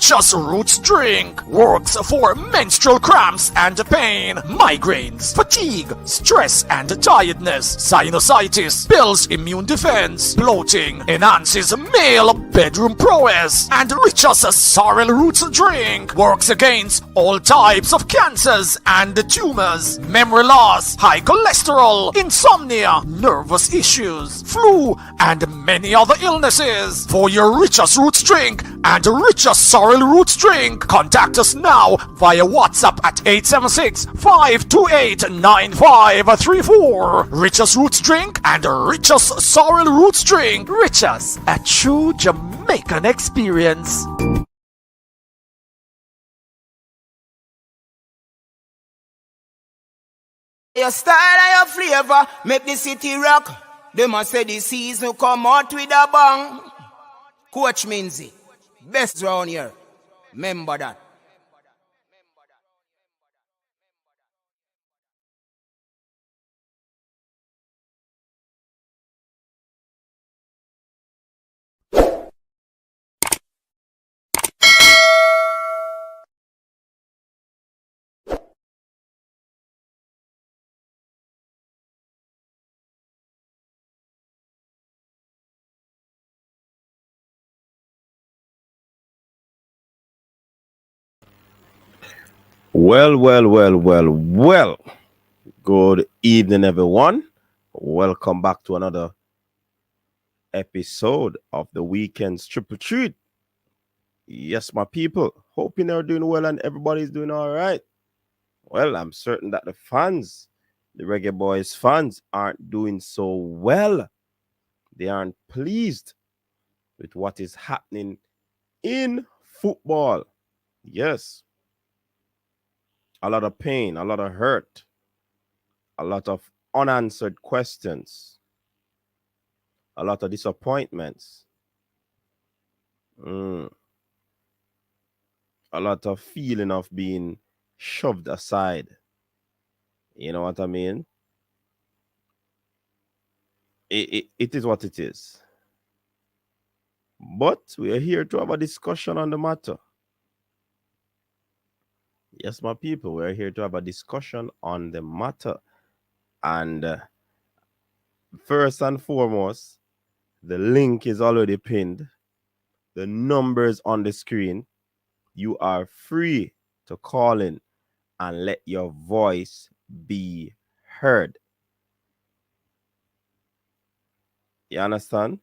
Richest Roots drink works for menstrual cramps and pain, migraines, fatigue, stress and tiredness, sinusitis, builds immune defense, bloating, enhances male bedroom prowess, and Richest Sorrel Roots drink works against all types of cancers and tumors, memory loss, high cholesterol, insomnia, nervous issues, flu, and many other illnesses. For your Richest Roots drink and Richest Sorrel Roots drink, contact us now via WhatsApp at 876-528-9534. Richest Roots drink and Richest Sorrel Roots drink. Richest, a true Jamaican experience. Your style and your flavor make the city rock. They must say the season come out with a bang. Coach Minzy, best round here. Remember that. Well. Good evening, everyone. Welcome back to another episode of the Weekend TripleTreat. Yes, my people. Hoping they're doing well and everybody's doing all right. Well, I'm certain that the fans, the Reggae Boyz fans, aren't doing so well. They aren't pleased with what is happening in football. Yes. A lot of pain, a lot of hurt, a lot of unanswered questions, a lot of disappointments, a lot of feeling of being shoved aside. You know what I mean? It is what it is. But we are here to have a discussion on the matter. Yes, my people, we're here to have a discussion on the matter. And first and foremost, the link is already pinned. The numbers on the screen. You are free to call in and let your voice be heard. You understand?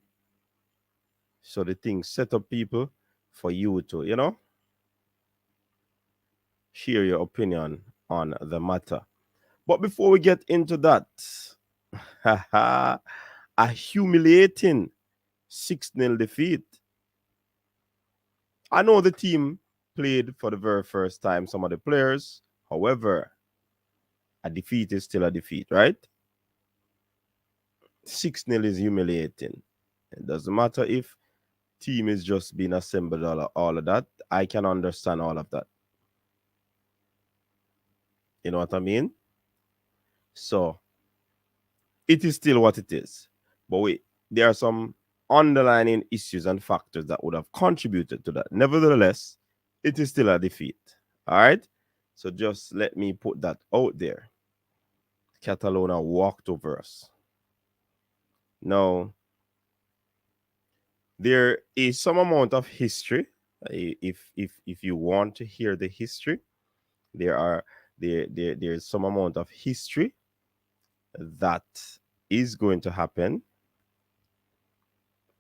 So the thing set up, people, for you to, share your opinion on the matter. But before we get into that, a humiliating 6-0 defeat. I know the team played for the very first time, some of the players. However, a defeat is still a defeat, right? 6-0 is humiliating. It doesn't matter if team is just being assembled, all of that. I can understand all of that. You know what I mean? So, it is still what it is. But wait, there are some underlying issues and factors that would have contributed to that. Nevertheless, it is still a defeat. All right? So just let me put that out there. Catalonia walked over us. Now, there is some amount of history. If you want to hear the history, there's some amount of history that is going to happen,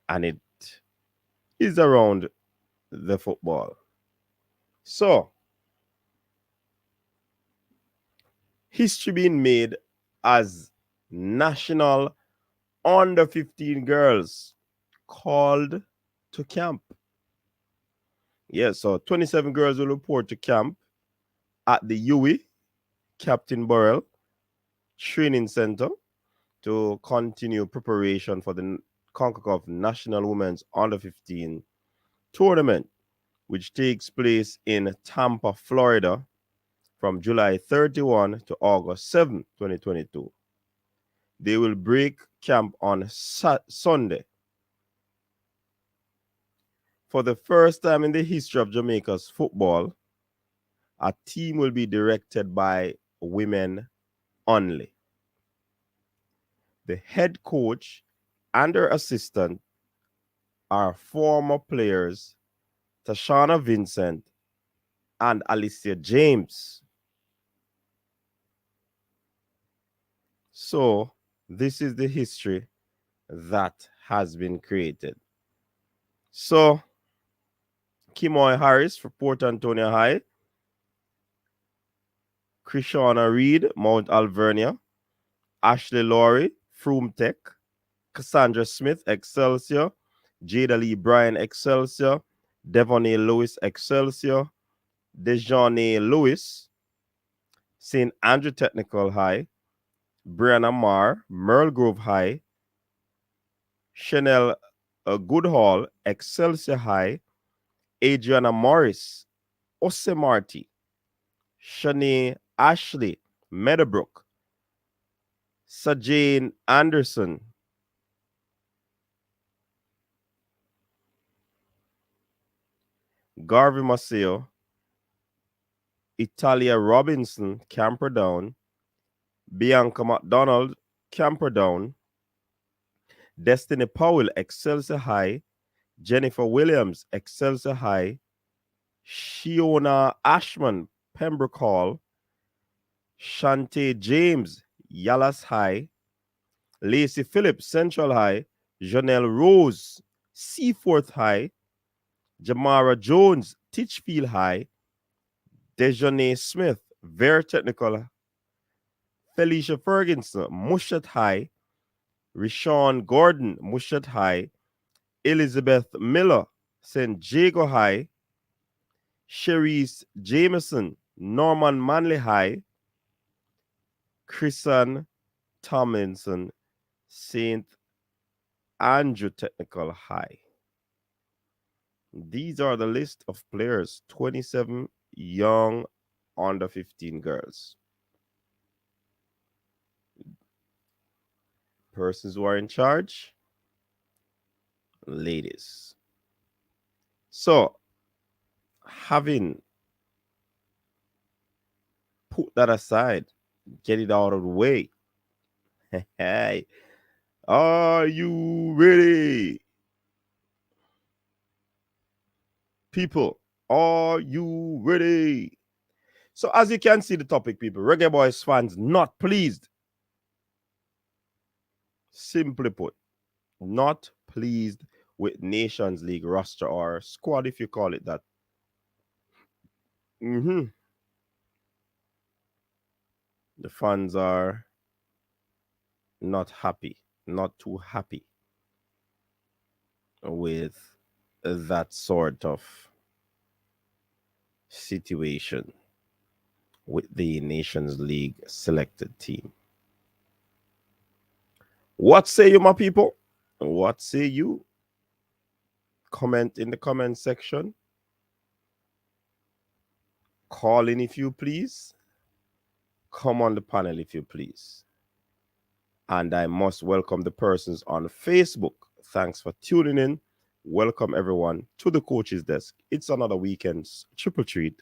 and it is around the football. So, history being made as national under 15 girls called to camp. Yes, so 27 girls will report to camp at the UE Captain Burrell Training Center to continue preparation for the CONCACAF National Women's Under 15 tournament, which takes place in Tampa, Florida from July 31 to August 7, 2022. They will break camp on Sunday. For the first time in the history of Jamaica's football, a team will be directed by women only. The head coach and her assistant are former players Tashana Vincent and Alicia James. So, this is the history that has been created. So, Kimoy Harris for Port Antonio High, Krishana Reed, Mount Alvernia, Ashley Laurie, Froome Tech, Cassandra Smith, Excelsior, Jada Lee Bryan, Excelsior, Devonay Lewis, Excelsior, Dejournay Lewis, St. Andrew Technical High, Brianna Marr, Merle Grove High, Chanel Goodhall, Excelsior High, Adriana Morris, Osemarty, Shanae Ashley, Meadowbrook, Sajane Anderson, Garvey Maceo, Italia Robinson, Camperdown, Bianca McDonald, Camperdown, Destiny Powell, Excelsior High, Jennifer Williams, Excelsior High, Shiona Ashman, Pembroke Hall, Shante James, Yallas High, Lacey Phillips, Central High, Janelle Rose, Seaforth High, Jamara Jones, Titchfield High, Dejournay Smith, Vere Technical, Felicia Ferguson, Mushat High, Rashawn Gordon, Mushat High, Elizabeth Miller, St. Jago High, Cherise Jameson, Norman Manley High, Chrisan Tomlinson, St. Andrew Technical High. These are the list of players, 27 young under 15 girls. Persons who are in charge, ladies. So, having put that aside, get it out of the way. Hey, are you ready? People, are you ready? So, as you can see, the topic, people, Reggae Boyz fans not pleased. Simply put, not pleased with Nations League roster or squad, if you call it that. The fans are not happy, not too happy with that sort of situation with the Nations League selected team. What say you, my people? What say you? Comment in the comment section. Call in if you please. Come on the panel if you please. And I must welcome the persons on Facebook. Thanks for tuning in. Welcome everyone to the Coach's Desk. It's another weekend's triple treat.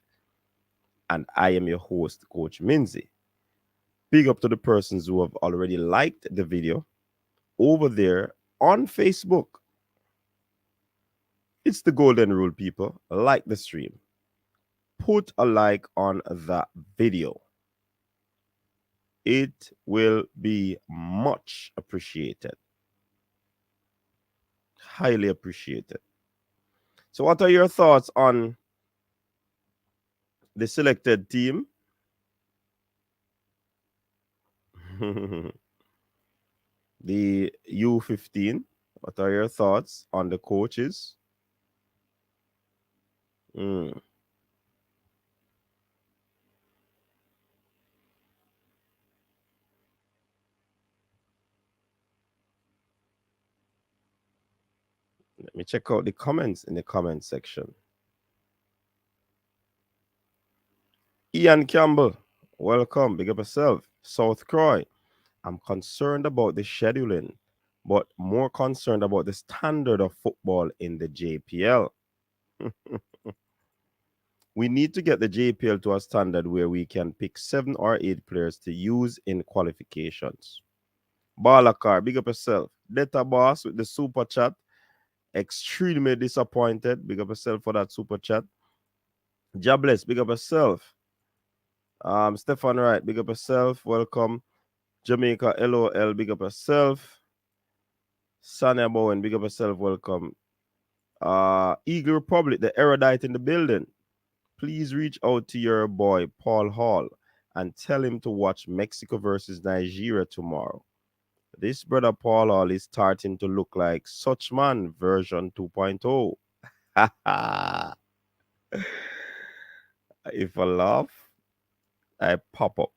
And I am your host, Coach Minzy. Big up to the persons who have already liked the video over there on Facebook. It's the golden rule, people. Like the stream. Put a like on that video. It will be much appreciated. Highly appreciated. So what are your thoughts on the selected team? The U15. What are your thoughts on the coaches? Let me check out the comments in the comment section. Ian Campbell, welcome. Big up yourself. South Croy, I'm concerned about the scheduling, but more concerned about the standard of football in the JPL. We need to get the JPL to a standard where we can pick 7 or 8 players to use in qualifications. Balakar, big up yourself. Data Boss with the super chat. Extremely disappointed. Big up yourself for that super chat. Jobless, big up yourself. Stefan Wright, big up yourself. Welcome. Jamaica LOL, big up yourself. Sanya Bowen, big up yourself. Welcome. Eagle Republic, the erudite in the building. Please reach out to your boy Paul Hall and tell him to watch Mexico versus Nigeria tomorrow. This brother Paul Hall is starting to look like Such Man version 2.0. If I laugh, I pop up.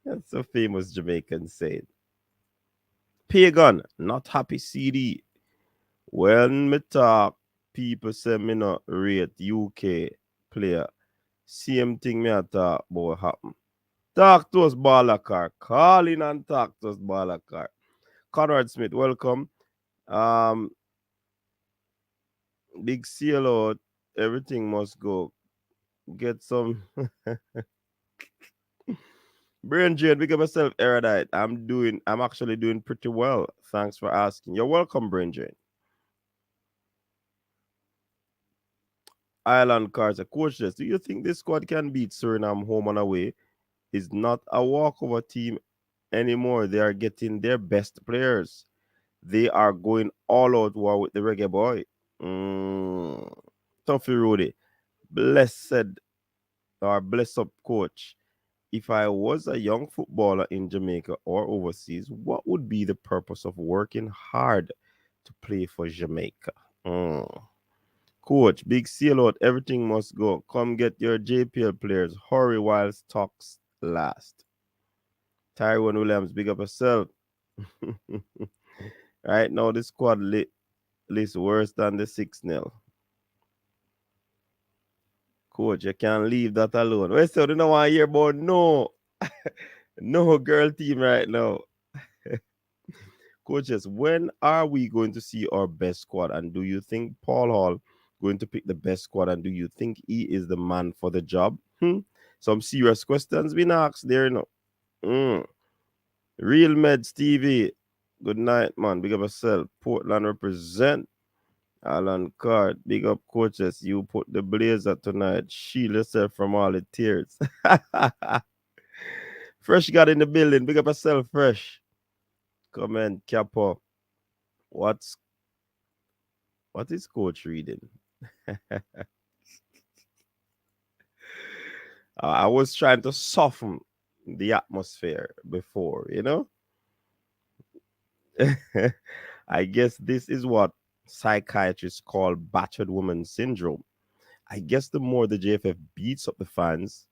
That's a famous Jamaican saying. Pagan, not happy CD. When me talk, people say me not rate UK player. Same thing me a talk about happen. Talk to us, Balakar. Call in and talk to us, Balakar. Conrad Smith, welcome. Um, Big CLO, everything must go. Get some brain drain. Big up yourself, erudite. I'm actually doing pretty well. Thanks for asking. You're welcome, brain drain. Island Carter, coach this. Do you think this squad can beat Suriname home and away? Is not a walkover team anymore. They are getting their best players. They are going all out war with the Reggae Boy. Toughy Rudy. Blessed or bless up coach. If I was a young footballer in Jamaica or overseas, what would be the purpose of working hard to play for Jamaica? Coach, big seal out. Everything must go. Come get your JPL players. Hurry while stocks last. Tyrone Williams, big up yourself. Right now, the squad list worse than the 6-0. Coach, you can't leave that alone. Well, so you don't want to hear about no girl team right now. Coaches, when are we going to see our best squad? And do you think Paul Hall going to pick the best squad? And do you think he is the man for the job? Some serious questions been asked there, you know. Real Meds TV. Good night, man. Big up yourself. Portland represent. Alan Card. Big up coaches. You put the blazer tonight. Shield yourself from all the tears. Fresh got in the building. Big up yourself, Fresh. Comment, Capo. What is coach reading? I was trying to soften the atmosphere before, you know? I guess this is what psychiatrists call battered woman syndrome. I guess the more the JFF beats up the fans,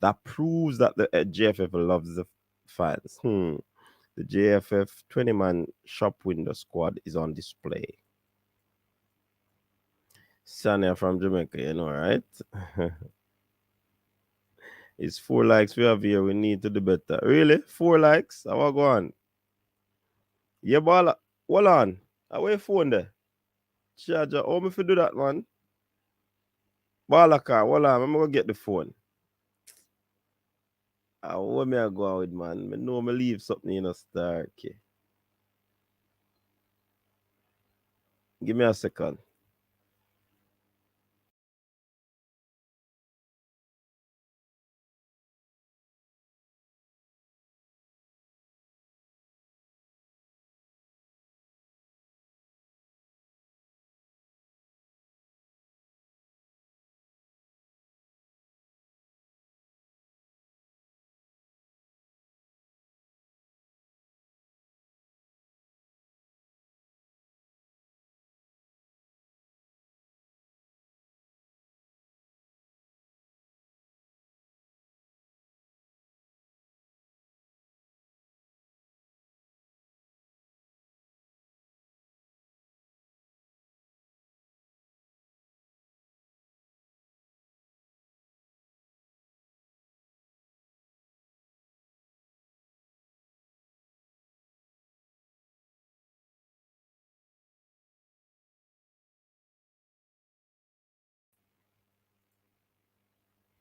that proves that the JFF loves the fans. The JFF 20-man shop window squad is on display. Sanya from Jamaica, you know, right? It's 4 likes we have here. We need to do better. Really? 4 likes? How I go on? Yeah, ball. Hold on. Away phone there. Charger. How me fi do that, man? Ball car. Hold on. I'm gonna get the phone. Where me I go out with, man? I know me leave something in a star. Okay. Give me a second.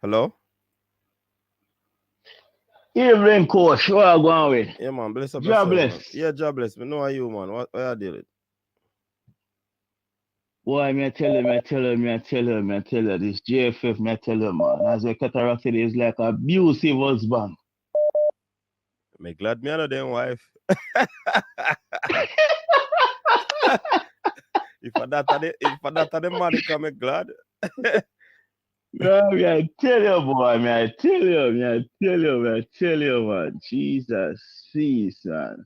Hello? Evening, coach. What are you going with? Yeah, man. Bless up God yourself, man. bless. Yeah, job bless. Me know you, man. What you deal with? Boy, me tell you, this JFF, me tell you, man. As a cataract is like abusive husband. Me glad me know them wife. if for that the money come, me glad. Yeah, me I tell you, boy, me I tell you, man. Jesus, please, man.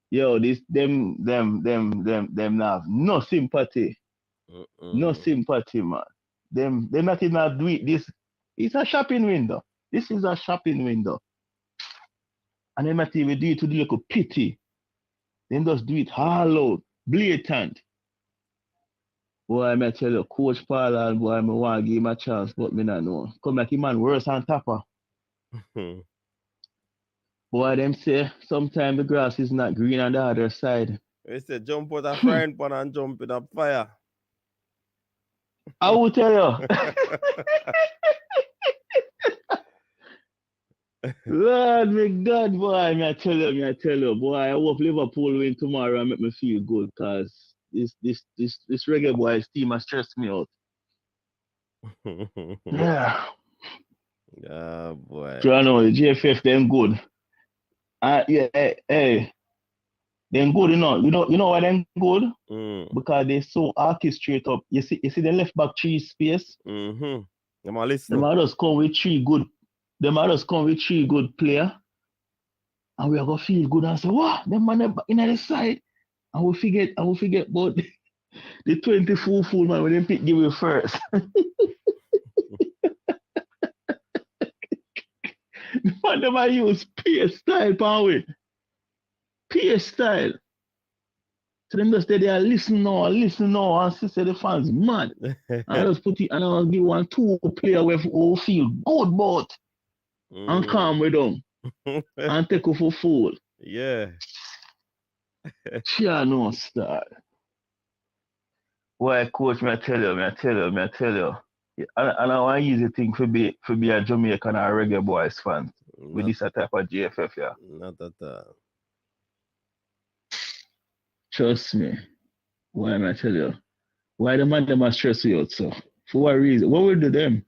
Yo, them have no sympathy. No sympathy, man. Them not even do it. This it's a shopping window. This is a shopping window. And they not even do it to the local pity. They just do it all out, blatant. Boy, I tell you, Coach Paul and boy, I want to give him a chance, but me not know. Come like him man worse than Tapper. Boy, them say sometimes the grass is not green on the other side. They say jump out a frying pan and jump in a fire. I will tell you. Lord, me God, boy, me I tell you, boy, I hope Liverpool win tomorrow and make me feel good, cause this Reggae Boyz team has stressed me out. Yeah. Yeah, boy. So I know the GFF them good. Yeah, hey, them good, you know why them good? Because they so orchestrate up. You see the left back three space. Them are listening. Them others come with three good player, and we are gonna feel good and say, what? Them man in the side, and we forget about the 24 full man when they pick give it first. Man, them I use PS style, power. PS style. So them just they are listen now, and see say the fans mad. And I just put it and I'll give 1-2 player who feel good about and calm with them and take off for full. Yeah. Sure no start. Why coach me tell you. And I want easy thing for be a Jamaican or Reggae Boyz fan with this type of GFF, yeah. Not at all. Trust me. Why am I tell you? Why the man them stress you out, so? For what reason? What will do them?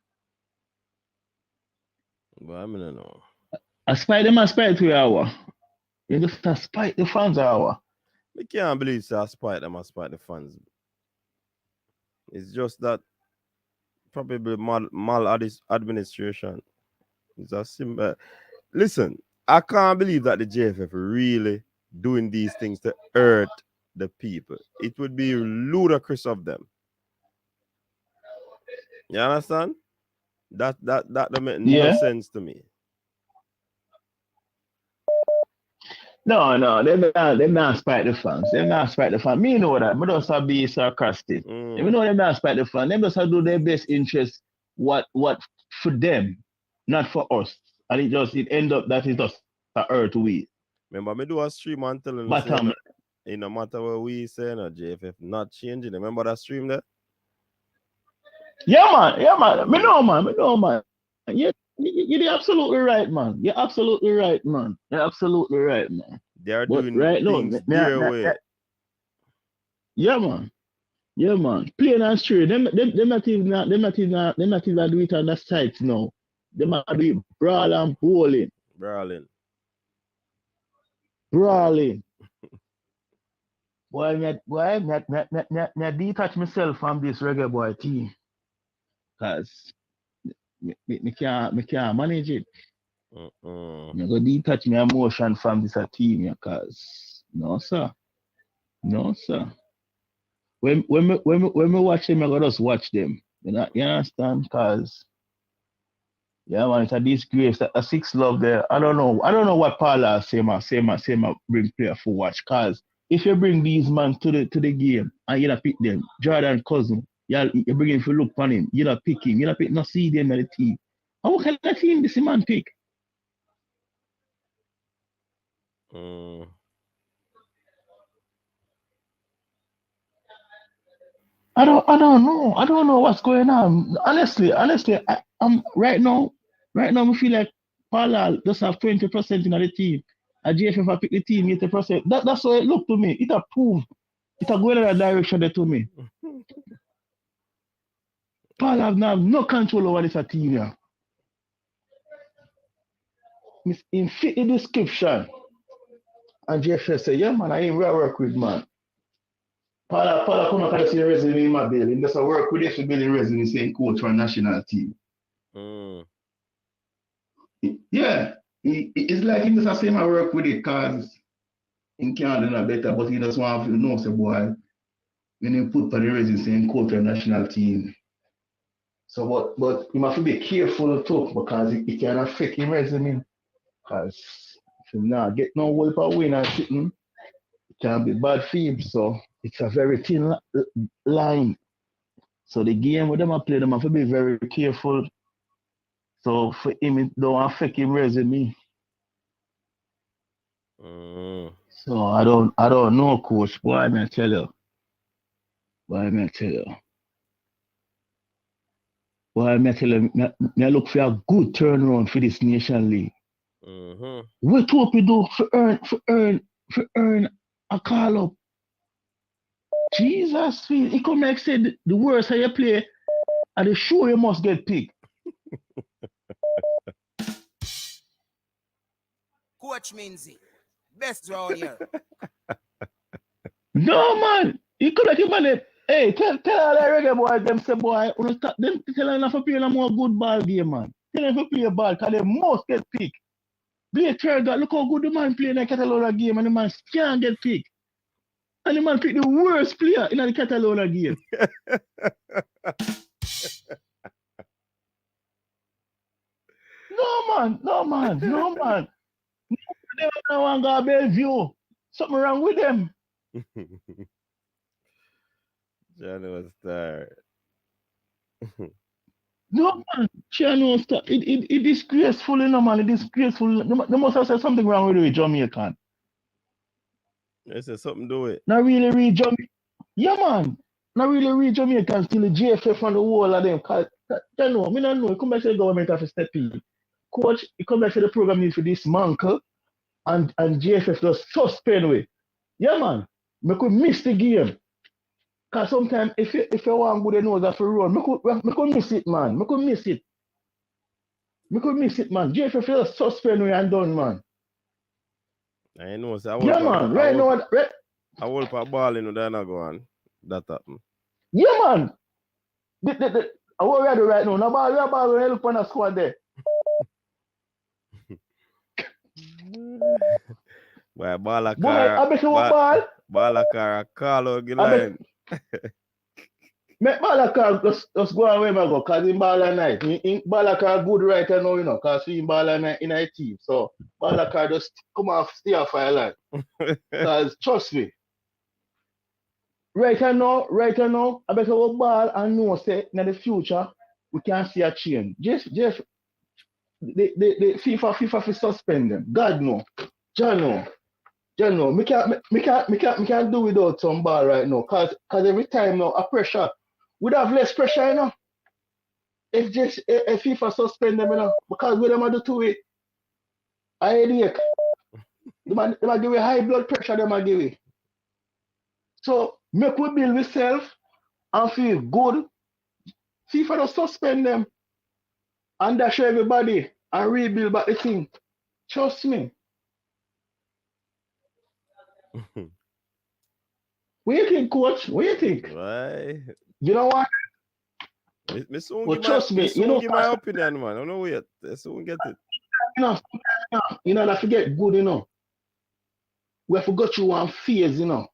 But I mean, I know. I spite them, I spite to hour. You just spite the fans hour. I can't believe I spite them, I spite the fans. It's just that probably administration. It's a simple. Listen, I can't believe that the JFF really doing these things to hurt the people. It would be ludicrous of them. You understand? That don't make no sense to me. No, them not spite the fans. Them not spite the fans. Me know that. Me just be sarcastic. Me know them not spite the fans. Them just do their best interest what for them, not for us. And it end up that it just a hurt we. Remember, me do a stream and tell them say, no matter what we say, no JFF not changing. Remember that stream there? Yeah, man. Me know, man. You're absolutely right, man. You're absolutely right, man. They are doing right things their way. Yeah, man. Plain and straight. Them not even do it on the sites now. They might do it brawl and bowling. Brawling. Boy, me detach myself from this Reggae Boy team. Cause me can't manage it. I go detach my emotion from this team, cause no sir. When me watch them, I go just watch them. You understand? Cause yeah, man, it's a disgrace. A 6 love there. I don't know what Paula say bring player for watch. Cause if you bring these man to the game and you not pick them, Jordan Cousin, you bring him to look on him, you not pick him, not see them in the team. How can that team this man pick? I don't know. I don't know what's going on. Honestly, right now, I feel like Paul just have 20% in the team. A GFF I pick the team 80%. That's how it look to me. It a prove. It a go in that direction there to me. Paul have no control over this team here. In fit the description. And GFF say, yeah man, I ain't real work with man. Paul come and see the resume in my building. That's a work with this to build the resume saying coach for a national team. Yeah. It's like he just say I work with it because he can't do no better, but he just want to know say boy, when you put on the resume saying coach for a national team. So but you must be careful too because it can affect his resume. Because if you not get no work for win and sitting, it can be bad for him. So it's a very thin line. So the game with them I play, them have to be very careful. So for him, it don't affect his resume. So I don't know, coach. Boy, I may tell you. Boy, I look for a good turnaround for this Nation League. What hope you do for earn a call up? Jesus, he come like said the worst how you play, and the show you must get picked. Coach Minzy, best round here. No man, he come like him man. Hey, tell all the reggae boys them say boy, tell them not to play no more good ball game, man. Tell them to play ball because they must get picked. Be a third guy, look how good the man play in the Catalonia game and the man can't get picked. And the man picked the worst player in the Catalonia game. No man. They don't want to go to Bellevue. Something wrong with them. Johnny was tired. No man, Chano stop. It disgraceful, you know, man. It disgraceful. They must have said something wrong with Jamaican. They said something do it. Not really read Jamaican. Yeah, man. Not really read Jamaican till the GFF on the wall of them. Cause, you know, me not know. He come back to the government have to step in. Coach, he come back to the program need for this mantle and GFF just suspend way. Yeah, man. Me could miss the game. Because sometimes if you want good nose off the road, me could miss it, man. Me could miss it, man. GFF just suspend way and done, man. I know. So Yeah, man. Right now, I will put a ball in there not go on. That happen. Yeah, man. I what we do right now. No ball will help on the squad there. Boy, ball a Boy, car. I bet you want ball. Ball a car, call out the line. Make Balaka just go away, man, because in Bala night. Balaka good right now, you know, because he in Bala night in a team. So Balaka just come off, stay off fire line. Because trust me, right now, I better go ball and know say in the future we can see a change. Just the FIFA fi suspend them. God no. John no. Me can't do without some ball right now. Cause every time now a pressure. We'd have less pressure, you know. If just if FIFA suspend them, you know, because with them do to it, I headache. They might give you high blood pressure, they might give you. So make we build ourselves and feel good. FIFA don't suspend them and dash everybody and rebuild back the thing. Trust me. What do you think, coach? What do you think? Why? You know what? Me soon well, trust me, you know, give my opinion, man. I don't know wait. I soon get it. You know, I forget good, you know. We forgot you one phase, you know.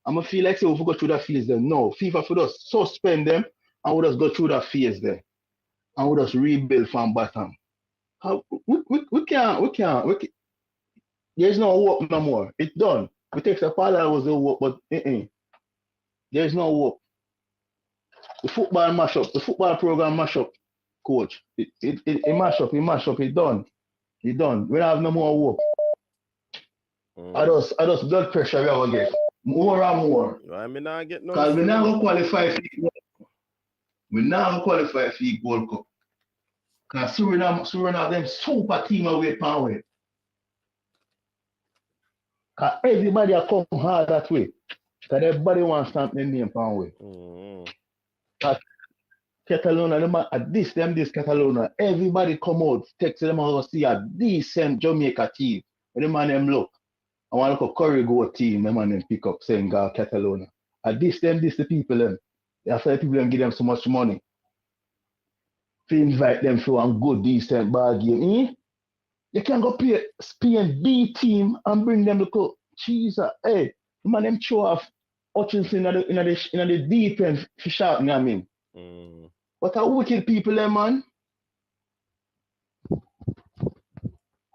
I'm gonna feel like say we forgot through that phase then. No, FIFA for us suspend them and we just go through that phase there. And we just rebuild from bottom. How we can't. There's no hope no more. It's done. We take the part that was the hope, but there's no hope. The football mash up, the football program mash up, coach. It mash up, it's done. It's done. We don't have no more hope. I just blood pressure we ever get. More and more. I mean I get no. Because we now qualify for World Cup. Because Suriname them super team away power. Because everybody are come hard that way. Because everybody wants something name power way. Catalonia, at this Catalonia, everybody come out, text them out to see a decent Jamaica team. When the man them look, I want to look a Corrigo team, the man them pick up saying go Catalonia. At this the people them. After the people them give them so much money. To invite them for a good decent ball game. You can go play Spain B team and bring them to go. Jesus, hey, the man them show off Hutchinson in the deep end for shouting, you know what I mean? What a wicked people there, man.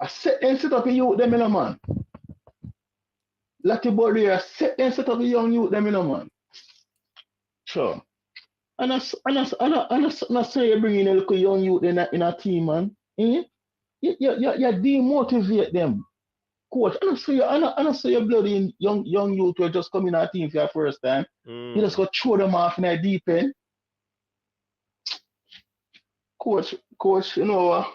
I set up a youth them, you know, man. Lucky boy there, set up a young youth them, you know, man. Sure. And I say you bring in a little young youth in a team, man. You demotivate them. Coach, I don't say your bloody young youth will just come in our team for your first time. You just go throw them off in a deep end. Coach, you know what?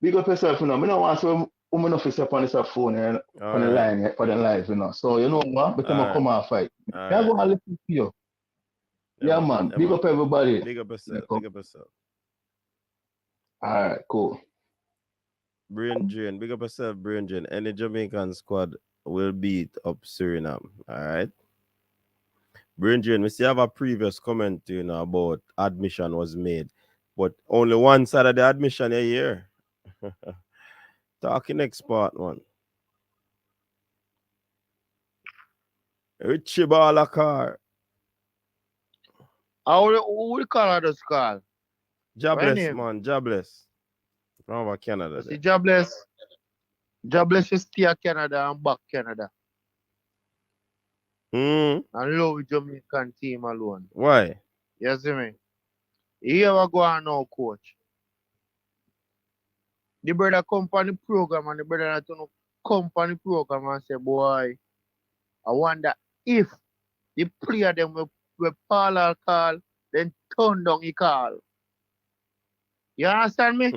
Big up yourself, you know. I don't want some woman officer on this phone and on the line for the live, you know. So you know what? But I'm gonna come and fight. I'm gonna listen to you. Yeah, man. Big up everybody. Big up yourself. Big up yourself. Alright, cool. Brain Drain, big up yourself, Brain Drain. Any Jamaican squad will beat up Suriname. Alright. Brain Drain, we still have a previous comment, you know, about admission was made. But only one side of the admission a year. Talking next part, man. Richie Balakar. Who we call her this call? Jobless, man. Jobless. From over Canada. See, Jobless is stay Canada and back Canada. And love Jamaican team alone. Why? You see me? You ever go on now, coach? The brother come on the program and the brother not to come on the program and say, boy, I wonder if the player them will Paul call, then turn down the call. You understand me?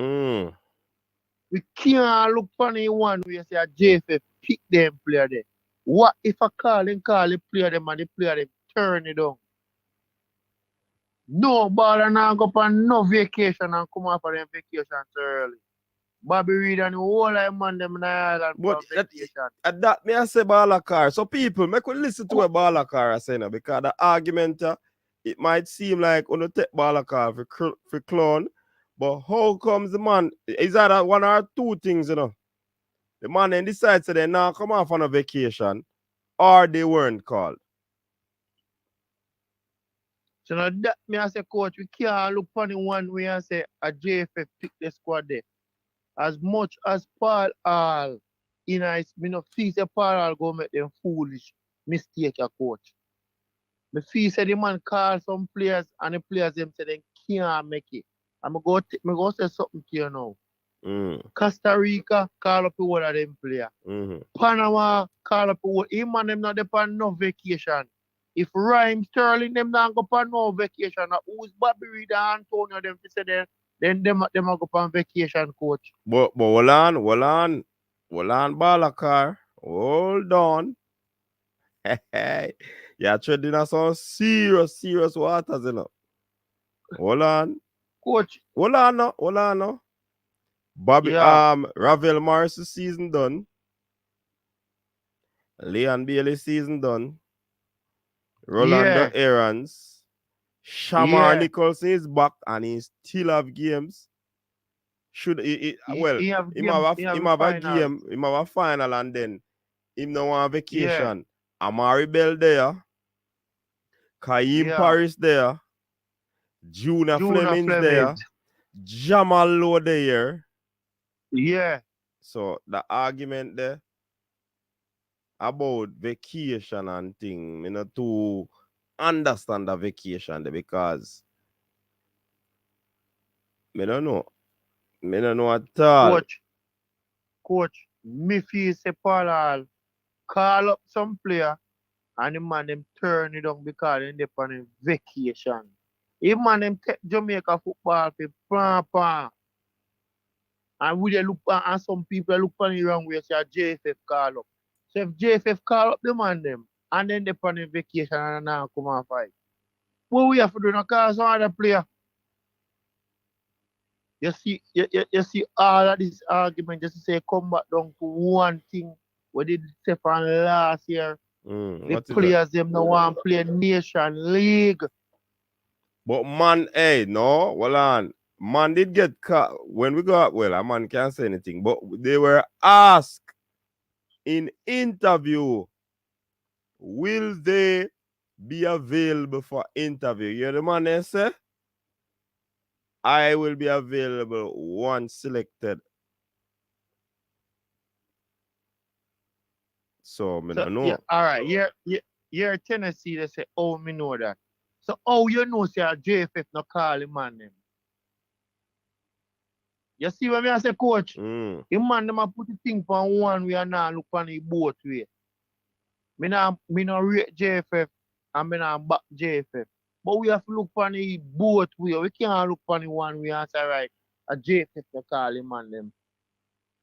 We can't look for anyone where you say a JFF pick them player there. What if I call the player them and the player them turn it down? No baller now go on no vacation and come off of them vacation too early. Bobby Reed and the whole of man them in the island but vacation. That me I say Balakar. So people, make we listen to what Balakar is saying because the argument it might seem like on the take Balakar for clone, but how comes the man is that one or two things, you know? The man then decides to then now come off on a vacation or they weren't called. So now that me I say, coach, we can't look for the one way and say a JFF pick the squad there. As much as Paul Hall, me no feel say Paul Hall go make them foolish mistake a coach. Me feel say the man call some players and the players them say they can't make it. I'm go say something to you now. Costa Rica call up one of them player. Panama call up one. Him and them not depend no vacation. If Rhyme Sterling them not go on no vacation, who's Bobby Reed and Antonio them to say then them go on vacation, coach. But hold on, Balakar. Hold on. You're treading on some serious waters, you know. Hold on. Coach. Hold on no. Bobby Ravel Morris' season done. Leon Bailey season done. Rolando Aarons. Shamar Nicholson is back and he still have games. Should he have a final and then him no want vacation. Amari Bell there. Kaim Paris there. Junior Fleming's there. Jamal Lowe there. Yeah. So the argument there about vacation and thing, you know, to understand the vacation there because I don't know. I don't know at all. Coach, me feel say Paul Hall call up some player and the man them turn it down because they on a vacation. If man them take Jamaica football for pan. And we dey look and some people look on the wrong way, say JFF call up. So if JFF call up the man them, and then they on a vacation and now come and fight. What we have to do now call some other player? You see all of this argument just to say come back down to one thing what did say from last year. The players them no want to play Nation League. But man, hey, no, hold on. Man did get caught when we got well, a man can't say anything, but they were asked in interview, will they be available for interview? You hear the man they say? I will be available once selected. So, I don't know. Yeah, all right. You're Tennessee, they say, oh, me know that. So, oh, you know, say, JFF no call him man them. You see what I say, coach? The man them a put the thing for one way and now look on the both way. Me no rate JFF and me no back JFF. But we have to look on the both way. We can't look on the one way and say, right, a JFF no call him man them.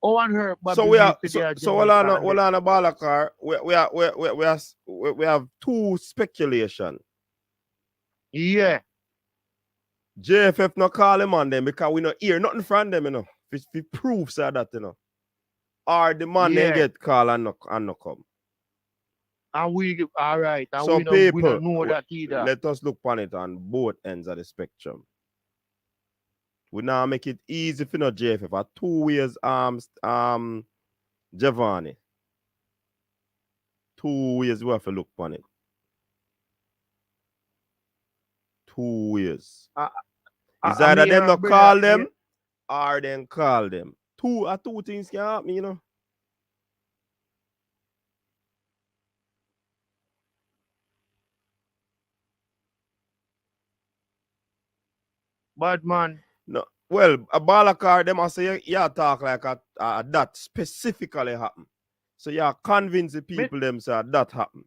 Oh, and her. So we are so hold on a Balakar. We have two speculation. Yeah. JFF no call him on them because we no hear nothing from them, you know. If proofs are that, you know. Or the man they get called and no come. And we all right. And so we don't know that either. Let us look on it on both ends of the spectrum. We now make it easy for no JFF for 2 years Giovanni. 2 years we have to look on it. 2 years. Is either them not call them or then call them. Two things can happen, you know. Bad man. No, well, a Balakar, them I say you talk like that specifically happen. So you convince the people them say that happen.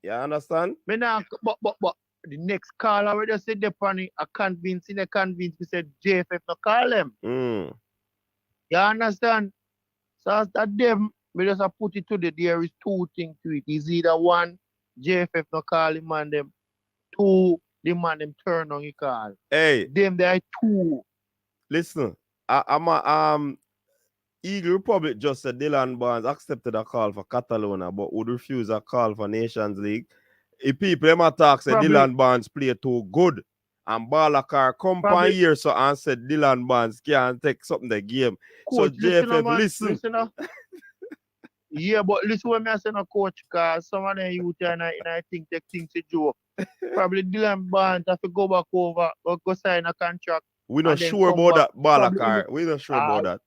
You understand? Me now, but the next call I already said the funny I convince me said JFF no call them. You understand? So as that them, we just put it to there is two things to it. Is either one, JFF no call him and them. Two, the man them turn on your call. Hey. Them there are two. Listen, I'm Eagle Republic just said Dylan Barnes accepted a call for Catalonia, but would refuse a call for Nations League. If people them attack said Dylan Barnes play too good, and Balakar come pan here so and said Dylan Barnes can't take something the game. Coach, so JFF listen. Yeah, but listen what me say no coach, cause some of them youth and I think they think it's a joke. Probably Dylan Barnes have to go back over or go sign a contract. We're not sure about that, Balakar. We're not sure about that.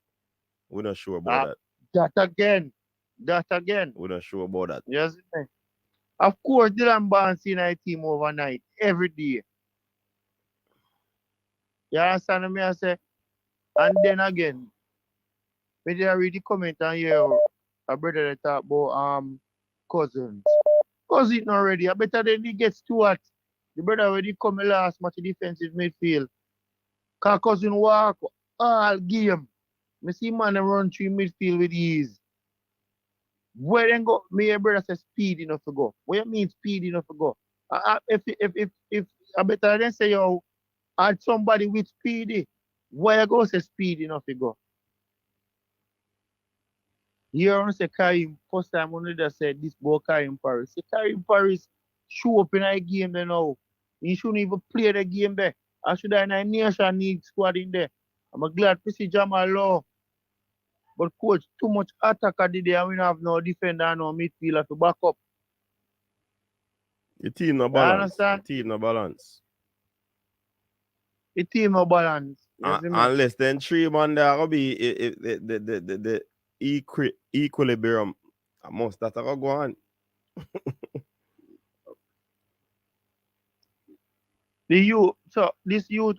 We're not sure about that. That again. We're not sure about that. Yes. Of course, Dylan Barnes in our team overnight, every day. You understand me? I say, and then again, when I read the comment and hear a brother that talk about Cousins. Cousins not ready. I better than he gets Stewart. The brother already come last match defensive midfield. Cause Cousins walk all game. Me see man run through midfield with ease. Where then go? Me a brother say speed enough to go. What you mean speed enough to go? If I better than say yo add somebody with speedy, where you go say speed enough to go? Here on say Karim, first time when they said this boy Karim Paris. Say Karim Paris show up in a game there now. He shouldn't even play the game there. I should have a Nation League squad in there. I'm glad to see Jamal Law. But coach, too much attack at the day and we don't have no defender no midfielder to back up. The team no balance. The team no balance. The team no balance. Unless then 3 man there will be the equilibrium. Most that will go on. So this youth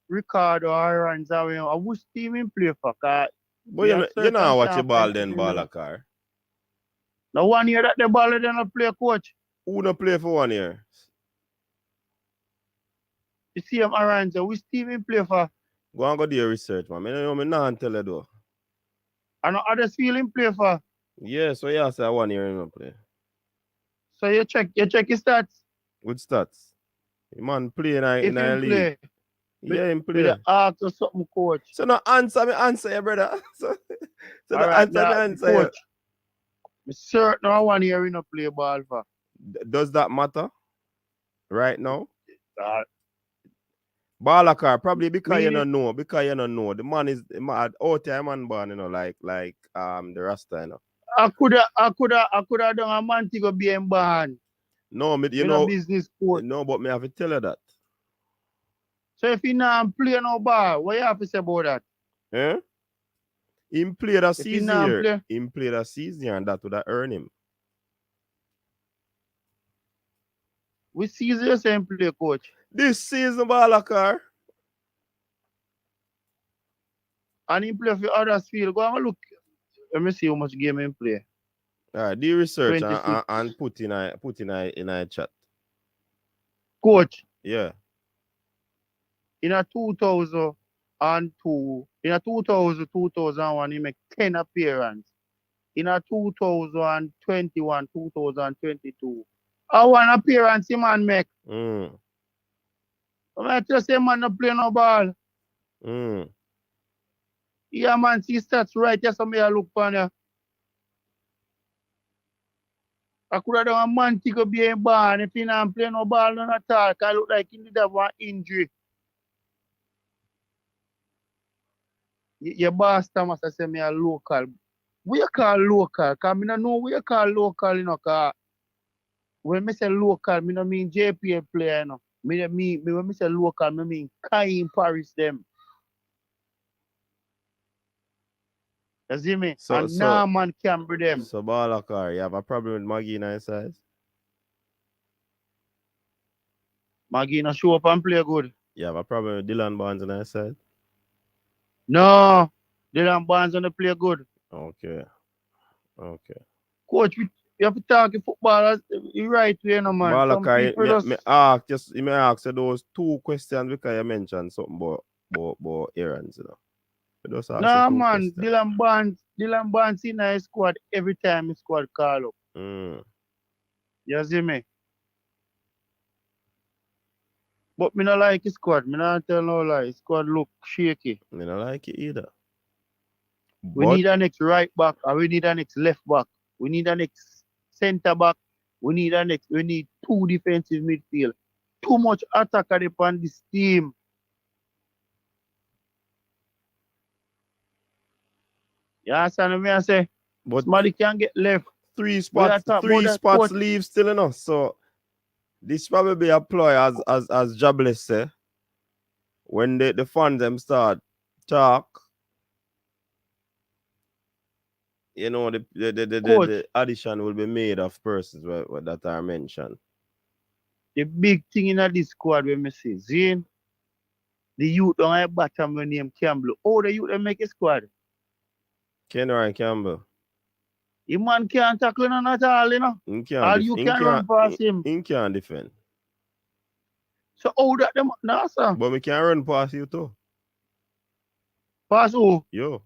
Ricardo Irons, I wish team in play for car. But you know watch the ball then, Balakar. The 1 year that the ball then not play, coach. Who not play for 1 year? You see him Irons, which team in play for? Go and go do your research, man. I know me not tell you though. And others feeling play for. Yeah, so yeah, say 1 year in play. So you check his stats. Good stats. The man play in If a him league. play, Yeah, him with the play. ask or something, coach. So no answer you, brother. so All no right, answer me now, answer you. coach. I'm certain I 1 year in a play ball for. Does that matter right now? Uh, Balakar, probably because you meaning, don't know. Because you don't know. The man is out there, man born, like the Rasta, I coulda done a man to go be in band. No, you Me no know, business coach. no, but me have to tell you that. So if he not play no ball, what you have to say about that? Eh? Him played a If he season not here. play, Him played a season here and that would have earned him. we see the same play, coach. This season, Balakar. And he play for others field. Go and look. Let me see how much game he play. All right, do research 26. and put in a chat. Coach, Yeah. in a 2002, in a 2001, he make 10 appearances. In a 2021, 2022, a 1 appearance he man make. Mm. I just say man not play no ball. Mm. Yeah, man, see stats right. Yes, I may look on ya. I could have done a man to go be in ball. If he not play no ball, none at all. I look like he need have one injury. Your boss Thomas I say me a local. What you call local? Because I don't know what you call local, you know, because when I say local, I don't mean JPL player, you know. When I say local, I mean Kai Paris them. You see me? So And Norman Camber them. So Balakar, you have a problem with Maggie in his size? Maggie no show up and play good. You have a problem with Dylan Barnes in his side? No. Dylan Barnes on the play good. Okay. Coach, you have to talk to footballers the right way, you know, man. Some Balakar, people just... me ask you those 2 questions because you mentioned something about errands, you know. You just ask you Nah, 2 man. questions. Dylan Barnes in his squad every time his squad call up. Mm. You see me? But me not like his squad. Me not tell no lie. His squad look shaky. Me don't like it either. We But need a next right back and we need a next left back. We need a next centre back. We need 2 defensive midfield. Too much attack upon this team. You understand me? I say but somebody can get left. 3 We are spots talk 3 about that spots coach. leave still enough. So this probably be a ploy as Jobless say. When the fans them start talk, you know, Coach, the addition will be made of persons that are mentioned. the big thing in this squad when me see Zane, the youth on my bottom when name Campbell. Oh, the youth they make a squad. Kenry Campbell. The man can't tackle none at all, you know. All you can run past him. He can't defend. So how that them now, sir? But we can run past you too. Pass who? Yo.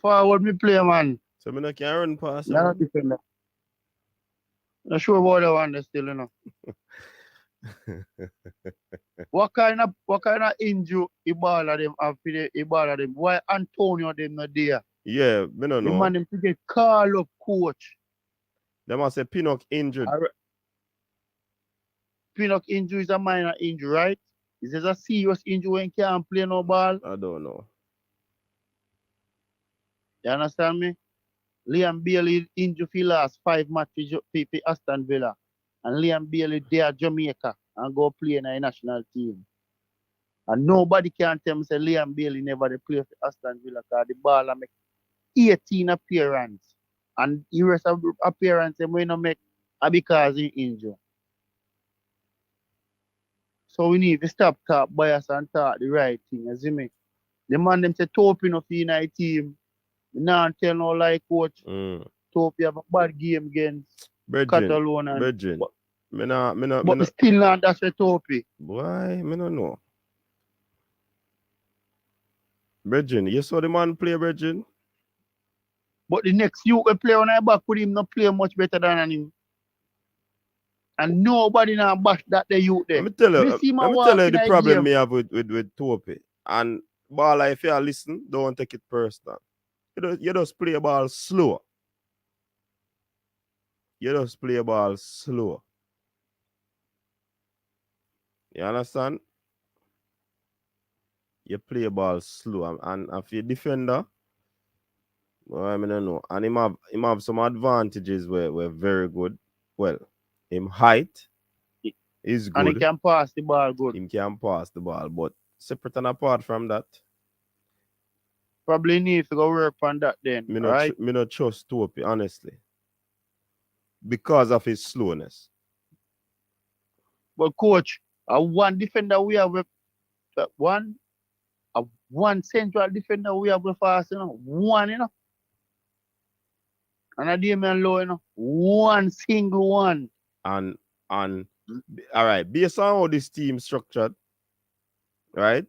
Forward me play, man. So me not can run past you. Not defender. Not sure about that one still, you know. What kind of injury Ibala them have for the Ibala them? Why Antonio them not there? Yeah, me don't The know. man them to get call up coach. They must say Pinnock injured. Pinnock injury is a minor injury, right? Is this a serious injury when can't play no ball? I don't know. You understand me? Liam Bailey injured for last 5 matches for Aston Villa. And Liam Bailey there Jamaica and go play in a national team. And nobody can tell me say Liam Bailey never dey play for Aston Villa because the ball make 18 appearances. And the rest of the appearance them we no make because he injured. So we need to stop talk bias and talk the right thing, you see me? The man them say Topi no fi in a team. Nah tell no lie coach. Topi have a bad game against Catalonia. Bridging. But, me still not that's a Topi. Why? Me don't know. Brethren, you saw the man play, brethren? But the next you will play on our back with him not play much better than him. And nobody now bash that the youth there. Me see my Let me tell walk you in the a problem game. me have with Tope. And ball, if you listen, don't take it personal. You just play ball slow. You just play ball slow. You understand? You play ball slow. And if you're defender, well, I mean, I don't know. And him have some advantages where very good. Well, him height is And he good. can pass the ball good. Him can pass the ball. But separate and apart from that, Probably need to go work on that then. Right? me not trust Tope, honestly. Because of his slowness. But coach, one defender we have one one central defender we have fast, you know. One, you know. And a Damian Low, you know. One single one. And all right, based on how this team structured, right?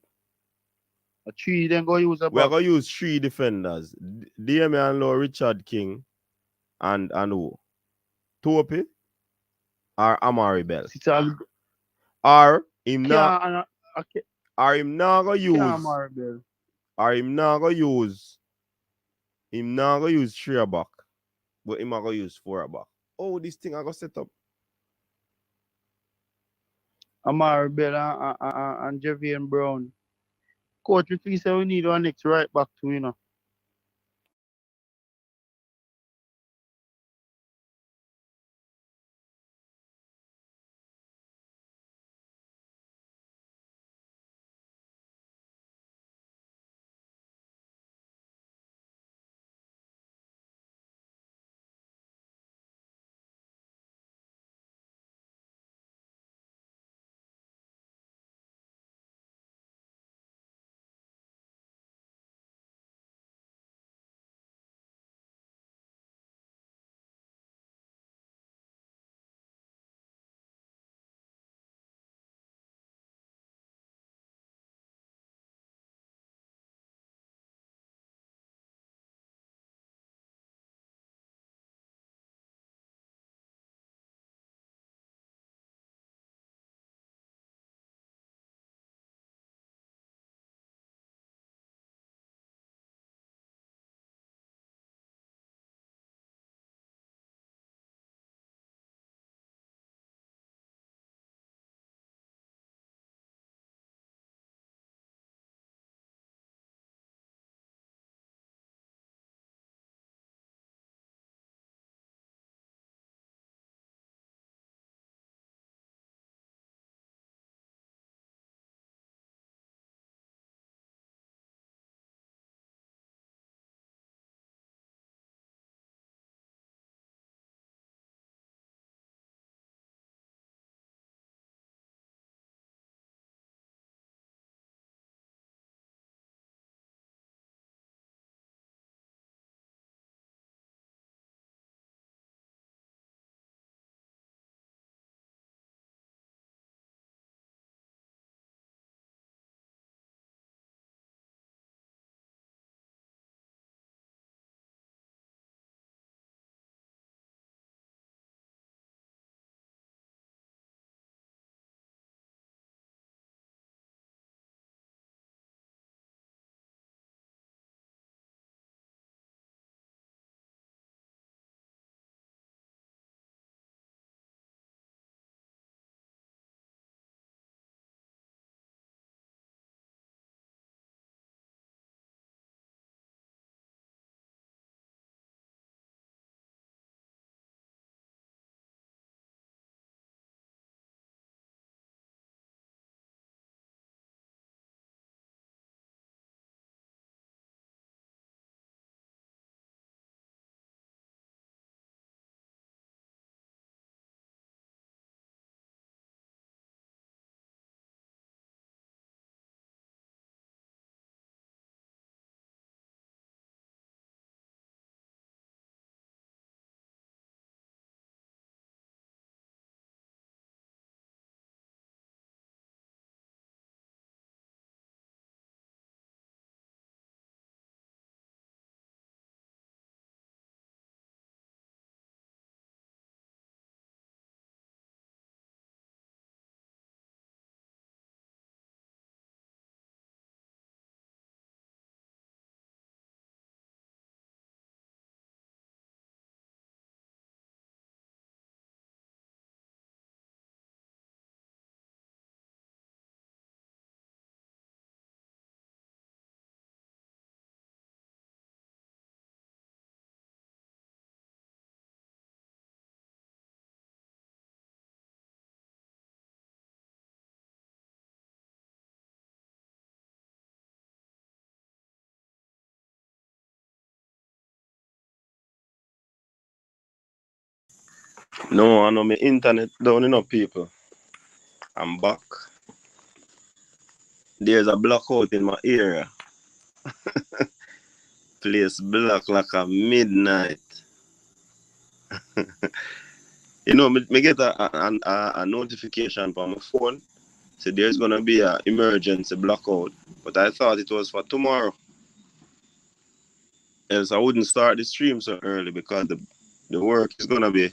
A three then go use a We are back. gonna use 3 defenders. Damian Low, Richard King, and who? Tope or Amari Bell. Or him not or him not gonna use or him not gonna use 3 back, but him not gonna use 4 back. Oh, this thing I gonna set up. Amari Bell and Javian Brown. Coach, we say we need one next right back to, you know. No, I know my internet down enough people. I'm back. There's a blackout in my area. Place black like a midnight. You know, me get a notification from my phone. So there's gonna be an emergency blackout. But I thought it was for tomorrow. Else I wouldn't start the stream so early because the work is gonna be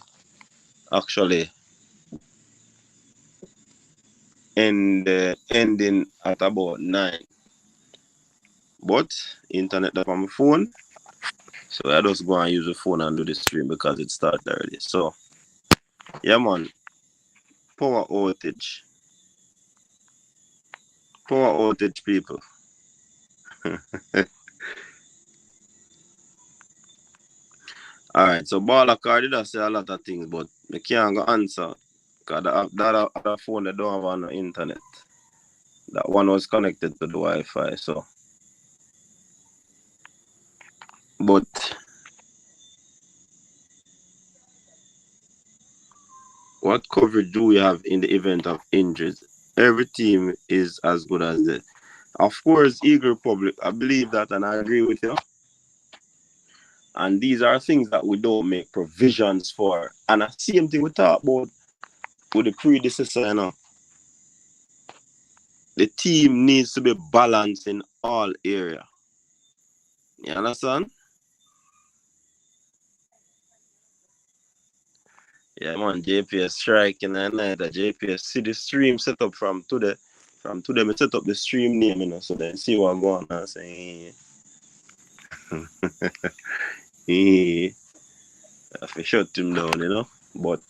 actually ending at about 9. But internet up on my phone. So I just go and use the phone and do the stream because it started early. So yeah man, power outage. Power outage people. Alright, so Baller card did say a lot of things, but I can't go answer. Because that other phone they don't have no internet. That one was connected to the Wi-Fi, so. But what coverage do we have in the event of injuries? Every team is as good as the. Of course, Eagle Republic, I believe that and I agree with you. And these are things that we don't make provisions for. And the same thing we talk about with the predecessor, you know. The team needs to be balanced in all areas. You understand? Yeah, man, JPS striking and night. JPS see the stream set up from today. From today, I set up the stream name, you know, so then see what going on. Say, I have to shut him down, you know. But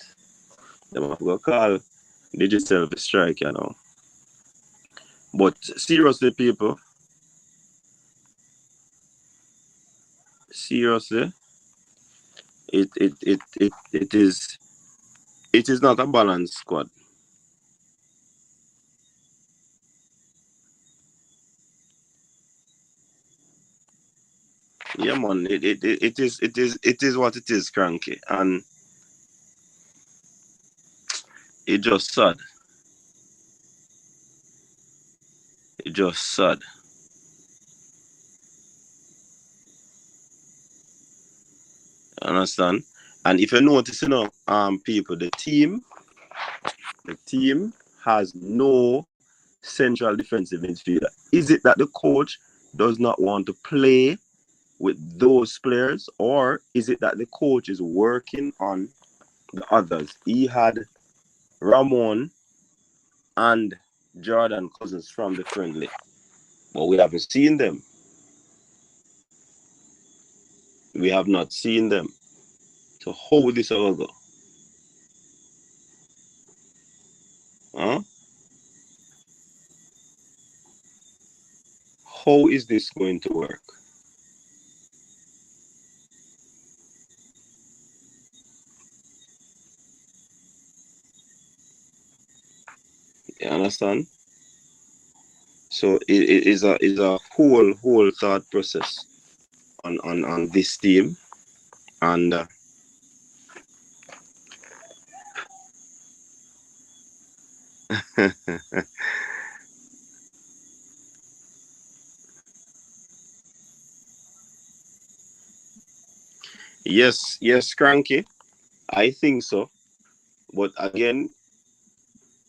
they have to call digital strike, you know. But seriously, people, seriously, it is not a balanced squad. Yeah, man, it is what it is, cranky, and it just sad. It just sad. Understand? And if you notice, you know, people, the team has no central defensive midfielder. Is it that the coach does not want to play with those players, or is it that the coach is working on the others? He had Ramon and Jordan Cousins from the friendly, but we haven't seen them. We have not seen them. So how will this all go? Huh? How is this going to work? You understand? So it is a whole thought process on this team, and yes, Cranky, I think so. But again,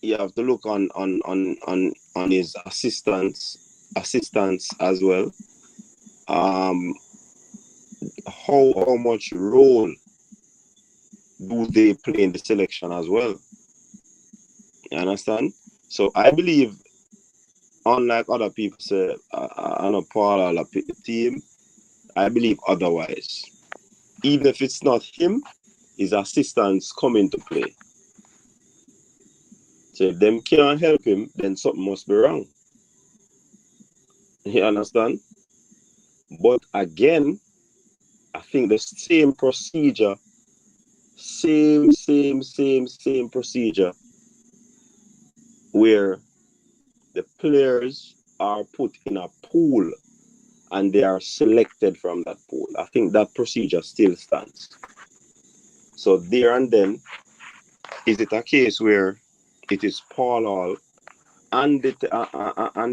you have to look on his assistants as well. How much role do they play in the selection as well? You understand? So I believe, unlike other people say, I know Paul or the team, I believe otherwise. Even if it's not him, his assistants come into play. So if them can't help him, then something must be wrong. You understand? But again, I think the same procedure, same procedure, where the players are put in a pool and they are selected from that pool. I think that procedure still stands. So there and then, Is it a case where it is Paul Hall and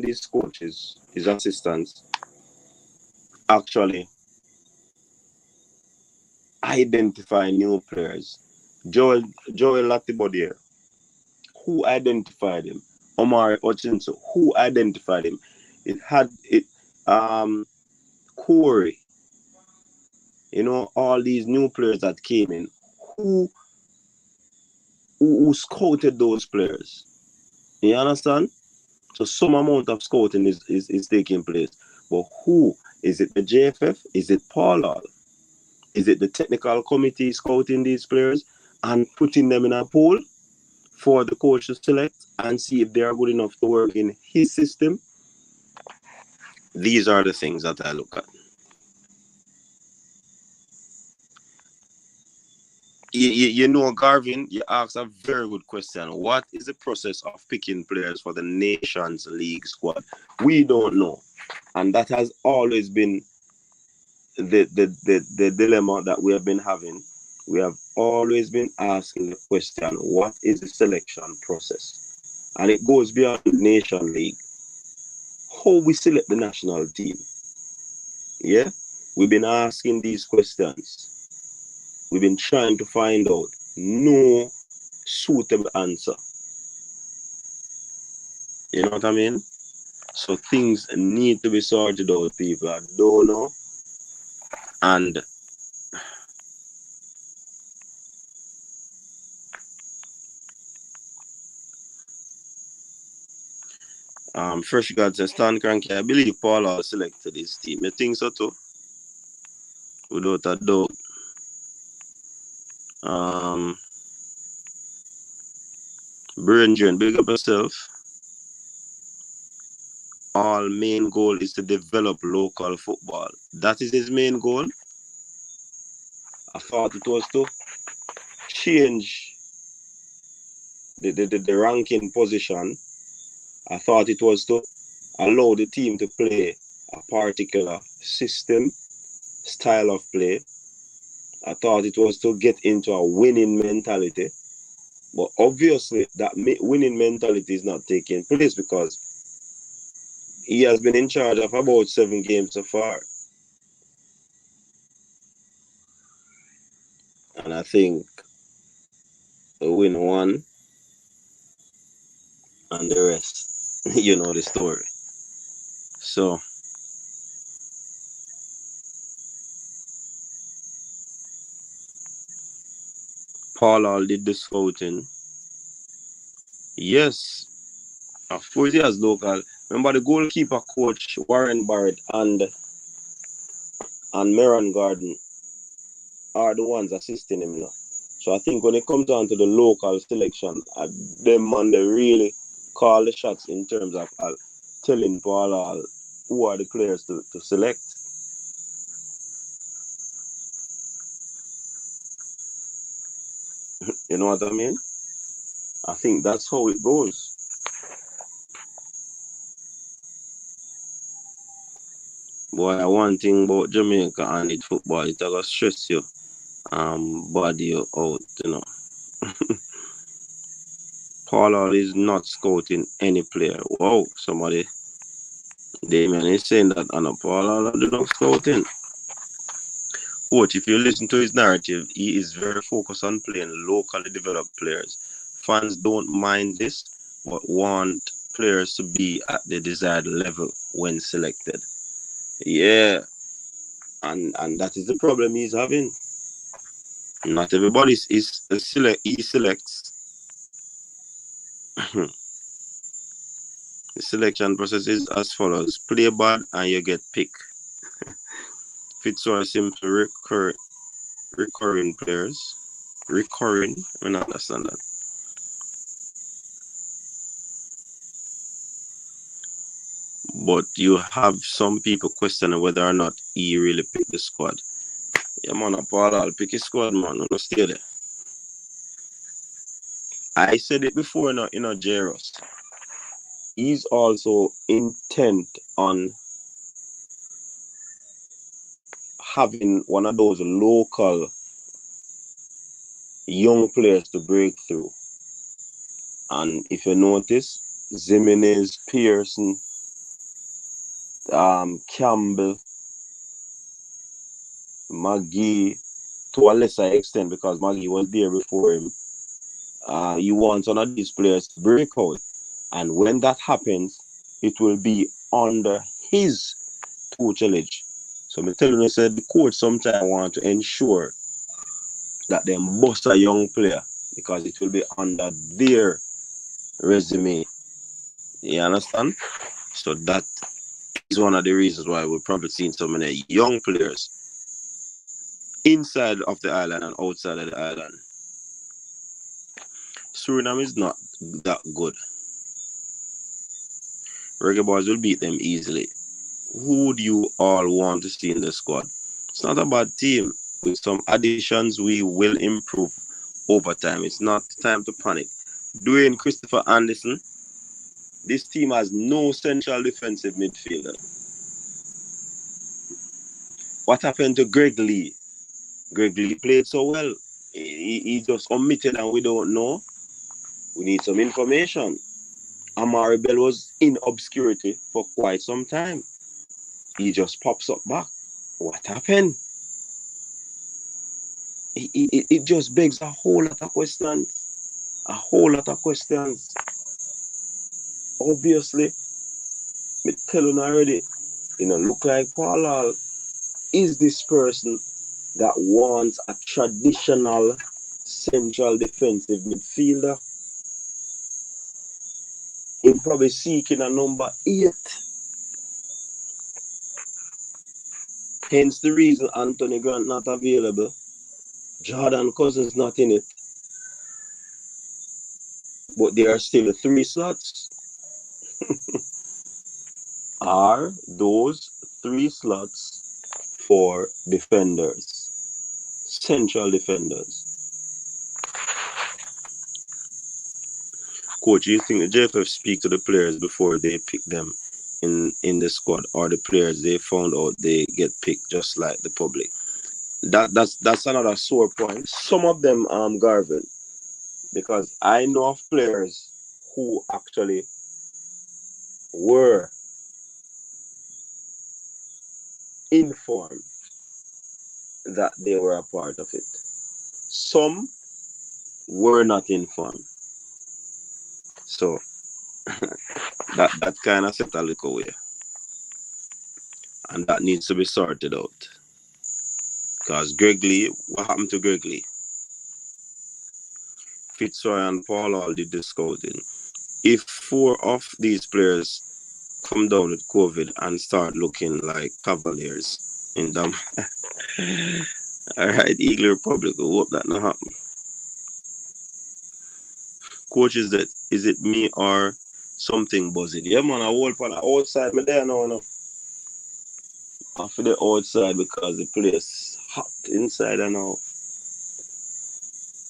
his coaches, his assistants, actually identify new players? Joel Latibodier, who identified him? Omar Hutchinson, who identified him? It had it Corey, all these new players that came in. Who scouted those players? You understand? So some amount of scouting is taking place. But who? Is it the JFF? Is it Paul Hall? Is it the technical committee scouting these players and putting them in a pool for the coach to select and see if they are good enough to work in his system? These are the things that I look at. Garvin, you asked a very good question. What is the process of picking players for the Nations League squad? We don't know. And that has always been the dilemma that we have been having. We have always been asking the question, what is the selection process? And it goes beyond Nation League. How we select the national team? Yeah? We've been asking these questions. We've been trying to find out no suitable answer. You know what I mean? So things need to be sorted out, people. I don't know. And Fresh God says, Stan Cranky, I believe Paul Hall selected his team. You think so too? Without a doubt. Brethren, big up yourself. All main goal is to develop local football. That is his main goal. I thought it was to change the ranking position. I thought it was to allow the team to play a particular system, style of play. I thought it was to get into a winning mentality. But obviously, that winning mentality is not taking place because he has been in charge of about 7 games so far. And I think we win 1 and the rest, you know the story. So, Paul Hall did the scouting. Yes, of course he has local. Remember the goalkeeper coach, Warren Barrett and Meron Garden are the ones assisting him now. So I think when it comes down to the local selection, them man they really call the shots in terms of telling Paul Hall who are the players to select. You know what I mean? I think that's how it goes. Boy, one thing about Jamaica and it football, it will stress you body out, Paul Hall is not scouting any player. Wow, somebody Damien is saying that Paul Hall do not scouting. Coach, if you listen to his narrative, he is very focused on playing locally developed players. Fans don't mind this, but want players to be at the desired level when selected. Yeah, and that is the problem he's having. Not everybody he selects. The selection process is as follows: play bad and you get picked. Fitzroy simply recurring players. Recurring, I don't understand that. But you have some people questioning whether or not he really picked the squad. Yeah, man, Paul Hall pick his squad, man. No stay there. I said it before in a Jairus. He's also intent on having one of those local young players to break through. And if you notice, Jimenez, Pearson, Campbell, Maggie, to a lesser extent because Maggie was there before him. You want one of these players to break out, and when that happens, it will be under his tutelage. So me telling you, said the coach sometimes want to ensure that they bust a young player because it will be under their resume. You understand? So that is one of the reasons why we're probably seeing so many young players inside of the island and outside of the island. Suriname is not that good. Reggae Boyz will beat them easily. Who do you all want to see in the squad? It's not a bad team. With some additions, we will improve over time. It's not time to panic. Dwayne Christopher Anderson, this team has no central defensive midfielder. What happened to Greg Lee? Greg Lee played so well. He just omitted and we don't know. We need some information. Amari Bell was in obscurity for quite some time. He just pops up back. What happened? It just begs a whole lot of questions. A whole lot of questions. Obviously, me telling already, look like Paul Hall is this person that wants a traditional central defensive midfielder. He's probably seeking a number 8. Hence the reason Anthony Grant not available. Jordan Cousins not in it. But there are still 3 slots. Are those 3 slots for defenders? Central defenders. Coach, do you think the JFF speak to the players before they pick them in the squad, or the players they found out they get picked just like the public? That's another sore point. Some of them Garvin, because I know of players who actually were informed that they were a part of it. Some were not informed. So that kind of set a little way. And that needs to be sorted out. Because Greg Lee, what happened to Greg Lee? Fitzroy and Paul all did the scouting. If 4 of these players come down with COVID and start looking like Cavaliers in them, alright, Eagle Republic, we hope that not happen. Coach, is it me or something buzzing? Yeah, man, I hold on the outside, me there now, no. Off the outside because the place hot inside and now.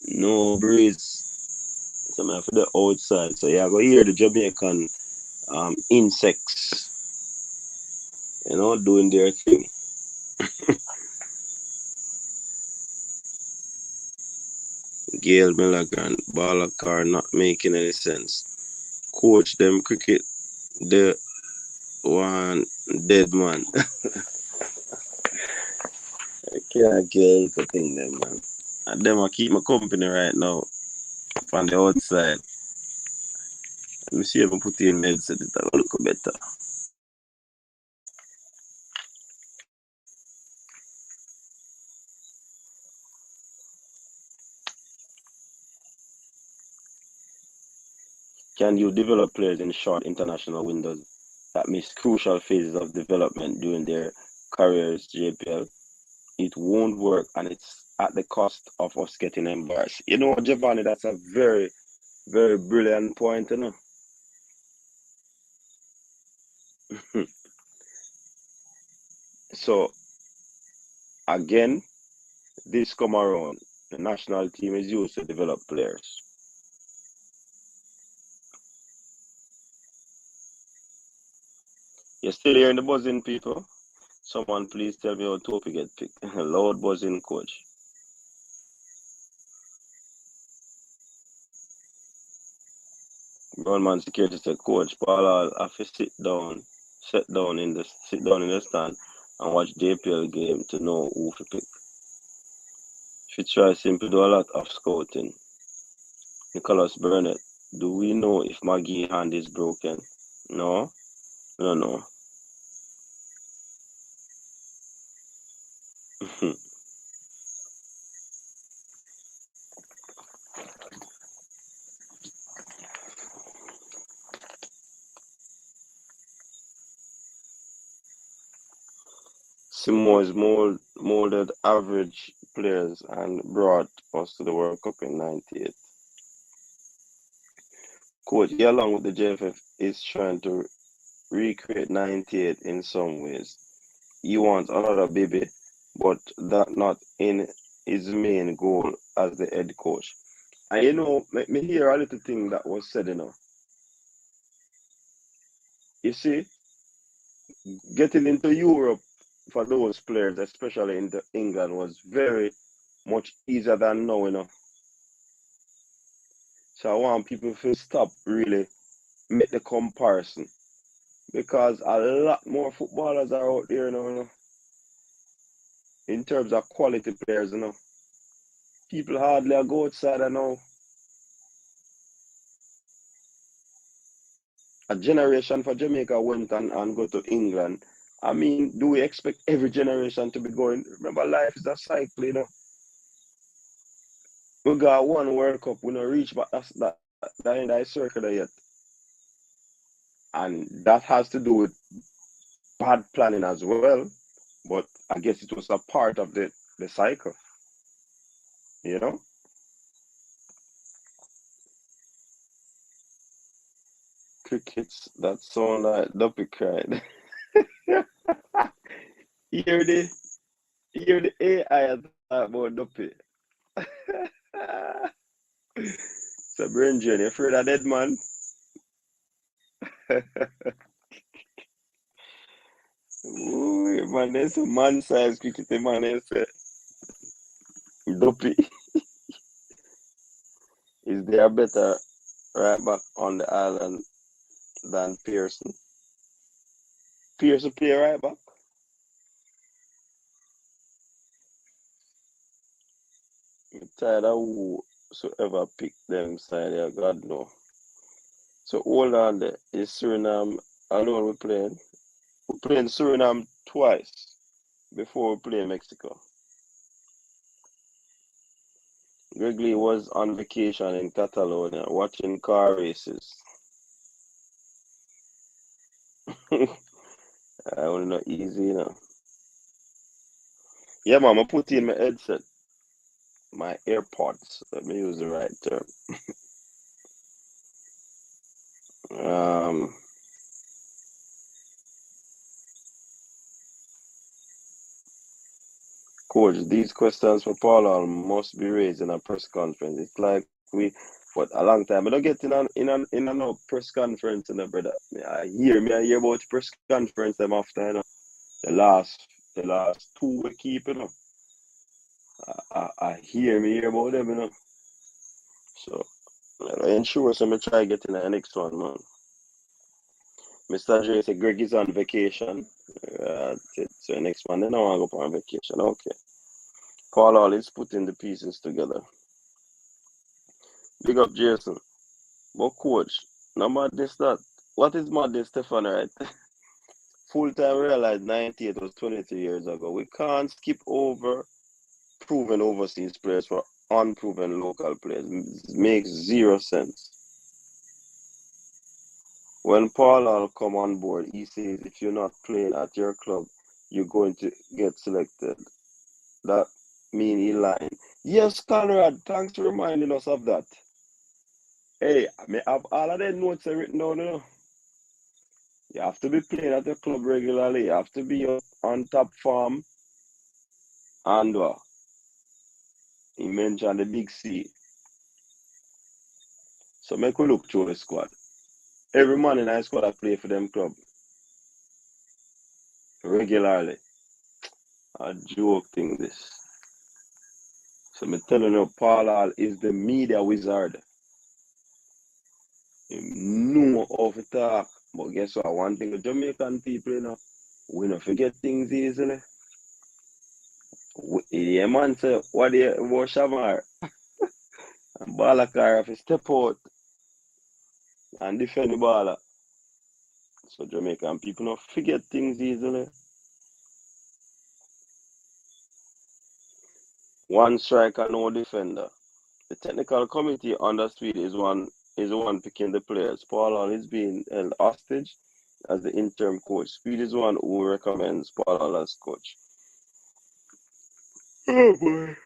No breeze. So I'm for the outside. So yeah, I go hear the Jamaican insects, doing their thing. Gail Milligan, baller car not making any sense. Coach them cricket, the one dead man. I can't get the thing them, man. And them I keep my company right now on the outside. Let me see if I put in headset, it will look better. Can you develop players in short international windows that miss crucial phases of development during their careers, JPL? It won't work, and it's at the cost of us getting embarrassed. Giovanni, that's a very, very brilliant point, So, again, this come around, the national team is used to develop players. You're still hearing the buzzing, people? Someone please tell me how Topi get picked. Loud buzzing, coach. Gunman Security said, Coach, Paul Hall have to sit down in the stand and watch JPL game to know who to pick. If try simply do a lot of scouting. Nicholas Burnett, do we know if Maggie hand is broken? No, we don't know. Simoes molded average players and brought us to the World Cup in '98. Coach, he along with the JFF is trying to recreate '98 in some ways. He wants another baby, but that not in his main goal as the head coach. And let me hear a little thing that was said, You see, getting into Europe for those players, especially into England, was very much easier than now. So I want people to stop really make the comparison. Because a lot more footballers are out there now, in terms of quality players. People hardly go outside now. A generation for Jamaica went and go to England. I mean, do we expect every generation to be going? Remember, life is a cycle. We got one World Cup, we don't reach but that in that circle there yet. And that has to do with bad planning as well. But I guess it was a part of the cycle. Crickets that sound like Duppy cried. hear the AI talk about Duppy. So Brendan, you afraid of dead man? Ooh, man, there's a man-sized cricket, man. They say Duppy is there better right back on the island than Pearson. Pearson play right back. I'm tired of whosoever pick them side there, God no. So hold on there. Is Suriname alone we playing? We're playing Suriname twice before we play Mexico. Greg Lee was on vacation in Catalonia watching car races. I only not easy, Yeah, man, I put in my headset, my AirPods. Let me use the right term. Coach, these questions for Paul must be raised in a press conference. It's like but a long time. I don't get in a no press conference, brother. I hear about press conference them after, the last 2 we keep, I hear about them, So, ensure so me try getting the next one, man. Mr. J said Greg is on vacation. So next one, then I want to go on vacation. Okay. Paul Hall is putting the pieces together. Big up Jason. But coach, no madness that. What is madness, Stefan, right? Full time realized 98 was 23 years ago. We can't skip over proven overseas players for unproven local players. It makes zero sense. When Paul Hall come on board, he says if you're not playing at your club, you're going to get selected. That mean he lying. Yes, Conrad, thanks for reminding us of that. Hey, I may have all of the notes written down. You have to be playing at the club regularly. You have to be on top form. And he mentioned the big C. So make we look through the squad. Every man in our squad I play for them club regularly. A joke thing this. So me telling you, Paul Hall is the media wizard. Him know how to talk. But guess what? One thing with Jamaican people, we don't forget things easily. Yeah, man, say, what do you about Shamar? And Balakar, if you step out and defend the baller. So Jamaican people don't forget things easily. One striker, no defender. The technical committee on the street is the one picking the players. Paul Hall is being held hostage as the interim coach. Speed is one who recommends Paul Hall as coach. Oh boy.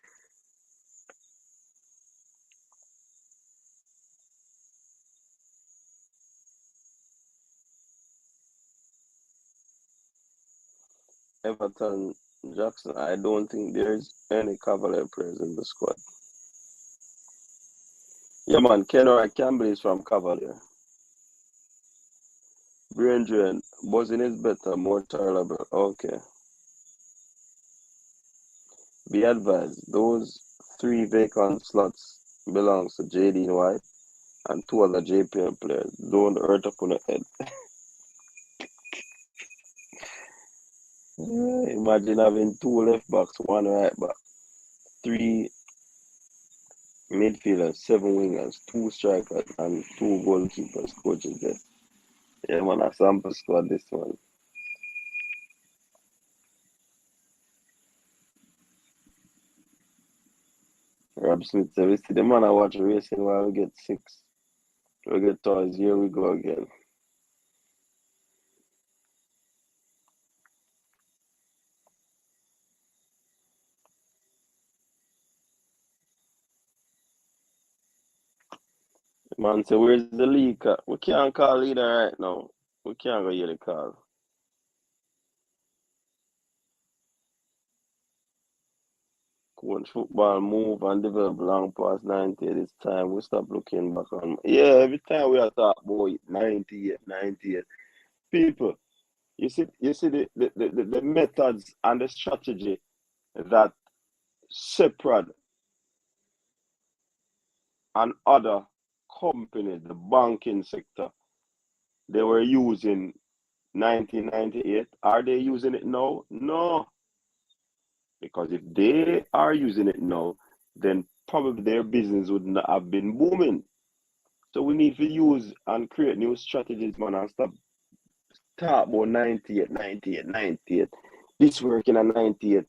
Everton Jackson, I don't think there's any Cavalier players in the squad. Yeah man, Kenora Campbell is from Cavalier. Brain drain, buzzing is better, more tolerable. Okay. Be advised, those 3 vacant slots belongs to JD White and 2 other JPL players. Don't hurt up on the head. Imagine having 2 left backs, 1 right back, 3 midfielders, 7 wingers, 2 strikers, and 2 goalkeepers. Coaches there. Yeah, man, a sample squad this one. Rob Smith said, we see the man I watch racing while we get 6. We get toys. Here we go again. Man say, where's the league? We can't call either right now. We can't go hear the call. Coach football move and develop long past 90. This time we stop looking back on. Yeah, every time we are talk about 98, 98. People, you see the methods and the strategy that separate and other companies, the banking sector, they were using 1998. Are they using it now? No. Because if they are using it now, then probably their business would not have been booming. So we need to use and create new strategies, man, and stop talk about 98, 98, 98. This working at 98.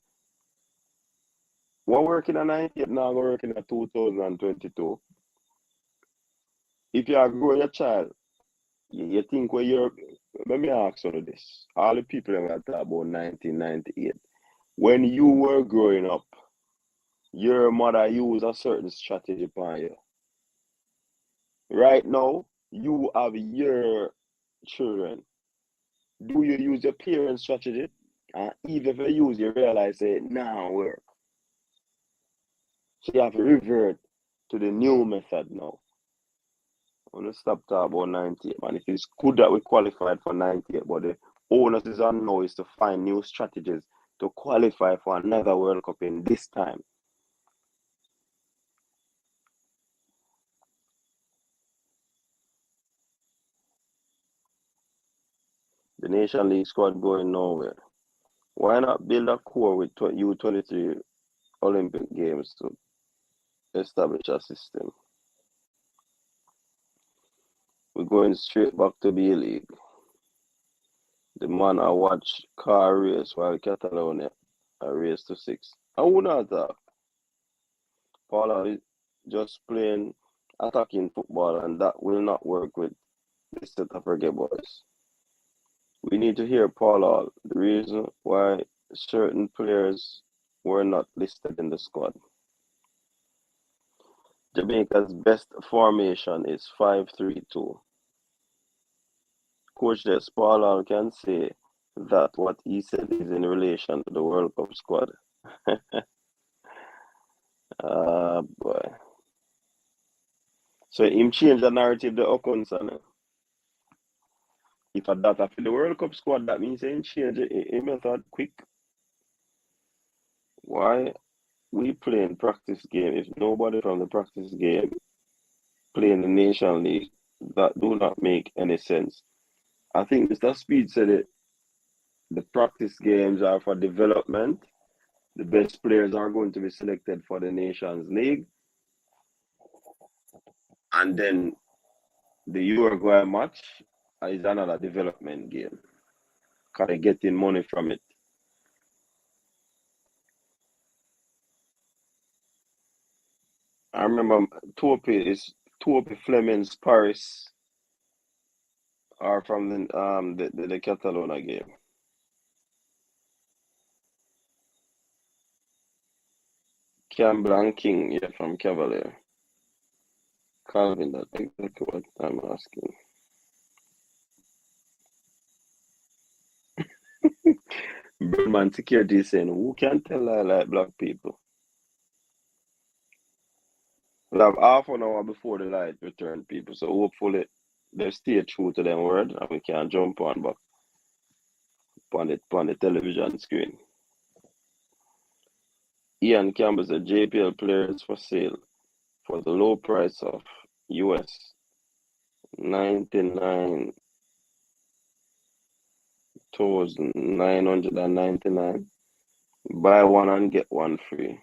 What working at 98 now working at 2022. If you are growing a child, you think when you're, let me ask you this. All the people that talk about 1998, when you were growing up, your mother used a certain strategy upon you. Right now, you have your children. Do you use your parents' strategy? Even if you use, you realize it now work. So you have to revert to the new method now. I'm gonna stop talking about 98, man. It is good that we qualified for 98, but the onus is on now is to find new strategies to qualify for another World Cup in this time. The Nation League squad going nowhere. Why not build a core with U23 Olympic Games to establish a system? We're going straight back to B League. The man I watch car race while Catalonia a race to 6. I would not talk. Paula is just playing attacking football, and that will not work with this set of Reggae Boyz. We need to hear Paula the reason why certain players were not listed in the squad. Jamaica's best formation is 5-3-2. Coach Des Paul can say that what he said is in relation to the World Cup squad. Boy. So him change the narrative the Okunson. If a data for the World Cup squad, that means him change a method quick. Why we playing practice game if nobody from the practice game playing the Nation League that do not make any sense. I think Mr. Speed said it. The practice games are for development. The best players are going to be selected for the Nations League. And then the Uruguay match is another development game. Because they're getting money from it. I remember Tope Fleming's Paris are from the Catalonia game. Campbell and King, yeah, from Cavalier. Calvin, that's exactly what I'm asking. Birdman Security is saying, who can tell I like black people? We have half an hour before the light return, people. So hopefully they stay true to them word and we can jump on back on the television screen. Ian Campbell said JPL players for sale for the low price of US 99,999. Buy one and get one free.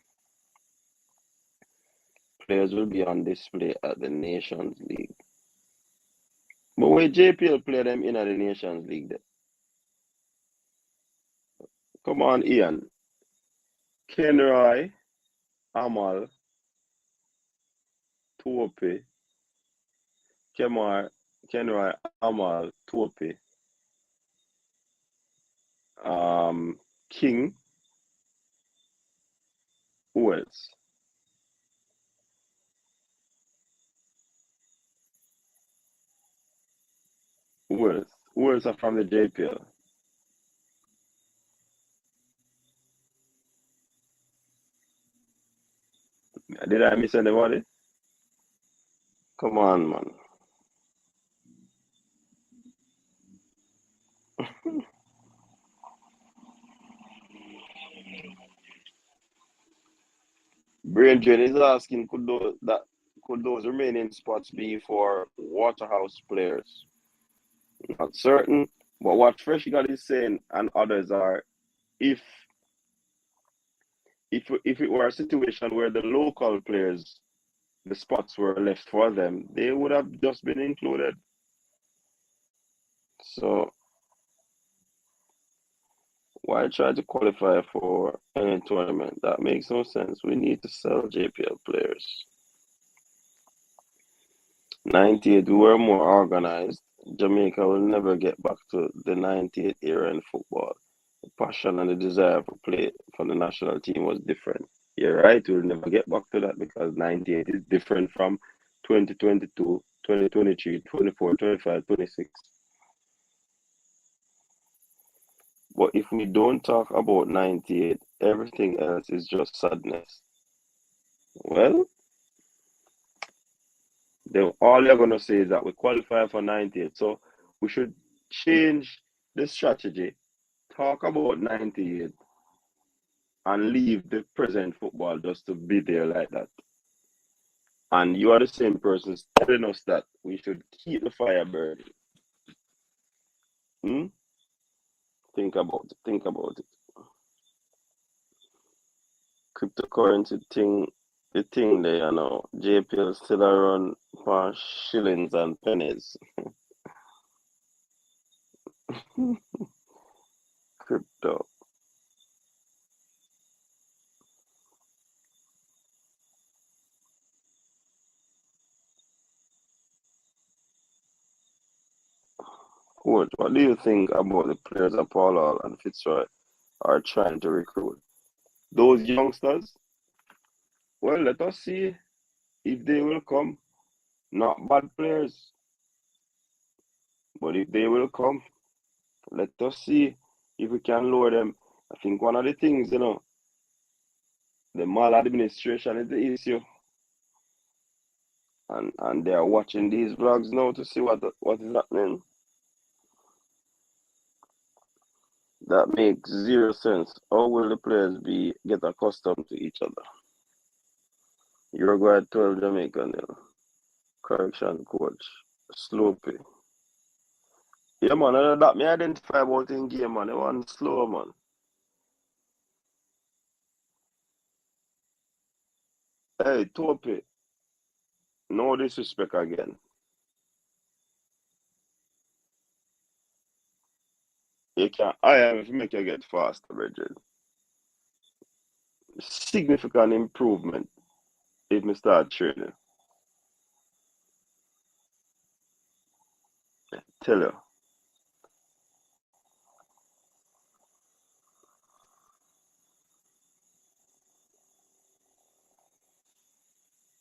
Players will be on display at the Nations League. But where JPL play them in at the Nations League then? Come on, Ian. Kenroy, Amal, Tope, Kenroy, Amal, Tope, King, who else? Who else? Who else are from the JPL? Did I miss anybody? Come on, man. Brain Drain is asking, could those remaining spots be for Waterhouse players? Not certain, but what Fresh God is saying and others are, if it were a situation where the local players, the spots were left for them, they would have just been included. So why try to qualify for any tournament? That makes no sense. We need to sell JPL players. 98, we were more organized. Jamaica will never get back to the 98 era in football. The passion and the desire for play for the national team was different. You're right, we'll never get back to that because 98 is different from 2022, 2023, 24, 25, 26. But if we don't talk about 98, everything else is just sadness. Well, then all you're going to say is that we qualify for 98. So we should change the strategy, talk about 98, and leave the present football just to be there like that. And you are the same person telling us that we should keep the fire burning. Think about it. Think about it. Cryptocurrency thing, the thing there, you know, JPL still around for shillings and pennies. Crypto. What do you think about the players that Paul Hall and Fitzroy are trying to recruit? Those youngsters? Well, let us see if they will come. Not bad players, but if they will come, let us see if we can lower them. I think one of the things, you know, the maladministration is the issue. And they are watching these vlogs now to see what is happening. That makes zero sense. How will the players get accustomed to each other? Uruguay 12, Jamaica 0. Correction, coach. Slow play. Yeah, man, that me identify about in game, man. It was slow, man. Hey, Tope, no disrespect again. I am if you make you get faster, Bridget. Significant improvement if me start training. Tell you.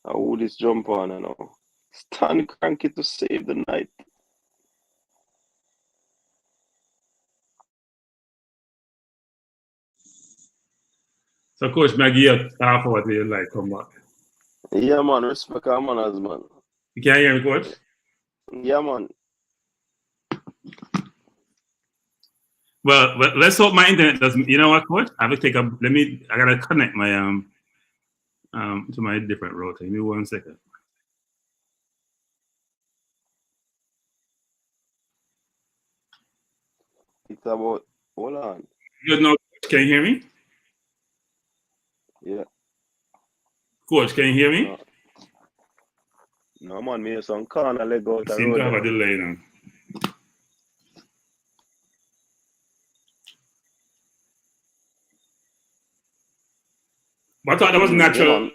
I would this jump on and all. Stand cranky to save the night. So, Coach, Maggie, half hour till you like come back. Yeah, man, respect our manners, man. You can't hear me, Coach? Yeah, man. Well, let's hope my internet doesn't. You know what, Coach? I have to take a. I gotta connect my to my different router. Give me 1 second. It's about, hold on. Good now, Coach. Can you hear me? Yeah. Coach, can you hear me? No, man, me some corner leg out the Seem road. to have a delay now. But I thought that was natural. Yeah,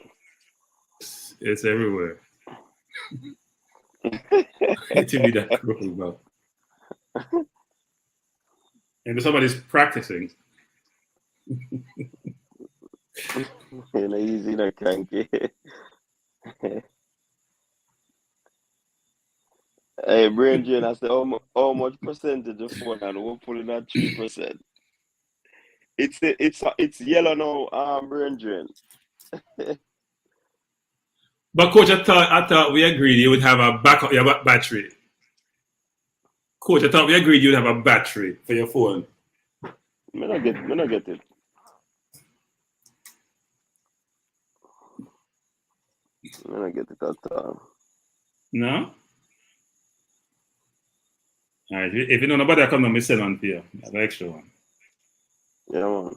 It's everywhere. It to be that cruel, bro. And somebody's practicing. you know, easy, no cranky. Hey, brain drain, I said, how much percentage of phone and we're pulling at 3%. It's yellow now, brain drain. But Coach, I thought we agreed you would have a backup, your battery. Coach, I thought we agreed you'd have a battery for your phone. Me not get it. Me not get it at all. No? All right. If you know nobody, I come to me sell one for you. I have an extra one. Yeah, man.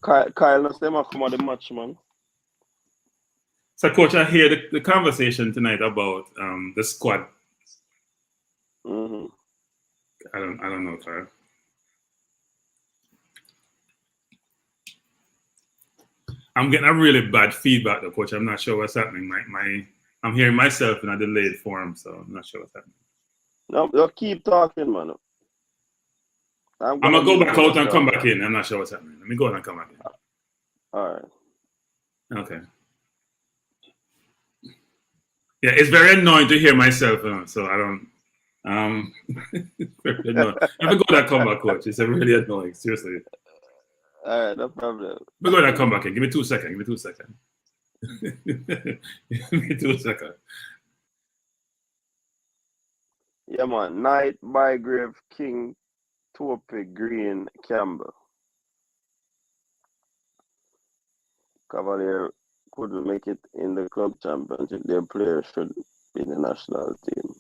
Kyle, no say come on the match, man. So, Coach, I hear the conversation tonight about the squad. Mm-hmm. I don't know, Kyle. I'm getting a really bad feedback, though, Coach. I'm not sure what's happening. I'm hearing myself in a delayed form, so I'm not sure what's happening. No, you keep talking, man. I'm gonna go back out and come back in. I'm not sure what's happening. Let me go out and come back in. All right. Okay. Yeah, it's very annoying to hear myself, so I don't. Very annoying. Let me go out and come back, Coach. It's really annoying. Seriously. All right, no problem. Let me go out and come back in. Give me 2 seconds. Give me 2 seconds. Give me 2 seconds. Yeah, man. Knight, Bygrave, King, Tope, Green, Campbell. Cavalier couldn't make it in the club championship. Their players should be in the national team.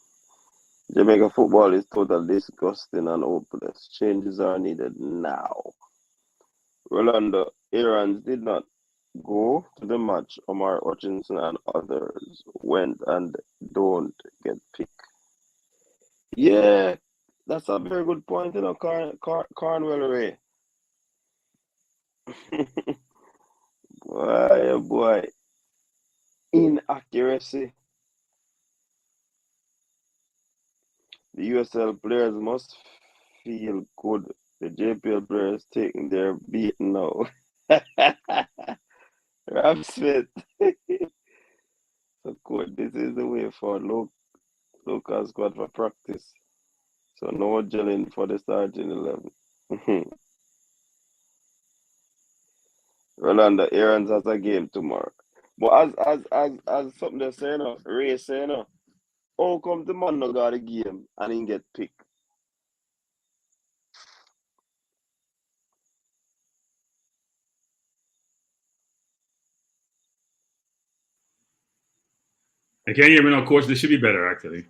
Jamaica football is totally disgusting and hopeless. Changes are needed now. Rolando Aarons did not go to the match. Omar Hutchinson and others went and don't get picked. Yeah, that's a very good point, you know, Cornwell Ray. Boy, oh boy. Inaccuracy. The USL players must feel good. The JPL players taking their beating now. Rob Smith. So, coach, this is the way for local squad for practice. So, no gelling for the starting 11. Rolanda Aarons has a game tomorrow. But as something they're saying, Ray saying, how come the man no got a game and he get picked? I can't hear me now, coach. This should be better, actually.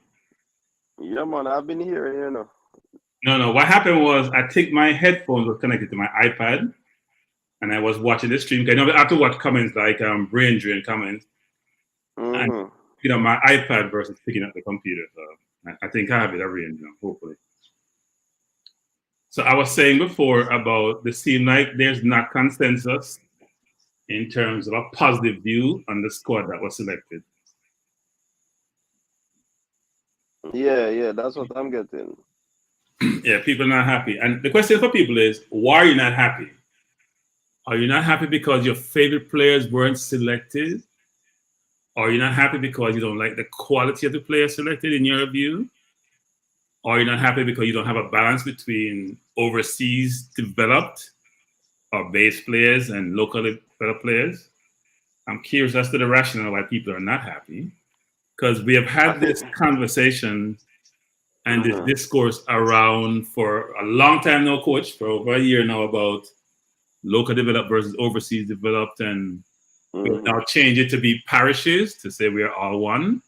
Yeah, man, I've been hearing, you know. No. What happened was I think my headphones were connected to my iPad, and I was watching the stream. I have to watch comments like brain drain comments, and my iPad versus picking up the computer. So I think I have it arranged now, hopefully. So I was saying before about the seem like there's not consensus in terms of a positive view on the squad that was selected. Yeah, that's what I'm getting. Yeah, people are not happy. And the question for people is, why are you not happy? Are you not happy because your favorite players weren't selected? Are you not happy because you don't like the quality of the players selected in your view? Are you not happy because you don't have a balance between overseas developed or base players and locally developed players? I'm curious as to the rationale why people are not happy, because we have had this conversation and this discourse around for a long time now, coach, for over a year now, about local developed versus overseas developed, and we've now changed it to be parishes to say we are all one,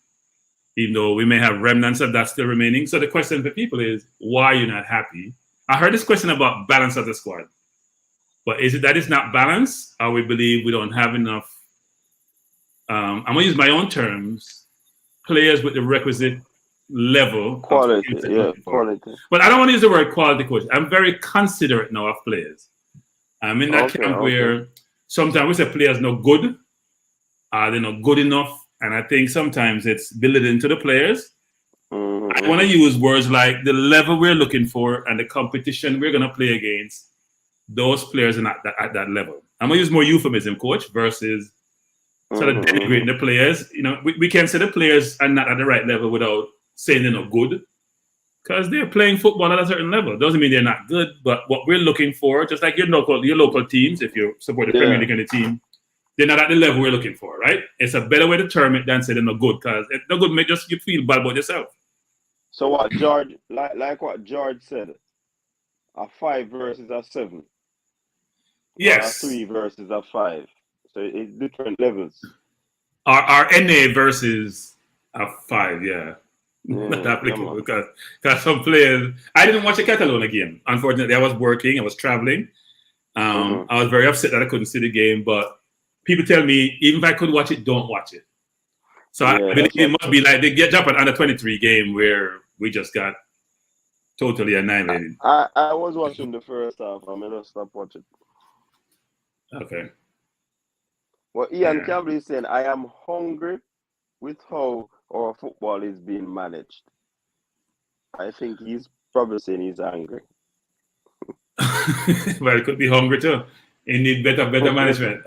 even though we may have remnants of that still remaining. So the question for people is, why are you not happy? I heard this question about balance of the squad, but is it that it's not balanced, or we believe we don't have enough? I'm gonna use my own terms: players with the requisite level quality, quality. But I don't want to use the word quality, coach. I'm very considerate now of players. I'm in that camp where sometimes we say players not good, they're not good enough, and I think sometimes it's belittling to the players. I want to use words like the level we're looking for and the competition we're going to play against. Those players are not at that level. I'm going to use more euphemism, coach, versus sort of denigrating the players. We can say the players are not at the right level without saying they're not good, because they're playing football at a certain level. Doesn't mean they're not good, but what we're looking for, just like your local teams, if you support the Premier League and the team, they're not at the level we're looking for, right? It's a better way to term it than say they're not good, because it's not good, make just you feel bad about yourself. So what George, like what George said, a 5 versus a 7. Yes. Or a 3 versus a 5. So it's different levels. Our NA versus a 5, yeah. Not applicable, because some players, I didn't watch a Catalonia game. Unfortunately, I was working, I was traveling. I was very upset that I couldn't see the game, but people tell me, even if I could watch it, don't watch it. So I believe it must be like they get Japan under 23 game where we just got totally annihilated. I was watching the first half. I'm going to stop watching. Okay. Well, Ian Campbell is saying, I am hungry with how our football is being managed. I think he's probably saying he's angry. Well, it could be hungry too. He need better management.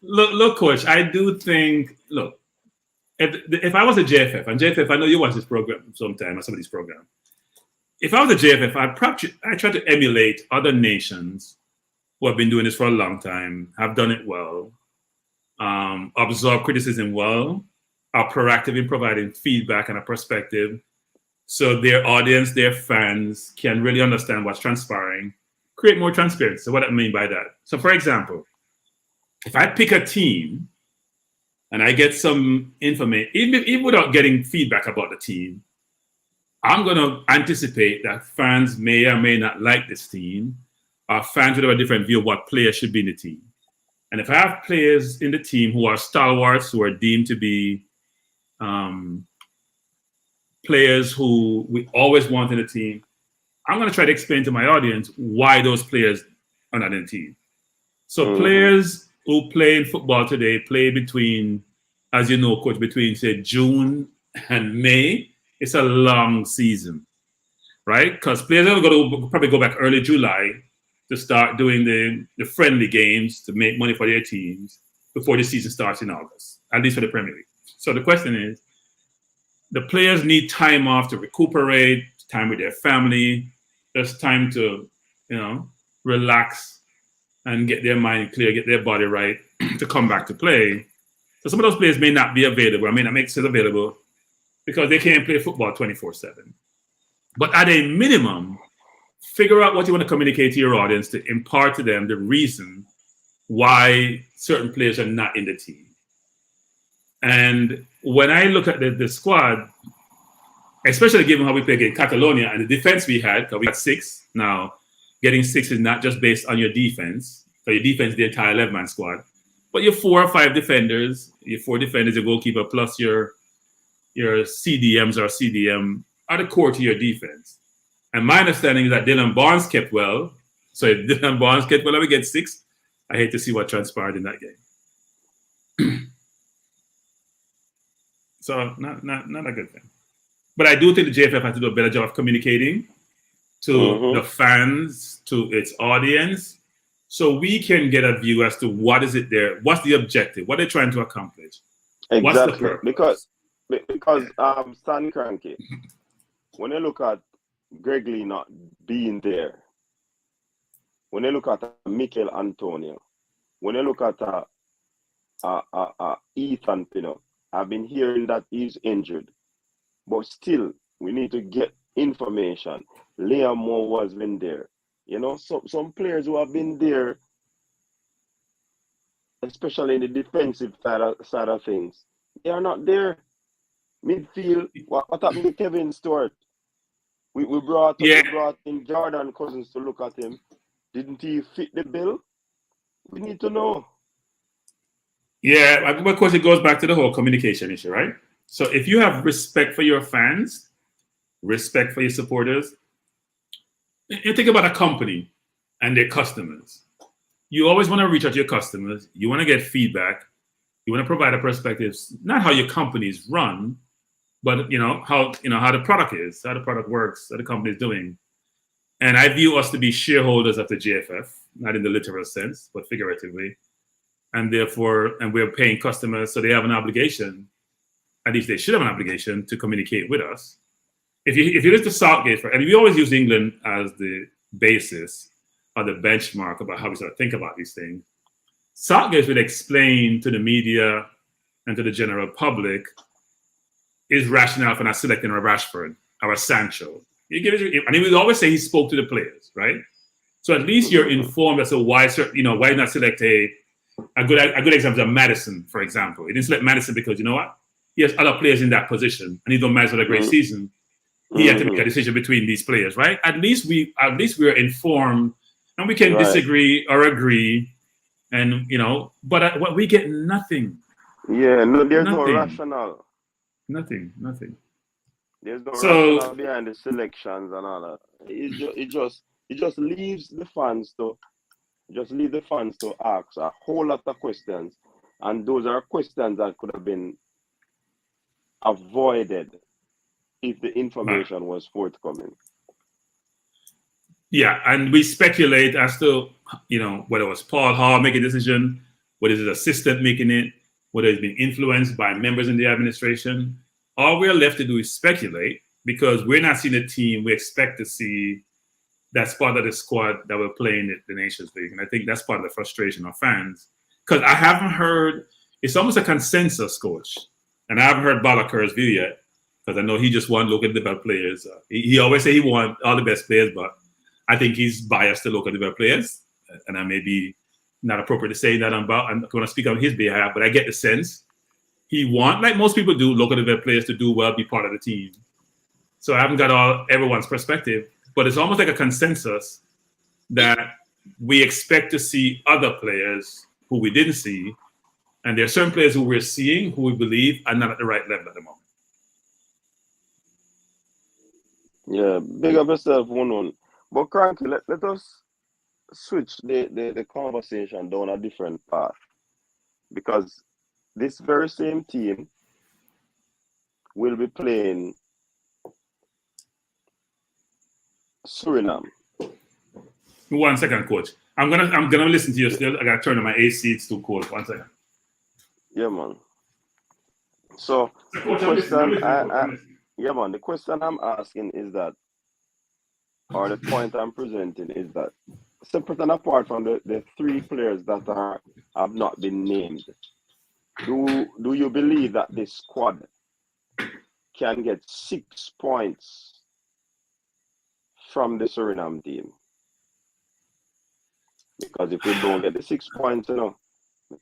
Look, coach, I do think, look, if I was a JFF, and JFF, I know you watch this program sometime, or some of these programs. If I was a JFF, I try to emulate other nations who have been doing this for a long time, have done it well, absorb criticism well, are proactive in providing feedback and a perspective, so their audience, their fans can really understand what's transpiring, create more transparency. So what I mean by that? So for example, if I pick a team and I get some information, even without getting feedback about the team, I'm going to anticipate that fans may or may not like this team, or fans would have a different view of what players should be in the team. And if I have players in the team who are stalwarts, who are deemed to be players who we always want in the team, I'm going to try to explain to my audience why those players are not in the team. So players who play in football today play between, as you know, coach, between, say, June and May. It's a long season, right? Because players are going to probably go back early July to start doing the friendly games to make money for their teams before the season starts in August, at least for the Premier League. So the question is, the players need time off to recuperate, time with their family. There's time to, relax and get their mind clear, get their body right to come back to play. So some of those players may not be available. I may not make themselves available because they can't play football 24/7. But at a minimum, figure out what you want to communicate to your audience to impart to them the reason why certain players are not in the team. And when I look at the squad, especially given how we played against Catalonia and the defense we had, because we got 6. Now, getting 6 is not just based on your defense. So your defense is the entire 11-man squad. But your 4 or 5 defenders, your 4 defenders, your goalkeeper, plus your CDMs or CDM are the core to your defense. And my understanding is that Dylan Barnes kept well. So if Dylan Barnes kept well and we get 6, I hate to see what transpired in that game. So not a good thing. But I do think the JFF has to do a better job of communicating to the fans, to its audience, so we can get a view as to what is it there, what's the objective, what they're trying to accomplish. Exactly. What's the purpose? Because Stan Cranky, when you look at Greg Lee not being there, when you look at Mikel Antonio, when you look at Ethan Pino, I've been hearing that he's injured. But still, we need to get information. Liam Moore has been there. You know, some players who have been there, especially in the defensive side of things, they are not there. Midfield, what happened to Kevin Stewart? We brought in Jordan Cousins to look at him. Didn't he fit the bill? We need to know. Yeah, of course, it goes back to the whole communication issue, right? So if you have respect for your fans, respect for your supporters, you think about a company and their customers. You always want to reach out to your customers. You want to get feedback. You want to provide a perspective, not how your company is run, but how the product is, how the product works, how the company is doing. And I view us to be shareholders of the JFF, not in the literal sense, but figuratively. And therefore, we're paying customers, so they have an obligation. At least they should have an obligation to communicate with us. If you listen to Southgate, and we always use England as the basis or the benchmark about how we sort of think about these things, Southgate would explain to the media and to the general public his rationale for not selecting a Rashford or a Sancho. And he would always say he spoke to the players, right? So at least you're informed as to why not select a good example of Maddison, for example. He didn't select Maddison because you know what? He has other players in that position, and he don't manage with a great season. He had to make a decision between these players, right? At least we're informed, and we can disagree or agree, and but we get nothing. Yeah, no, there's no rationale. Nothing. There's no rationale behind the selections and all that. It just leaves the fans to ask a whole lot of questions, and those are questions that could have been avoided if the information was forthcoming. Yeah, and we speculate as to whether it was Paul Hall making a decision, whether it's his assistant making it, whether it's been influenced by members in the administration. All we're left to do is speculate because we're not seeing a team we expect to see that's part of the squad that will play in the Nations League. And I think that's part of the frustration of fans. Because I haven't heard, it's almost a consensus, coach. And I haven't heard Balaker's view yet, because I know he just wants to look at the best players. He always say he wants all the best players, but I think he's biased to look at the best players. And I may be not appropriate to say that I'm going to speak on his behalf, but I get the sense he wants, like most people do, look at the best players to do well, be part of the team. So I haven't got everyone's perspective, but it's almost like a consensus that we expect to see other players who we didn't see. And there are certain players who we're seeing who we believe are not at the right level at the moment. Yeah, big up yourself, one. But Cranky, let us switch the conversation down a different path. Because this very same team will be playing Suriname. 1 second, coach. I'm gonna listen to you still. I gotta turn on my AC, it's too cold. 1 second. Yeah, man. So the question I'm asking is that, or the point I'm presenting is that, separate and apart from the 3 players that have not been named, do you believe that this squad can get 6 points from the Suriname team? Because if we don't get the 6 points, I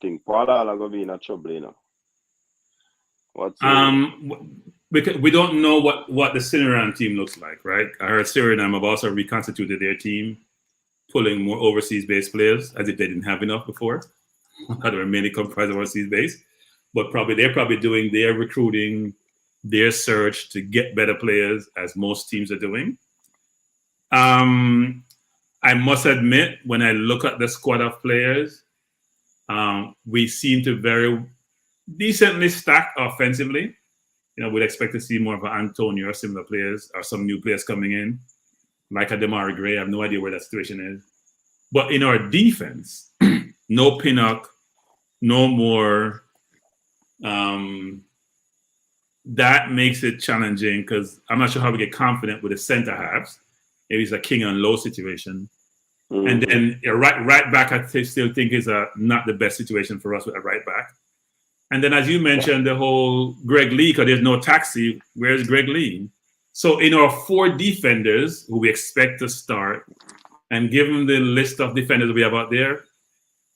think Paul are going to be in a trouble, What's it? Because we don't know what the Suriname team looks like, right? I heard Suriname have also reconstituted their team, pulling more overseas-based players, as if they didn't have enough before. They were mainly comprised of overseas-based, but they're probably doing their recruiting, their search to get better players, as most teams are doing. I must admit, when I look at the squad of players, we seem to very decently stacked offensively. You know, we'd expect to see more of an Antonio or similar players, or some new players coming in, like a Demari Gray. I have no idea where that situation is. But in our defense, no Pinnock, no more. That makes it challenging because I'm not sure how we get confident with the center halves. Maybe it's a King and Low situation. Mm-hmm. And then a right back, I still think is not the best situation for us with a right back. And then, as you mentioned, the whole Greg Lee, because there's no taxi. Where's Greg Lee? So in our 4 defenders who we expect to start, and given the list of defenders we have out there,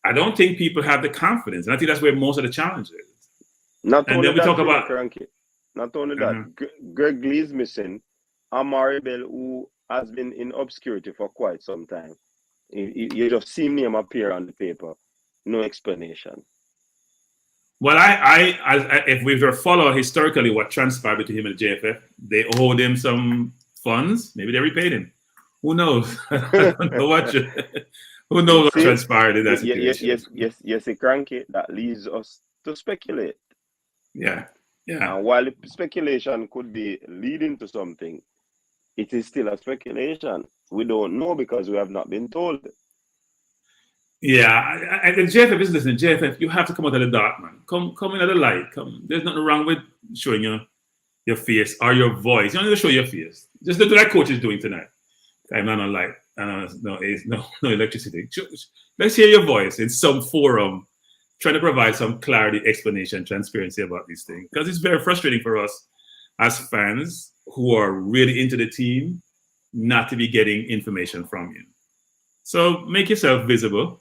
I don't think people have the confidence. And I think that's where most of the challenge is. Not only that, Greg Lee is missing. Amari Bell, who has been in obscurity for quite some time. You just see him appear on the paper. No explanation. Well, if we were to follow historically what transpired between him and the JFF, they owed him some funds. Maybe they repaid him. Who knows? I don't know who knows what transpired in that situation. Yes, cranky. That leads us to speculate. Yeah. And while the speculation could be leading to something, it is still a speculation. We don't know because we have not been told. Yeah, the JFF is listening. JFF, you have to come out of the dark, man. Come into the light. Come. There's nothing wrong with showing your face or your voice. You don't need to show your face. Just do what coach is doing tonight. I'm not on light. No electricity. Let's hear your voice in some forum, trying to provide some clarity, explanation, transparency about these things. Because it's very frustrating for us as fans who are really into the team not to be getting information from you. So make yourself visible,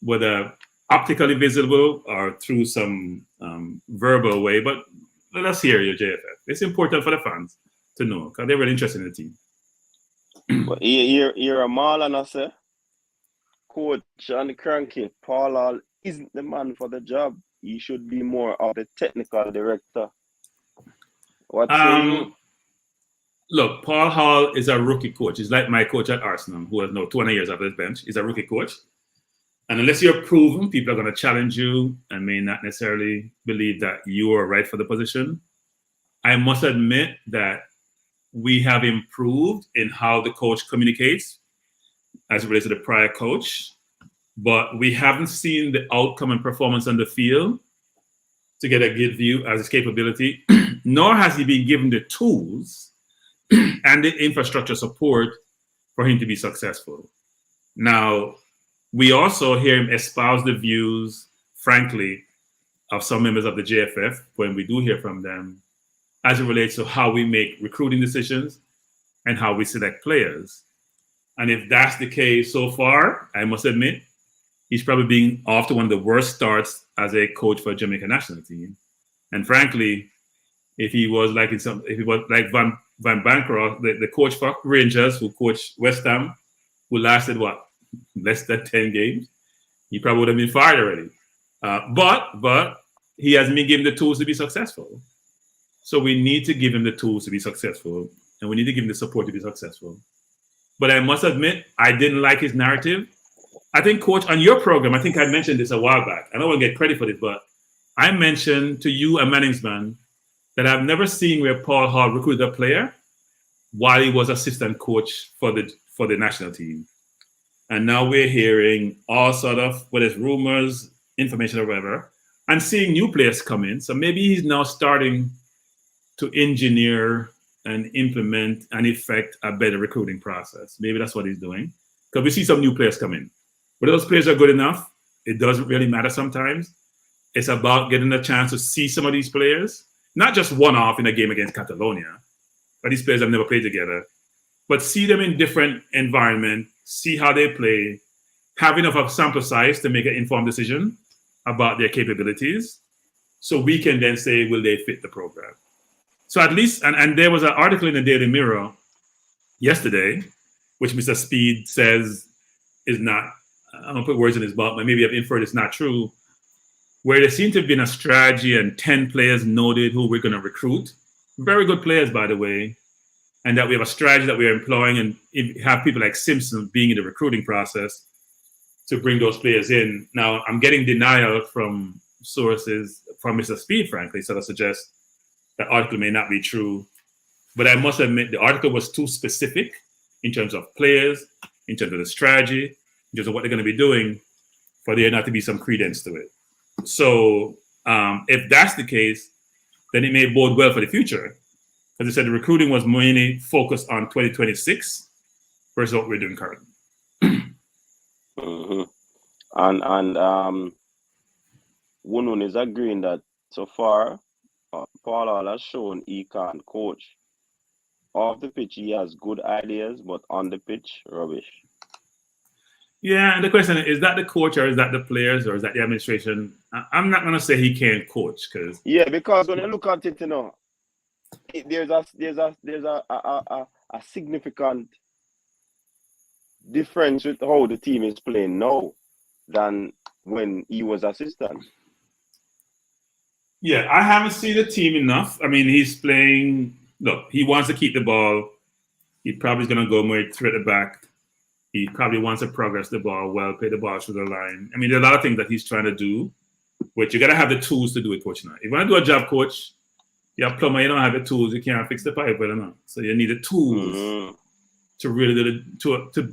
whether optically visible or through some verbal way. But let us hear your JFF. It's important for the fans to know because they're really interested in the team. But you're a mall and I say, Coach and Cranky, Paul Hall isn't the man for the job. He should be more of the technical director. Look, Paul Hall is a rookie coach. He's like my coach at Arsenal, who has now 20 years off his bench. He's a rookie coach. And unless you're proven, people are going to challenge you and may not necessarily believe that you are right for the position. I must admit that we have improved in how the coach communicates as it relates to the prior coach, but we haven't seen the outcome and performance on the field to get a good view as his capability, nor has he been given the tools and the infrastructure support for him to be successful. Now, we also hear him espouse the views, frankly, of some members of the JFF when we do hear from them as it relates to how we make recruiting decisions and how we select players. And if that's the case so far, I must admit, he's probably being off to one of the worst starts as a coach for a Jamaican national team. And frankly, if he was like Van Bancroft, the coach for Rangers who coached West Ham, who lasted less than 10 games, he probably would have been fired already. But he hasn't been given the tools to be successful. So we need to give him the tools to be successful, and we need to give him the support to be successful. But I must admit, I didn't like his narrative. I think, Coach, on your program, I think I mentioned this a while back. I don't want to get credit for this, but I mentioned to you and Manningsman that I've never seen where Paul Hall recruited a player while he was assistant coach for the national team. And now we're hearing all sort of, whether it's rumors, information or whatever, and seeing new players come in. So maybe he's now starting to engineer and implement and effect a better recruiting process. Maybe that's what he's doing. Because we see some new players come in. But those players are good enough. It doesn't really matter sometimes. It's about getting a chance to see some of these players, not just one-off in a game against Catalonia, but these players have never played together, but see them in different environments, see how they play, have enough of sample size to make an informed decision about their capabilities, So we can then say, will they fit the program? So at least, and there was an article in the Daily Mirror yesterday, which Mr. Speed says is not, I'm going to put words in his mouth, but maybe I've inferred it's not true, where there seemed to have been a strategy and 10 players noted who we're going to recruit. Very good players, by the way. And that we have a strategy that we're employing and have people like Simpson being in the recruiting process to bring those players in. Now, I'm getting denial from sources, from Mr. Speed, frankly, so that suggests that article may not be true. But I must admit, the article was too specific in terms of players, in terms of the strategy, in terms of what they're going to be doing, for there not to be some credence to it. So if that's the case, then it may bode well for the future. As I said, the recruiting was mainly focused on 2026 versus what we're doing currently. Mm-hmm. And Wunun is agreeing that so far, Paul has shown he can coach. Off the pitch, he has good ideas, but on the pitch, rubbish. Yeah, and the question is that the coach or is that the players or is that the administration? I'm not going to say he can't coach because because when you look at it, there's a significant difference with how the team is playing now than when he was assistant. Yeah, I haven't seen the team enough. I mean, he's playing. Look, he wants to keep the ball. He probably is going to go more through the back. He probably wants to progress the ball well, play the ball through the line. I mean, there are a lot of things that he's trying to do, but you got to have the tools to do it, coach. Now, if you want to do a job, coach, you're a plumber, you don't have the tools, you can't fix the pipe, well enough. So you need the tools to really do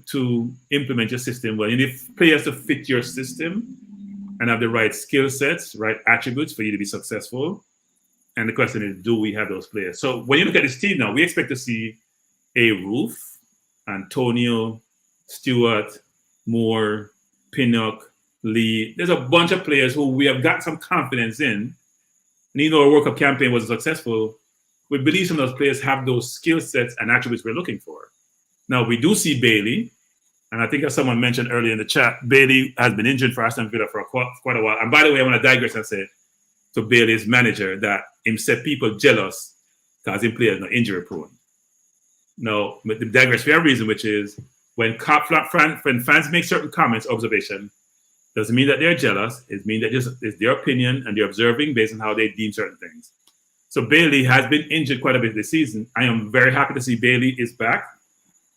to implement your system well. You need players to fit your system and have the right skill sets, right attributes for you to be successful. And the question is, do we have those players? So when you look at this team now, we expect to see a Roof, Antonio, Stewart, Moore, Pinnock, Lee. There's a bunch of players who we have got some confidence in. And even though our World Cup campaign was successful, we believe some of those players have those skill sets and attributes we're looking for. Now, we do see Bailey, and I think as someone mentioned earlier in the chat, Bailey has been injured for Aston Villa for quite a while. And by the way, I want to digress and say to Bailey's manager that him set people jealous because him players not injury prone. No, but the digress for a reason, which is when fans make certain comments, observation, doesn't mean that they're jealous. It means that it's their opinion and they're observing based on how they deem certain things. So Bailey has been injured quite a bit this season. I am very happy to see Bailey is back.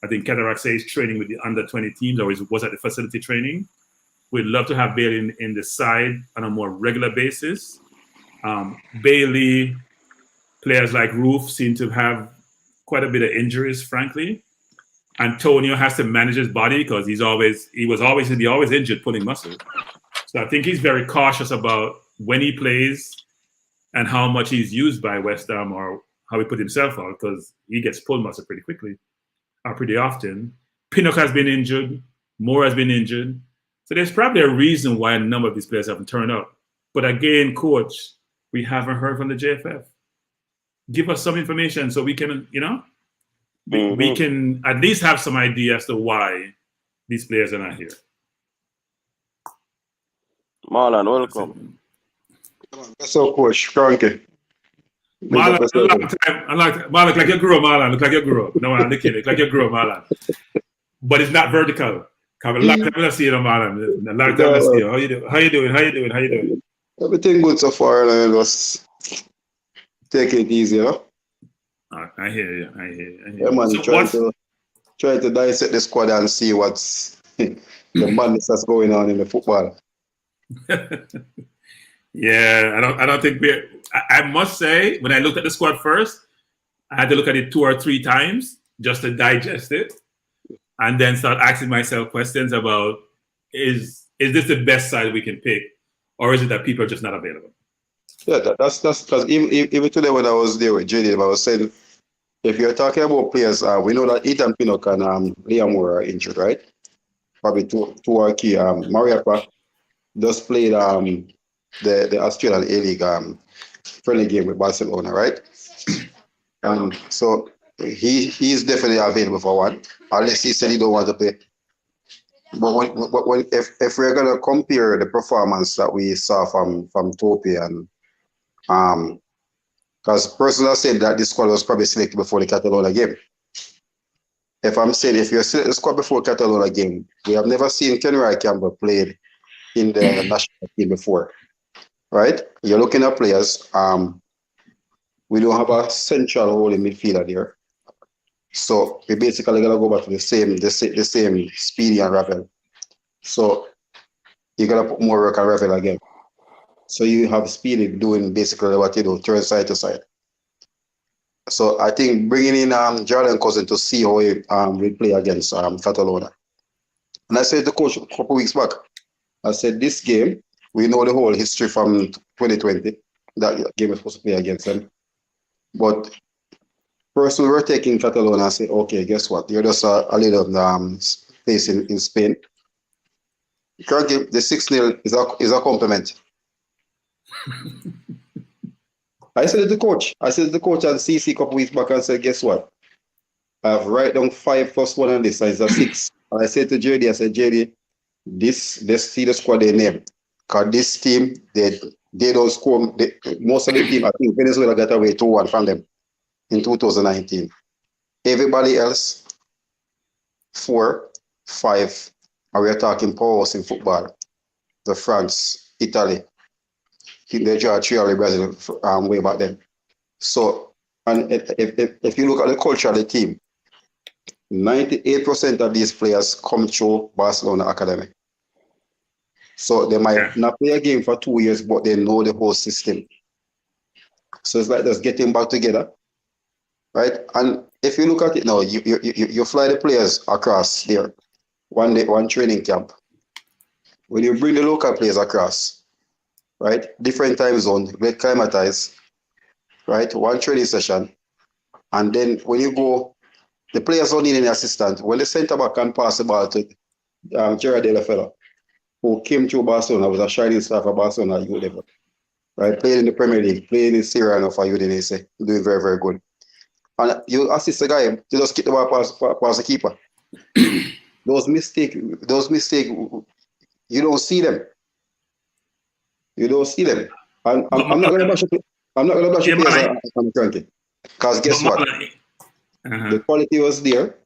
I think Cataract is training with the under-20 teams or was at the facility training. We'd love to have Bailey in the side on a more regular basis. Bailey, players like Roof seem to have quite a bit of injuries, frankly. Antonio has to manage his body because he was always injured pulling muscle. So I think he's very cautious about when he plays and how much he's used by West Ham or how he put himself out because he gets pulled muscle pretty quickly or pretty often. Pinnock has been injured. Moore has been injured. So there's probably a reason why a number of these players haven't turned up. But again, coach, we haven't heard from the JFF. Give us some information so we can, we can at least have some idea as to why these players are not here. Marlon, welcome. So, coach, Frankie. Marlon, Marlon, look like you grew up, Marlon. Look like you grew up. No, I'm kidding. Look like you grew up, Marlon. But it's not vertical. Come a long time I see you, Marlon. A long time I see you. How you doing? Everything good so far, and just take it easy, I hear you. Yeah, man, so try to dissect the squad and see what's the madness that's going on in the football. Yeah, I don't think I must say, when I looked at the squad first, I had to look at it 2 or 3 times just to digest it, and then start asking myself questions about is this the best side we can pick, or is it that people are just not available? Yeah, that's because even today when I was there with JD, I was saying, if you're talking about players, we know that Ethan Pinnock and Liam Moore are injured, right? Probably two are key. Mariappa just played the Australian A-League friendly game with Barcelona, right? So he's definitely available for one, unless he said he don't want to play. But if we're gonna compare the performance that we saw from Topi and Because persons are saying that this squad was probably selected before the Catalonia game. If I'm saying if you're selected the squad before Catalonia game, we have never seen Kenroy Campbell played in the national team before. Right? You're looking at players. We don't have a central holding midfielder there. So we basically gonna go back to the same Speedy and Ravel. So you're gonna put more work on Ravel again. So you have Speedy doing basically what you do, turn side to side. So I think bringing in Jordan Cousin to see how he will play against Catalonia. And I said to coach a couple weeks back, I said this game, we know the whole history from 2020. That game was supposed to play against them. But personally, we're taking Catalonia and say, okay, guess what? You're just a little place in Spain. Currently, the 6-0 is a compliment. I said to the coach at CC a couple weeks back and said, guess what? I have write down 5 + 1 on this, and it's a 6. And I said to JD, JD, let's see the squad they name. Because this team, they don't score. Most of the team, I think Venezuela got away 2-1 from them in 2019. Everybody else, 4, 5, and we're talking powers in football. The France, Italy. They draw 3 of the Brazil way back then. So, and if you look at the culture of the team, 98% of these players come through Barcelona Academy. So they might not play a game for 2 years, but they know the whole system. So it's like just getting back together, right? And if you look at it now, you fly the players across there, one training camp. When you bring the local players across, right? Different time zone, get climatized, right? One training session. And then when you go, the players don't need any assistant. When the centre back can pass the ball to Gerard De La Fella, who came through Barcelona, was a shining star for Barcelona at youth level, right? Played in the Premier League, played in Suriname for Udinese, doing very, very good. And you assist the guy to just kick the ball past the keeper. Those mistakes, you don't see them. You don't see them. And I'm not gonna bash it. I'm not gonna bash it on Cranky. Because guess what? The quality was there,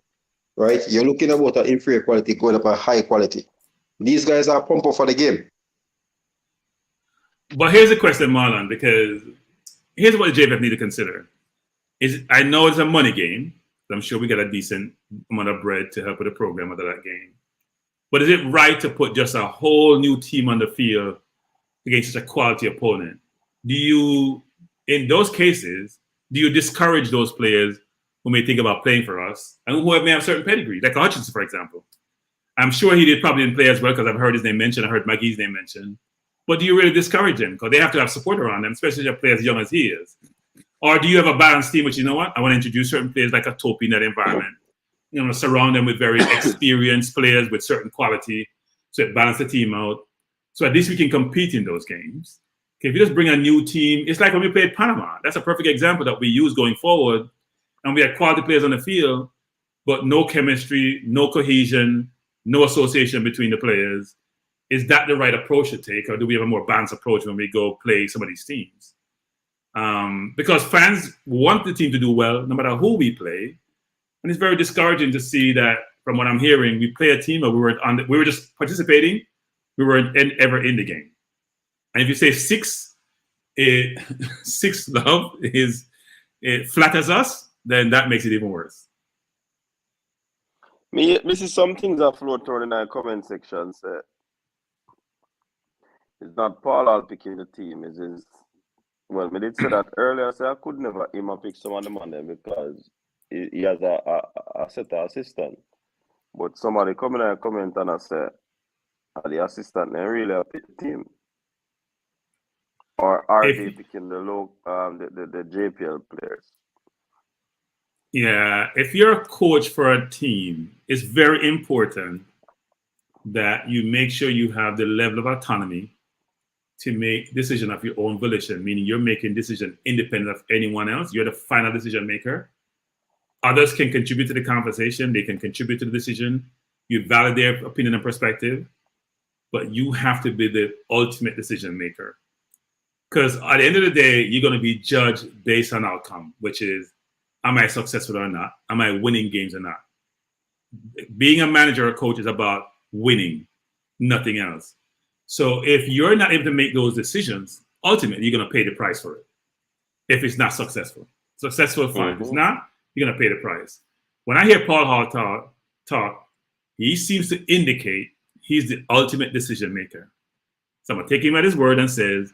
right? You're looking about an inferior quality going up a high quality. These guys are pumped up for the game. But here's a question, Marlon, because here's what the JFF need to consider. I know it's a money game. I'm sure we get a decent amount of bread to help with the program of that game. But is it right to put just a whole new team on the field against such a quality opponent? Do you, in those cases, do you discourage those players who may think about playing for us and who may have certain pedigree, like Hutchinson, for example? I'm sure he did probably didn't play as well because I've heard his name mentioned. I heard McGee's name mentioned. But do you really discourage him? Because they have to have support around them, especially if a player as young as he is. Or do you have a balanced team, which, you know what, I want to introduce certain players like a Topi in that environment. You know, surround them with very experienced players with certain quality, so it balances the team out. So at least we can compete in those games. Okay, if you just bring a new team, it's like when we played Panama. That's a perfect example that we use going forward. And we had quality players on the field, but no chemistry, no cohesion, no association between the players. Is that the right approach to take, or do we have a more balanced approach when we go play some of these teams? Because fans want the team to do well, no matter who we play. And it's very discouraging to see that, from what I'm hearing, we play a team and we were just participating. We weren't ever in the game. And if you say six love it flatters us, then that makes it even worse. Me see some things that float around in the comment section. Say, it's not Paul Hall picking the team. Well, me did say that earlier. Say I could never him pick some of them on them because he has a set of assistant. But somebody come in and comment and I say, the assistant they really pick the team. Or are they picking the JPL players? Yeah, if you're a coach for a team, it's very important that you make sure you have the level of autonomy to make decision of your own volition, meaning you're making decision independent of anyone else. You're the final decision maker. Others can contribute to the conversation. They can contribute to the decision. You validate their opinion and perspective, but you have to be the ultimate decision maker. Because at the end of the day, you're going to be judged based on outcome, which is, am I successful or not? Am I winning games or not? Being a manager or coach is about winning, nothing else. So if you're not able to make those decisions, ultimately, you're going to pay the price for it. If it's not successful. Successful, fine. If it's not, you're going to pay the price. When I hear Paul Hall talk, he seems to indicate he's the ultimate decision maker. So I'm going to take him at his word and says,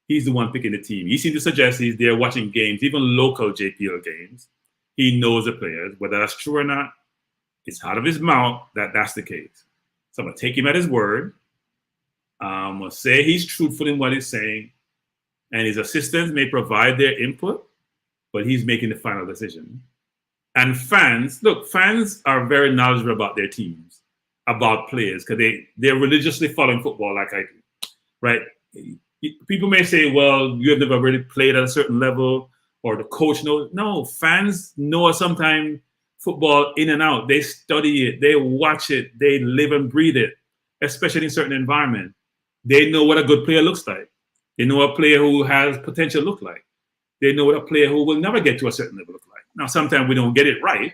he's the one picking the team. He seems to suggest he's there watching games, even local JPL games. He knows the players. Whether that's true or not, it's out of his mouth that that's the case. So I'm going to take him at his word. I'm going to say he's truthful in what he's saying. And his assistants may provide their input, but he's making the final decision. And fans are very knowledgeable about their teams, about players, because they're religiously following football like I do, right? People may say, well, you have never really played at a certain level, or the coach knows. No, fans know sometimes football in and out. They study it, they watch it, they live and breathe it, especially in certain environments. They know what a good player looks like. They know a player who has potential look like. They know what a player who will never get to a certain level look like. Now, sometimes we don't get it right,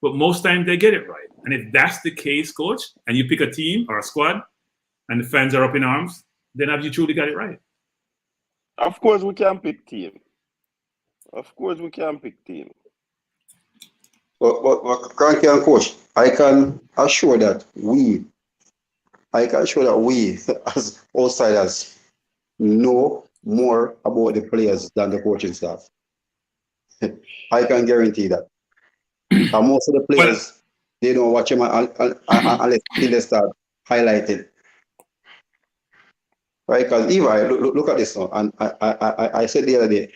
but most times they get it right. And if that's the case, coach, and you pick a team or a squad, and the fans are up in arms, then have you truly got it right? Of course, we can pick team. Of course, we can pick team. But Cranky and Coach, I can assure that we as outsiders know more about the players than the coaching staff. I can guarantee that. And most of the players, they don't watch him unless they start highlighting. Right? Because Levi, look at this now. And I said the other day,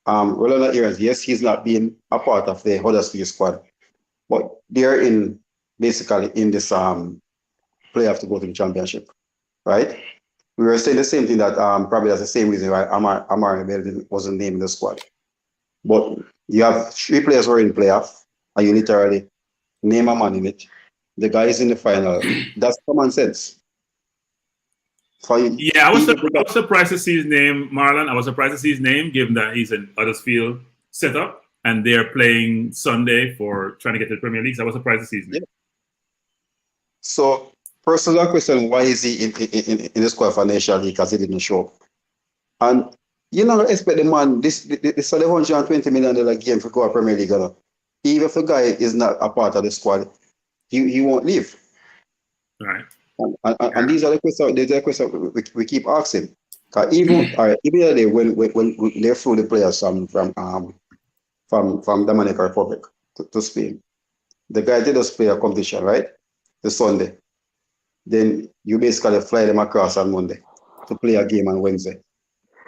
Rolando Arians, yes, he's not being a part of the Huddersfield squad, but they're basically in this playoff to go to the championship, right? We were saying the same thing that probably that's the same reason why Amari wasn't named in the squad. But you have 3 players who are in playoff, and you literally name a man in it. The guy is in the final. That's common sense. I was surprised to see his name, Marlon. I was surprised to see his name, given that he's in Huddersfield setup, and they're playing Sunday for trying to get to the Premier League. So I was surprised to see his name. Yeah. So, personal question: why is he in the squad for National League? Because he didn't show up. And you know, expect the man this $120 million game for go to Premier League. Even if the guy is not a part of the squad, he won't leave. Right. And these are the questions we keep asking. Because even the day when they flew the players from Dominican Republic to Spain, the guy did us play a competition, right? The Sunday. Then you basically fly them across on Monday to play a game on Wednesday.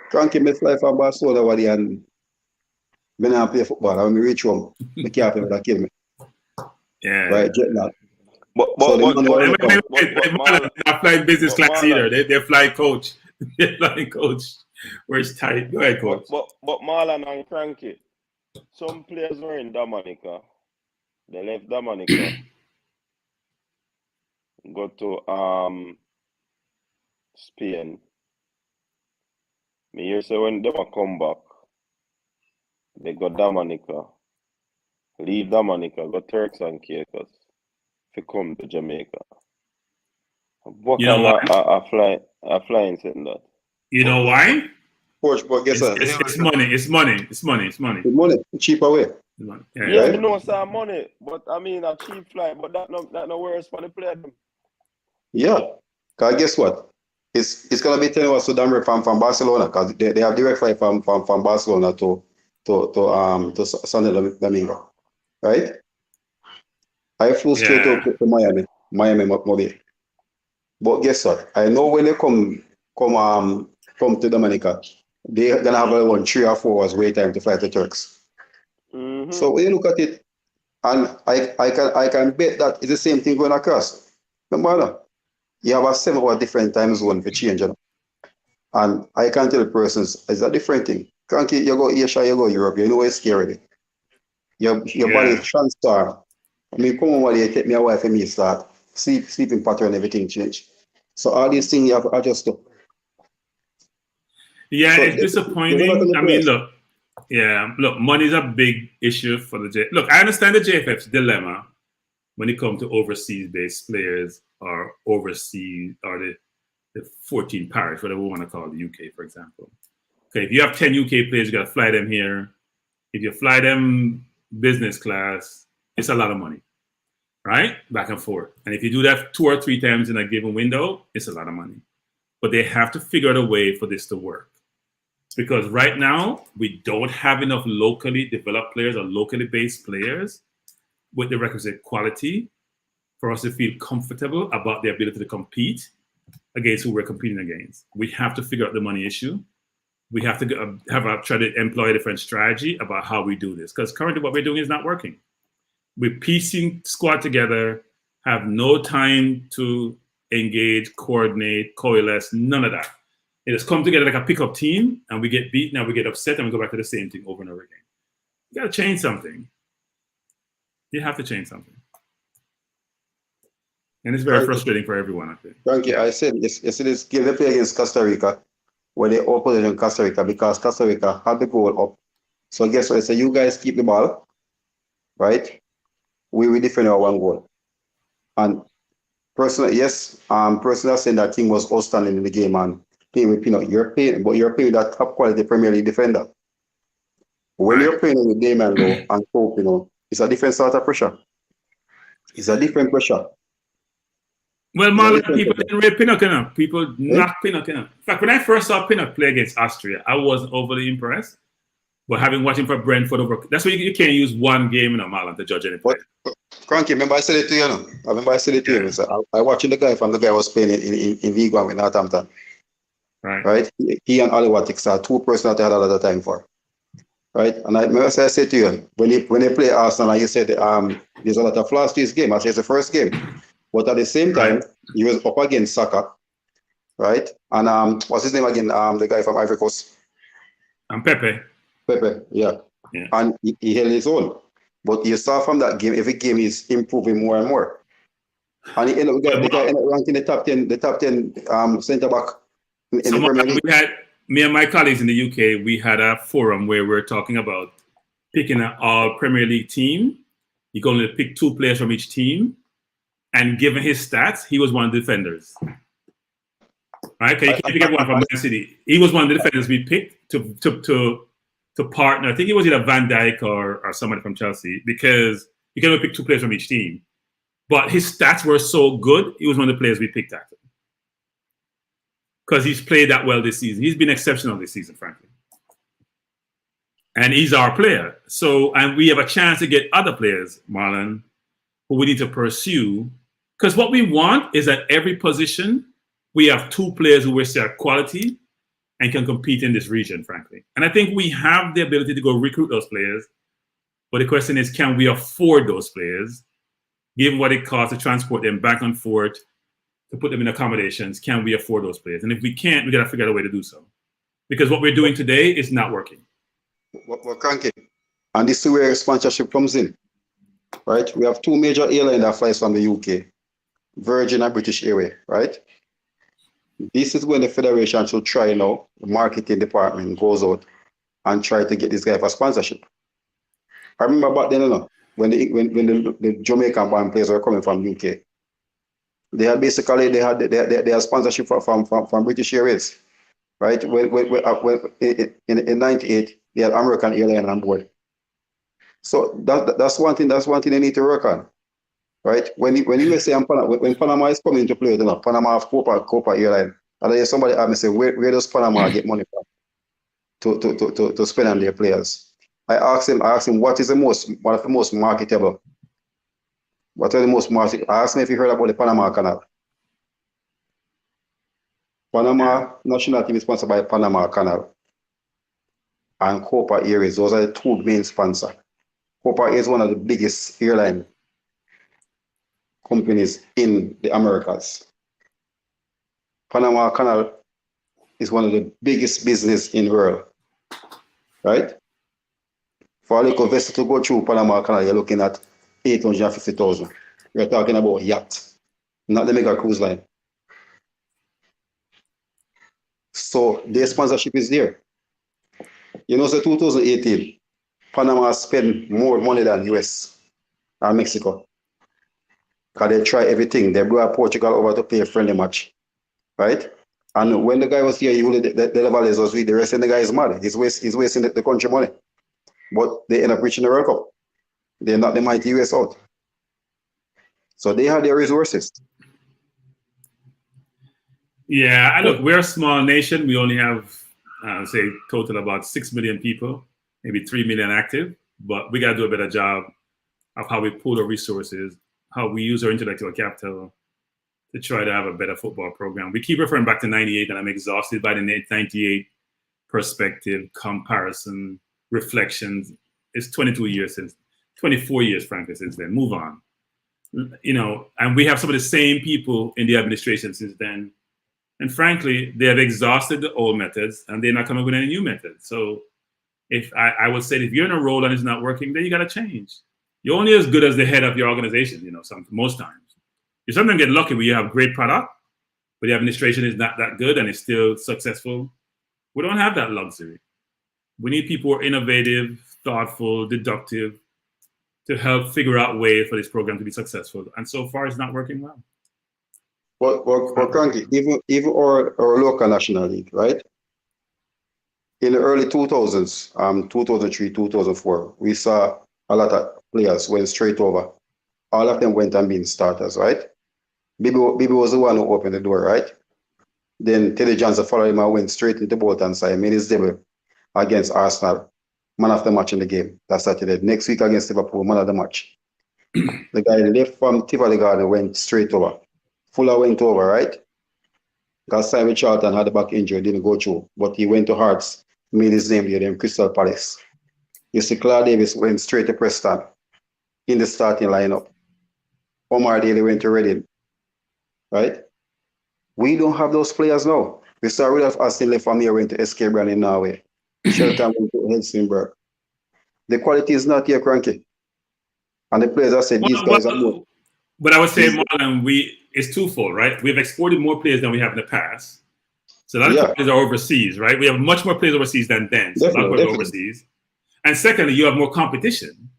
Cranky me fly from Barcelona and when I play football, when we reach home, the captain will kill me. Yeah. Right, jet lag. But not flying business class either. They're flying coach. They're flying coach. Where it's tight. Go ahead, coach. But Marlon and Cranky, some players were in Dominica. They left Dominica. Go to Spain. Me hear say when they come back, they go Dominica. Leave Dominica, go Turks and Caicos. To come to Jamaica. What kind of flying saying that? You know why? But guess what? It's money. It's money. It's money. Cheaper way. Yeah, you know some money, but I mean a cheap flight, but that no worse for the player. Yeah. Cause guess what? It's gonna be 10 hours to Denver from Barcelona, because they have direct flight from Barcelona to Santo Domingo. Right? I flew straight to Miami Mobile. But guess what? I know when they come to Dominica, they're gonna have around 3 or 4 hours wait time to fly to Turks. Mm-hmm. So when you look at it, and I can bet that it's the same thing going across. Remember, you have a 7 hour different time zone for change, and I can tell the persons it's a different thing. Cranky, you go Asia, you go Europe, you know it's scary. Your body is transfer. I mean, come on, one day, take me a wife and me start sleeping pattern, everything change. So all these things you have to adjust to. Yeah, So it's they're not disappointing. the I mean, players. look, money is a big issue for the J. Look, I understand the JFF's dilemma when it comes to overseas-based players or overseas or the 14 parish, whatever we want to call the UK, for example. Okay, if you have 10 UK players, you got to fly them here. If you fly them business class, it's a lot of money, right? Back and forth. And if you do that 2 or 3 times in a given window, it's a lot of money. But they have to figure out a way for this to work. Because right now, we don't have enough locally developed players or locally based players with the requisite quality for us to feel comfortable about the ability to compete against who we're competing against. We have to figure out the money issue. We have to try to employ a different strategy about how we do this. Because currently what we're doing is not working. We're piecing squad together, have no time to engage, coordinate, coalesce, none of that. It has come together like a pickup team, and we get beaten and we get upset and we go back to the same thing over and over again. You got to change something. You have to change something. And it's very frustrating for everyone, I think. Frankie, I said, you see this game they play against Costa Rica, where they opened in Costa Rica because Costa Rica had the goal up. So guess what? They say, you guys keep the ball, right? We will defend our one goal. And personally, yes, personally saying that team was outstanding in the game and playing with Pinot. You're playing with that top quality Premier League defender. When you're playing with Damon Lowe and Pope, it's a different sort of pressure. It's a different pressure. Well, Marlon, people didn't rate Pinnock enough. People knocked Pinnock enough. In fact, when I first saw Pinnock play against Austria, I wasn't overly impressed. But having watched him for Brentford that's why you can't use one game in a Marlon to judge any player. Cranky, remember I said it to you, I watching the guy was playing in Vigo with Northampton. Right? He and Ali Wattix are 2 persons that I had a lot of time for. Right? And I remember I said to you, when they play Arsenal, and you said there's a lot of flaws to his game. I said it's the first game. But at the same time, he was up against Saka. Right? And what's his name again? The guy from Ivory Coast. Pepe, yeah. And he held his own. But you saw from that game, every game is improving more and more. And the guy ended up ranking the top 10 centre back in the Premier League. We had, me and my colleagues in the UK, we had a forum where we were talking about picking an all Premier League team. You can only pick 2 players from each team. And given his stats, he was one of the defenders. Right? You can't pick everyone from Man City. He was one of the defenders we picked to partner. I think it was either Van Dijk or somebody from Chelsea, because you can only pick 2 players from each team. But his stats were so good, he was one of the players we picked after. Because he's played that well this season. He's been exceptional this season, frankly. And he's our player. So, and we have a chance to get other players, Marlon, who we need to pursue. Because what we want is at every position, we have 2 players who we say are quality and can compete in this region, frankly. And I think we have the ability to go recruit those players. But the question is, can we afford those players? Given what it costs to transport them back and forth, to put them in accommodations, can we afford those players? And if we can't, we got to figure out a way to do so. Because what we're doing today is not working. We're cranky. And this is where sponsorship comes in. Right? We have 2 major airlines that flies from the UK, Virgin and British Airways, right? This is when the federation should try now, the marketing department goes out and try to get this guy for sponsorship. I remember back then, when the Jamaican band players were coming from UK, they had sponsorship from British Airways, right? When in '98, they had American Airlines on board. So that's one thing. That's one thing they need to work on, right? When USA and when Panama is coming into play, Panama have Copa Airline, and then somebody asked me, say, where does Panama get money from to spend on their players? I asked him what is one of the most marketable. What are the most marketable? I asked him if he heard about the Panama Canal. Panama national team is sponsored by Panama Canal and Copa Airways. Those are the 2 main sponsors. Copa is one of the biggest airline companies in the Americas. Panama Canal is one of the biggest business in the world, right? For a little vessel to go through Panama Canal, you're looking at 850,000. You're talking about yacht, not the mega cruise line. So their sponsorship is there. You know, so 2018, Panama spent more money than US and Mexico. Because they try everything. They brought Portugal over to play a friendly match. Right? And when the guy was here, the Valles was with the rest, and the guy is mad. He's wasting the country money. But they end up reaching the World Cup. They're not the mighty US out. So they have their resources. Yeah, and look, we're a small nation. We only have, say, total about 6 million people, maybe 3 million active. But we got to do a better job of how we pool our resources, how we use our intellectual capital to try to have a better football program. We keep referring back to 98, and I'm exhausted by the 98 perspective, comparison, reflections. It's 22 years since, 24 years, frankly, since then. Move on. You know, and we have some of the same people in the administration since then. And frankly, they have exhausted the old methods and they're not coming with any new methods. So if I would say if you're in a role and it's not working, then you got to change. You're only as good as the head of your organization, you know, most times. You sometimes get lucky where you have great product, but the administration is not that good and it's still successful. We don't have that luxury. We need people who are innovative, thoughtful, deductive to help figure out ways for this program to be successful. And so far, it's not working well. Well, Cranky, even our local national league, right? In the early 2000s, 2003, 2004, we saw a lot of players went straight over. All of them went and been starters, right? Bibi was the one who opened the door, right? Then Teddy Johnson followed him and went straight into Bolton side, made his debut against Arsenal, man of the match in the game. That's Saturday. Next week against Liverpool, man of the match. The guy left from Tivoli Garden went straight over. Fuller went over, right? Because Simon Charlton had a back injury, didn't go through. But he went to Hearts, made his name there, then Crystal Palace. You see, Claude Davis went straight to Preston in the starting lineup. Omar Daly went to Reading, right? We don't have those players now. We saw Rudolph Austin left from here, went to SK Brand in Norway. Shelton went to Helsingborg. The quality is not here, Cranky. And the players, I said, these guys are good. But I would say, Marlon, it's twofold, right? We've exported more players than we have in the past. So a lot of players are overseas, right? We have much more players overseas than then. So a lot of players overseas. And secondly, you have more competition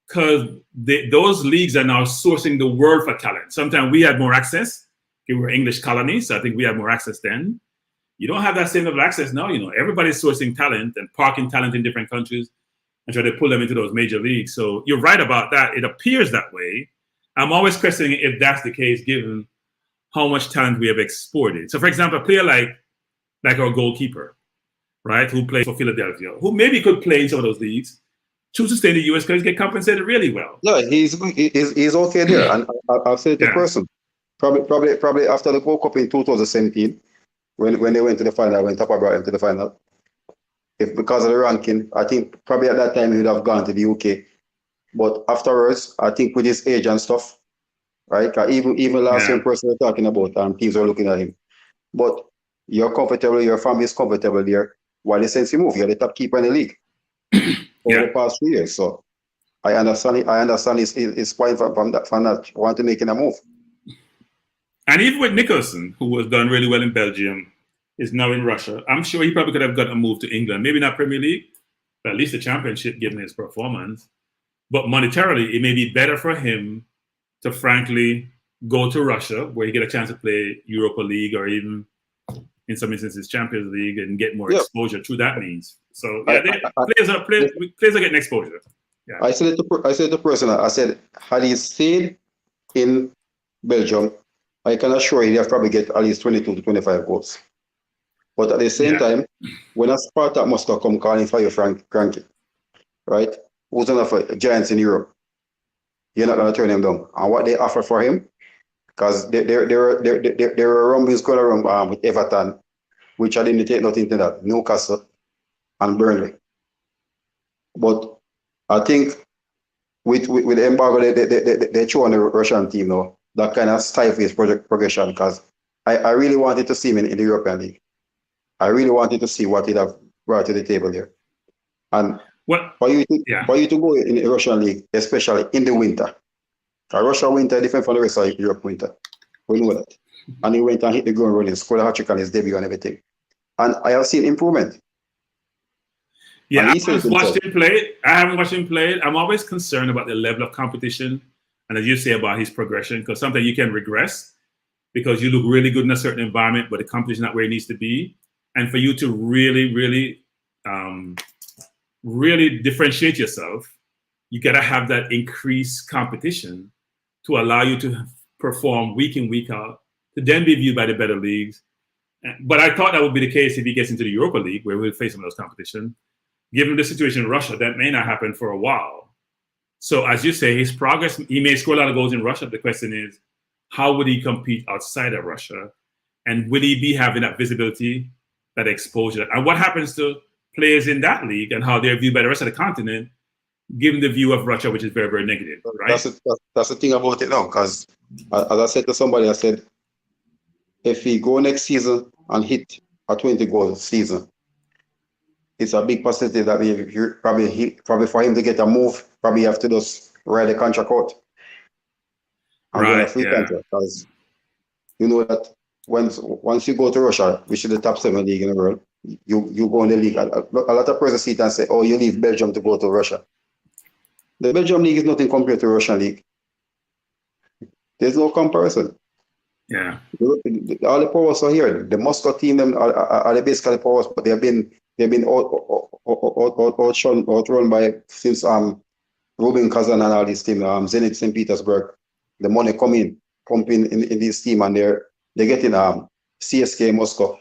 because those leagues are now sourcing the world for talent. Sometimes we had more access. We were English colonies, so I think we had more access then. You don't have that same level of access now. You know, everybody's sourcing talent and parking talent in different countries and try to pull them into those major leagues. So you're right about that. It appears that way. I'm always questioning if that's the case, given how much talent we have exported. So, for example, a player like our goalkeeper, right, who plays for Philadelphia, who maybe could play in some of those leagues, choose to stay in the US because he get compensated really well. Yeah, he's okay there. And I'll say to the person, probably after the World Cup in 2017, when they went to the final, when Tapa brought him to the final, if because of the ranking, I think probably at that time he would have gone to the UK. But afterwards, I think with his age and stuff, right? Even last year, person we're talking about, teams are looking at him. But you're comfortable, your family is comfortable there. While since you move, you're the top keeper in the league over the past 3 years. So I understand his point from that want to make a move. And even with Nicholson, who was done really well in Belgium, is now in Russia. I'm sure he probably could have gotten a move to England. Maybe not Premier League, but at least the Championship, given his performance. But monetarily, it may be better for him to frankly go to Russia, where he get a chance to play Europa League or even, in some instances, Champions League and get more exposure through that means. So players are getting exposure. Yeah. I said to person, I said, had he stayed in Belgium, I can assure you, he'd have probably get at least 22 to 25 goals. But at the same time, when a Spartak must have come calling for you, Cranky, right? Who's enough giants in Europe? You're not going to turn him down. And what they offer for him, because there were rumblings going around with Everton, which I didn't take nothing to that, Newcastle and Burnley. But I think with the embargo they threw on the Russian team now, that kind of stifles his progression, because I really wanted to see him in the European League. I really wanted to see what he'd have brought to the table here. And for you to go in the Russian League, especially in the winter, Russia winter is different from the rest of Europe winter. We know that. And he went and hit the ground running, scored a hat-trick on his debut and everything. And I have seen improvement. Yeah, And I he said haven't it watched himself. him play. I haven't watched him play. I'm always concerned about the level of competition, and as you say about his progression, because sometimes you can regress because you look really good in a certain environment, but the competition not where it needs to be. And for you to really, really, really differentiate yourself, you got to have that increased competition to allow you to perform week in, week out, to then be viewed by the better leagues. But I thought that would be the case if he gets into the Europa League, where we'll face some of those competition. Given the situation in Russia, that may not happen for a while. So as you say, his progress, he may score a lot of goals in Russia. The question is, how would he compete outside of Russia? And will he be having that visibility, that exposure? And what happens to players in that league and how they're viewed by the rest of the continent, given the view of Russia, which is very, very negative, right? That's the thing about it now, because as I said to somebody, I said, if he go next season and hit a 20-goal season, it's a big percentage that probably for him to get a move, probably have to just ride the contract out and get a free contract. Because you know that once you go to Russia, which is the top 7 league in the world, you go in the league. A lot of persons see it and say, "Oh, you leave Belgium to go to Russia." The Belgium league is nothing compared to the Russian league. There's no comparison. Yeah. All the powers are here. The Moscow team them are the basically powers, but they've been outrun by since Rubin Kazan and all these teams, Zenit St. Petersburg. The money pumping in this team, and they're getting CSK Moscow.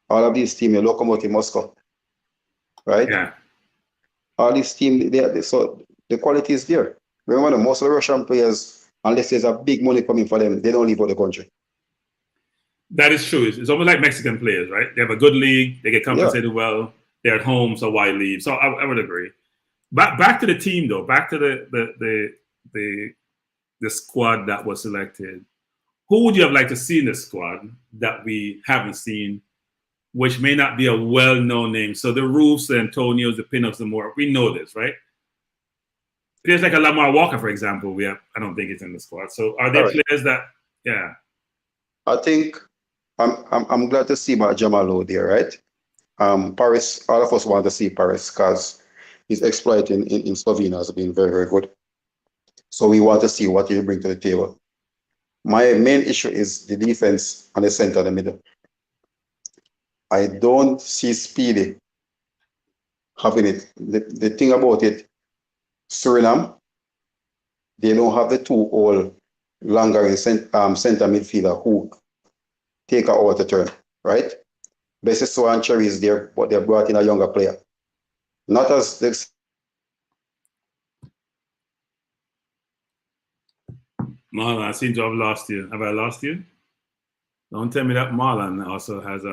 All of these teams, Lokomotiv Moscow, right? Yeah. All these teams, so the quality is there. Remember, most of the Russian players, unless there's a big money coming for them, they don't leave out the country. That is true. It's almost like Mexican players, right? They have a good league, they get compensated well, they're at home, so why leave? So I would agree. Back to the team though, back to the squad that was selected. Who would you have liked to see in the squad that we haven't seen, which may not be a well-known name? So the Roofs, the Antonios, the Pinups, the Moore, we know this, right? Players like a Lamar Walker, for example, I don't think it's in the squad. So are there players that, I think I'm glad to see about Jamal there, right? Paris, all of us want to see Paris because his exploit in Slovenia has been very, very good. So we want to see what he bring to the table. My main issue is the defense and the center of the middle. I don't see Speedy having it. The thing about it, Suriname, they don't have the 2 old longer in center midfielder who take her out the turn, right? Besiso and Cherry is there, but they brought in a younger player. Not as the Marlon, I seem to have lost you. Have I lost you? Don't tell me that Marlon also has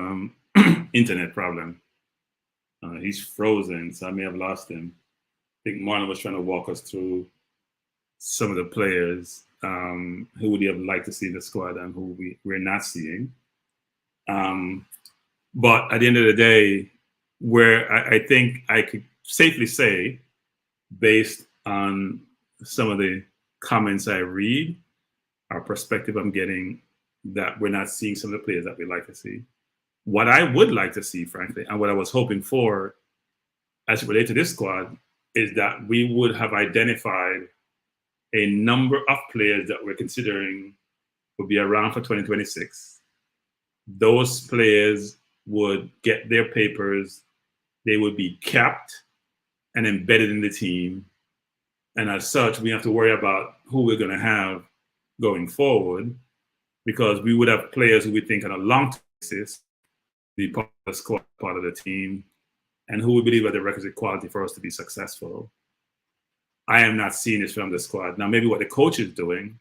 internet problem. He's frozen, so I may have lost him. I think Marlon was trying to walk us through some of the players who would you have liked to see in the squad and who we're not seeing. But at the end of the day, where I think I could safely say, based on some of the comments I read, our perspective I'm getting, that we're not seeing some of the players that we like to see. What I would like to see, frankly, and what I was hoping for as it relates to this squad, is that we would have identified a number of players that we're considering would be around for 2026. Those players would get their papers, they would be capped and embedded in the team. And as such, we have to worry about who we're going to have going forward, because we would have players who we think on a long basis be part of the squad, part of the team, and who we believe are the requisite quality for us to be successful. I am not seeing this from the squad. Now, maybe what the coach is doing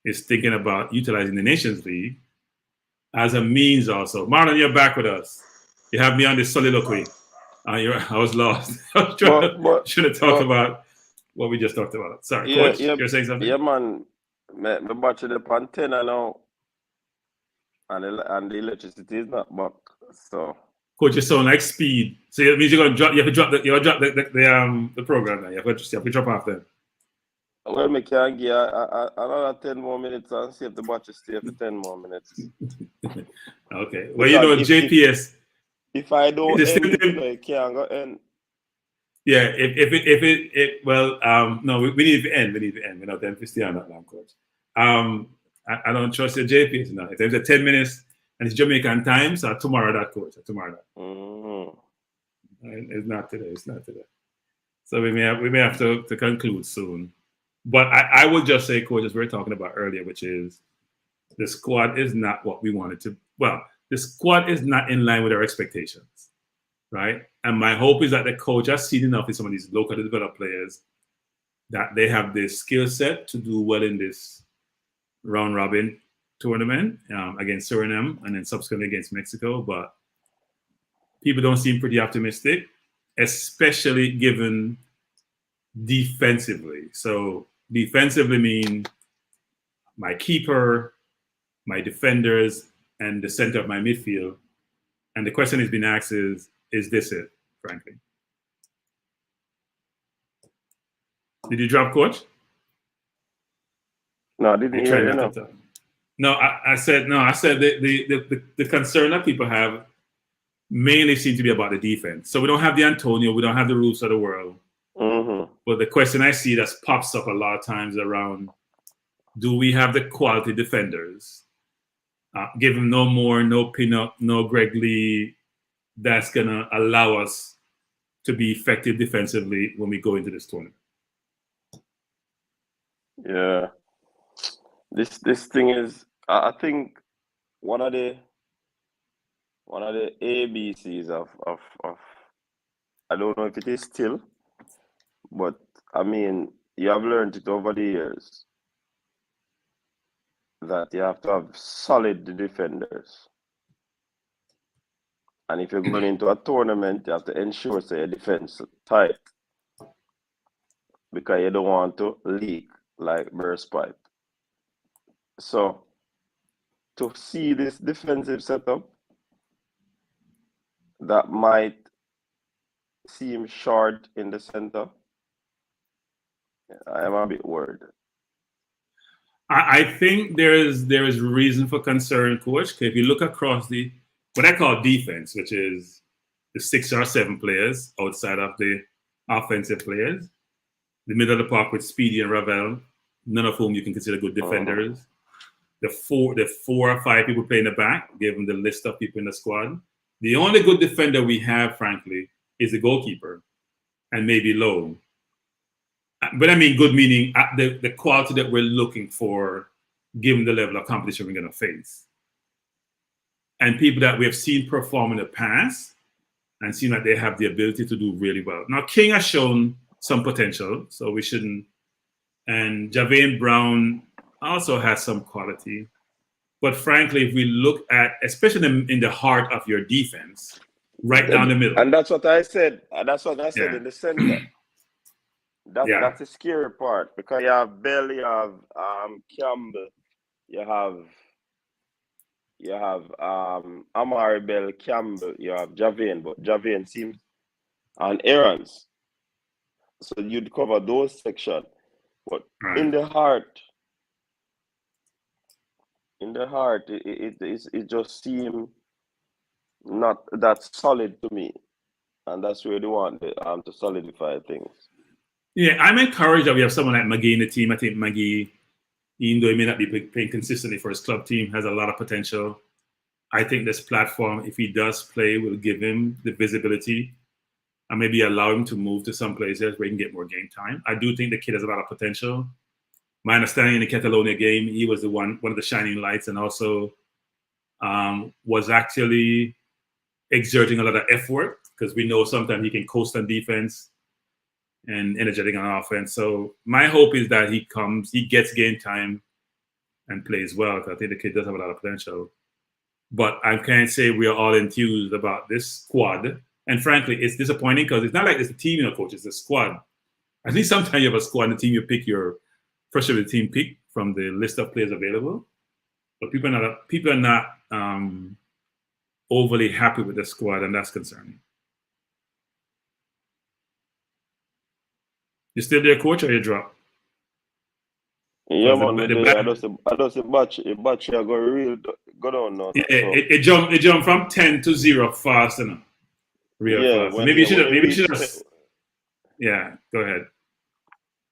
is thinking about utilizing the Nations League as a means also. Marlon, you're back with us. You have me on this soliloquy. I was lost. I was trying to talk about what we just talked about. Sorry, Coach, you're saying something? Yeah, man. Me watch the antenna now, and the electricity is not back. So, Coach, you sound like Speed. So it means you're gonna drop. You have to drop the program now. You have to drop off then. Well, me can give another 10 more minutes and see if the battery stay for 10 more minutes. Okay. Well, you know, JPS If I don't It's the end same it thing. today, it can't go end. Yeah, we need to end. We need to end. We're not done to stay on that long, coach. I don't trust your JP now. If there's a 10 minutes and it's Jamaican time, so tomorrow that, coach. Tomorrow that. It's not today. It's not today. So we may have to conclude soon. But I would just say, coach, as we were talking about earlier, which is the squad is not what we wanted to. Well, the squad is not in line with our expectations, right? And my hope is that the coach has seen enough in some of these locally developed players that they have the skill set to do well in this round robin tournament against Suriname and then subsequently against Mexico. But people don't seem pretty optimistic, especially given defensively. So defensively mean my keeper, my defenders, and the center of my midfield. And the question has been asked is this it, frankly? Did you drop, coach? No, I didn't hear enough. No, I said the concern that people have mainly seem to be about the defense. So we don't have the Antonio, we don't have the Roofs of the world. But the question I see that pops up a lot of times around, do we have the quality defenders? Give him no more, no Pinnock, no Greg Lee, that's going to allow us to be effective defensively when we go into this tournament. Yeah. This thing is, I think one of the ABCs of I don't know if it is still, but I mean, you have learned it over the years that you have to have solid defenders. And if you're going into a tournament, you have to ensure that your defense tight, because you don't want to leak like burst pipe. So to see this defensive setup that might seem short in the center, I am a bit worried. I think there is reason for concern, coach. If you look across what I call defense, which is the 6 or 7 players outside of the offensive players, the middle of the park with Speedy and Ravel, none of whom you can consider good defenders. The 4 or 5 people playing the back, given the list of people in the squad. The only good defender we have, frankly, is the goalkeeper, and maybe Lowe. But I mean good meaning the quality that we're looking for, given the level of competition we're going to face. And people that we have seen perform in the past and seen that they have the ability to do really well. Now, King has shown some potential, so we shouldn't. And Javane Brown also has some quality. But frankly, if we look at, especially in the heart of your defense, right down the middle. And that's what I said. That's what I said in the center. That's the scary part, because you have Bell, you have Campbell, you have Amari Bell, Campbell, you have Javane, but Javane seems and Aaron's. So you'd cover those sections. But in the heart, it just seems not that solid to me. And that's where they want to solidify things. Yeah, I'm encouraged that we have someone like McGee in the team. I think McGee, even though he may not be playing consistently for his club team, has a lot of potential. I think this platform, if he does play, will give him the visibility and maybe allow him to move to some places where he can get more game time. I do think the kid has a lot of potential. My understanding in the Catalonia game, he was one of the shining lights, and also was actually exerting a lot of effort, because we know sometimes he can coast on defense and energetic on offense. So my hope is that he gets game time and plays well, because I think the kid does have a lot of potential. But I can't say we are all enthused about this squad. And frankly, it's disappointing, because it's not like it's a team, coach, it's a squad. At least sometimes you have a squad and the team, you pick your first of the team pick from the list of players available. But people are not overly happy with the squad, and that's concerning. You still there, coach, or you drop? Yeah, man. I just batch you go real go down now. Yeah, it jumped from 10 to 0 fast enough. real Yeah, fast. So when, maybe yeah, you when should it maybe you reach should have. Yeah, go ahead.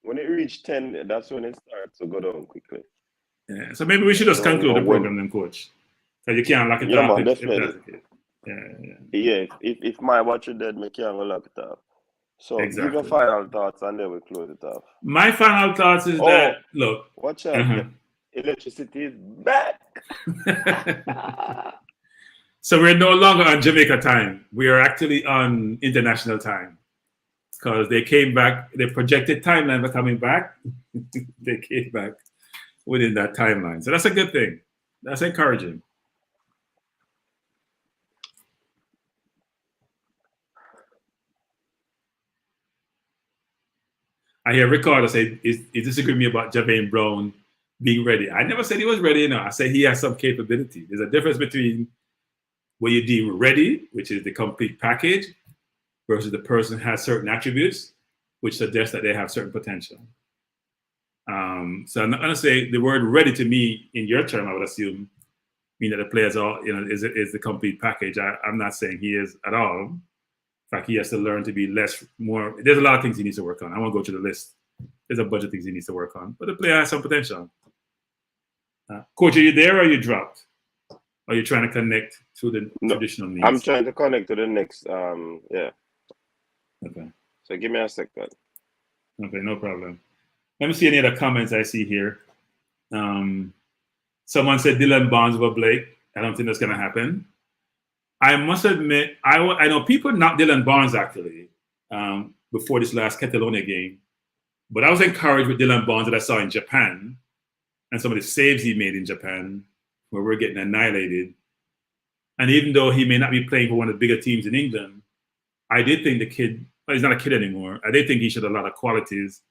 when it reach 10, that's when it starts to go down quickly. Yeah, so maybe we should just So conclude the when, program then, coach. Because you can't lock it yeah, up man, if definitely. that's the case. Yeah, Yeah, if my watch it dead, me can't go lock it off. So give your exactly. final thoughts and then we close it off. My final thoughts is Oh, that look. watch out. The electricity is back. So we're no longer on Jamaica time. We are actually on international time because they came back. The projected timeline for coming back, they came back within that timeline. So that's a good thing. That's encouraging. I hear Ricardo say, he disagreed with me about Javain Brown being ready. I never said he was ready. No, I said he has some capability. There's a difference between what you deem ready, which is the complete package, versus the person has certain attributes, which suggests that they have certain potential. So I'm not going to say the word ready to me in your term, I would assume, mean that the players are, is the complete package. I'm not saying he is at all. In fact, he has to learn to be more. There's a lot of things he needs to work on. I won't go through the list. There's a bunch of things he needs to work on, but the player has some potential. Coach, are you there or are you dropped? Are you trying to connect to the traditional needs? I'm trying to connect to the next. Yeah. Okay. So give me a second. Okay, no problem. Let me see any other comments I see here. Someone said Dylan Bonds over Blake. I don't think that's going to happen. I must admit, I know people knocked Dylan Bonds actually before this last Catalonia game, but I was encouraged with Dylan Bonds that I saw in Japan and some of the saves he made in Japan, where we're getting annihilated. And even though he may not be playing for one of the bigger teams in England, I did think the kid, well, he's not a kid anymore. I did think he showed a lot of qualities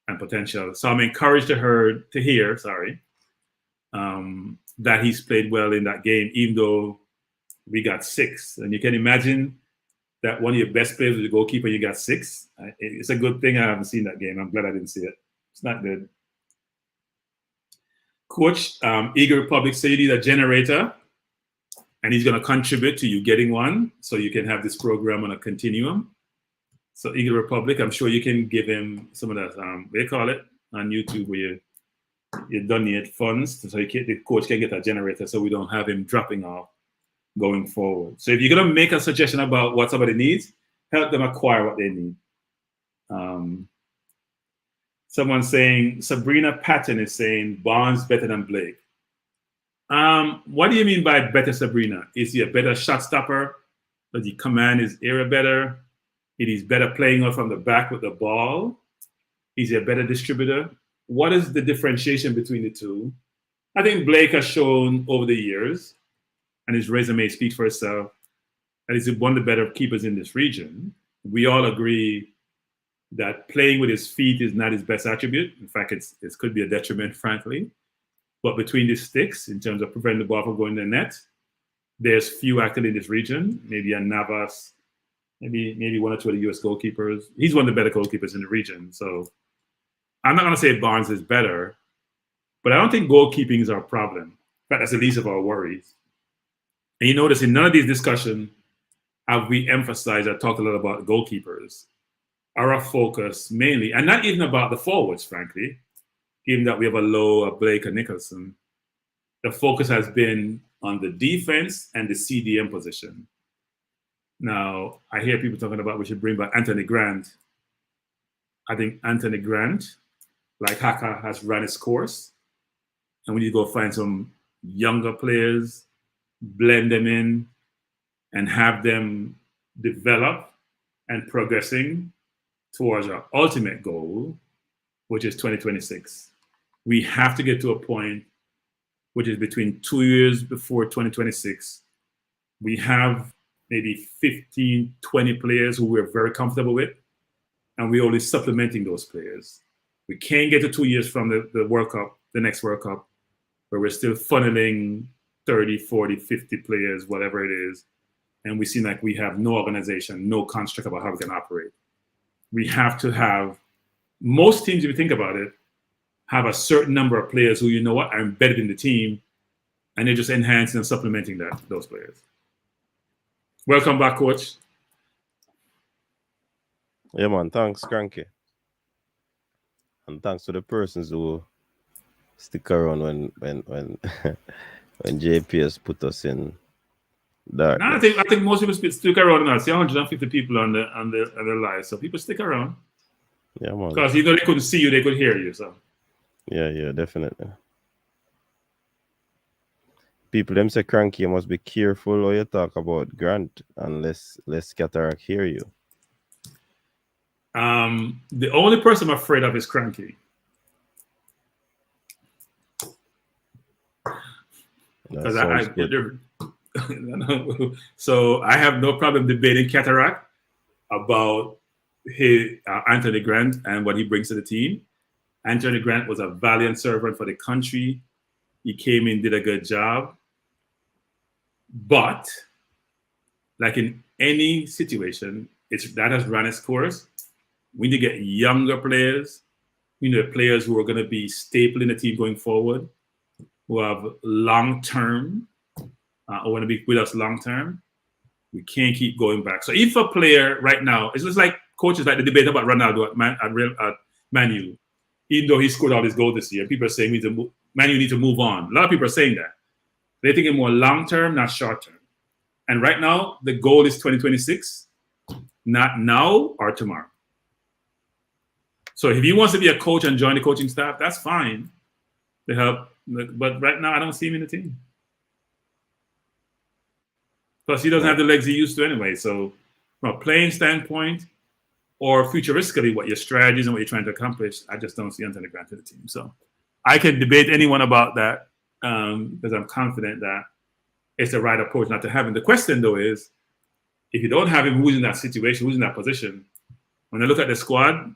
and potential. So I'm encouraged to hear that he's played well in that game, even though we got 6. And you can imagine that one of your best players was the goalkeeper, you got 6. It's a good thing I haven't seen that game. I'm glad I didn't see it. It's not good. Coach, Eagle Republic said you need a generator, and he's going to contribute to you getting one so you can have this program on a continuum. So Eagle Republic, I'm sure you can give him some of that, what do you call it, on YouTube where you donate funds so the coach can get a generator so we don't have him dropping off going forward. So if you're going to make a suggestion about what somebody needs, help them acquire what they need. Someone saying, Sabrina Patton is saying, Bonds better than Blake. What do you mean by better, Sabrina? Is he a better shot stopper? Does he command his area better? Is he better playing out from the back with the ball? Is he a better distributor? What is the differentiation between the two? I think Blake has shown over the years, and his resume speaks for itself, that he's one of the better keepers in this region. We all agree that playing with his feet is not his best attribute. In fact, it could be a detriment, frankly. But between the sticks, in terms of preventing the ball from going to the net, there's few actually in this region. Maybe a Navas, maybe one or two of the U.S. goalkeepers. He's one of the better goalkeepers in the region. So I'm not going to say Barnes is better, but I don't think goalkeeping is our problem. In fact, that's the least of our worries. And you notice in none of these discussions have we emphasized or talked a lot about goalkeepers. Our focus mainly, and not even about the forwards, frankly, given that we have a Lowe, a Blake, a Nicholson, the focus has been on the defense and the CDM position. Now, I hear people talking about we should bring back Anthony Grant. I think Anthony Grant, like Haka, has run its course. And we need to go find some younger players, blend them in, and have them develop and progressing towards our ultimate goal, which is 2026. We have to get to a point which is between 2 years before 2026. We have maybe 15, 20 players who we're very comfortable with, and we're only supplementing those players. We can't get to 2 years from the World Cup, the next World Cup, where we're still funneling 30, 40, 50 players, whatever it is, and we seem like we have no organization, no construct about how we can operate. We have to have, most teams, if you think about it, have a certain number of players who, you know what, are embedded in the team, and they're just enhancing and supplementing those players. Welcome back, Coach. Yeah, man. Thanks, Cranky. And thanks to the persons who stick around when when JPS put us in No, darkness. I think most people stick around now. See 150 people on the live, so people stick around Yeah, man. because they couldn't see you, they could hear you. So Yeah, definitely. People them say Cranky, you must be careful or you talk about Grant unless Cataract hear you. the only person I'm afraid of is Cranky. That Because sounds good. so I have no problem debating Cataract about his Anthony Grant and what he brings to the team. Anthony Grant was a valiant servant for the country. He came in, did a good job. But like in any situation, that has run its course. We need to get younger players. We need players who are going to be staple in the team going forward, who have long term, or want to be with us long term. We can't keep going back. So if a player right now, it's just like coaches like the debate about Ronaldo at Man U, even though he scored all his goals this year, people are saying Man U need to move on. A lot of people are saying that. They're thinking more long term, not short term. And right now, the goal is 2026, not now or tomorrow. So if he wants to be a coach and join the coaching staff, that's fine to help. But right now, I don't see him in the team. Plus, he doesn't have the legs he used to anyway. So from a playing standpoint or futuristically, what your strategies and what you're trying to accomplish, I just don't see Anthony Grant in the team. So I can debate anyone about that because I'm confident that it's the right approach not to have him. The question, though, is if you don't have him, who's in that situation, who's in that position? When I look at the squad,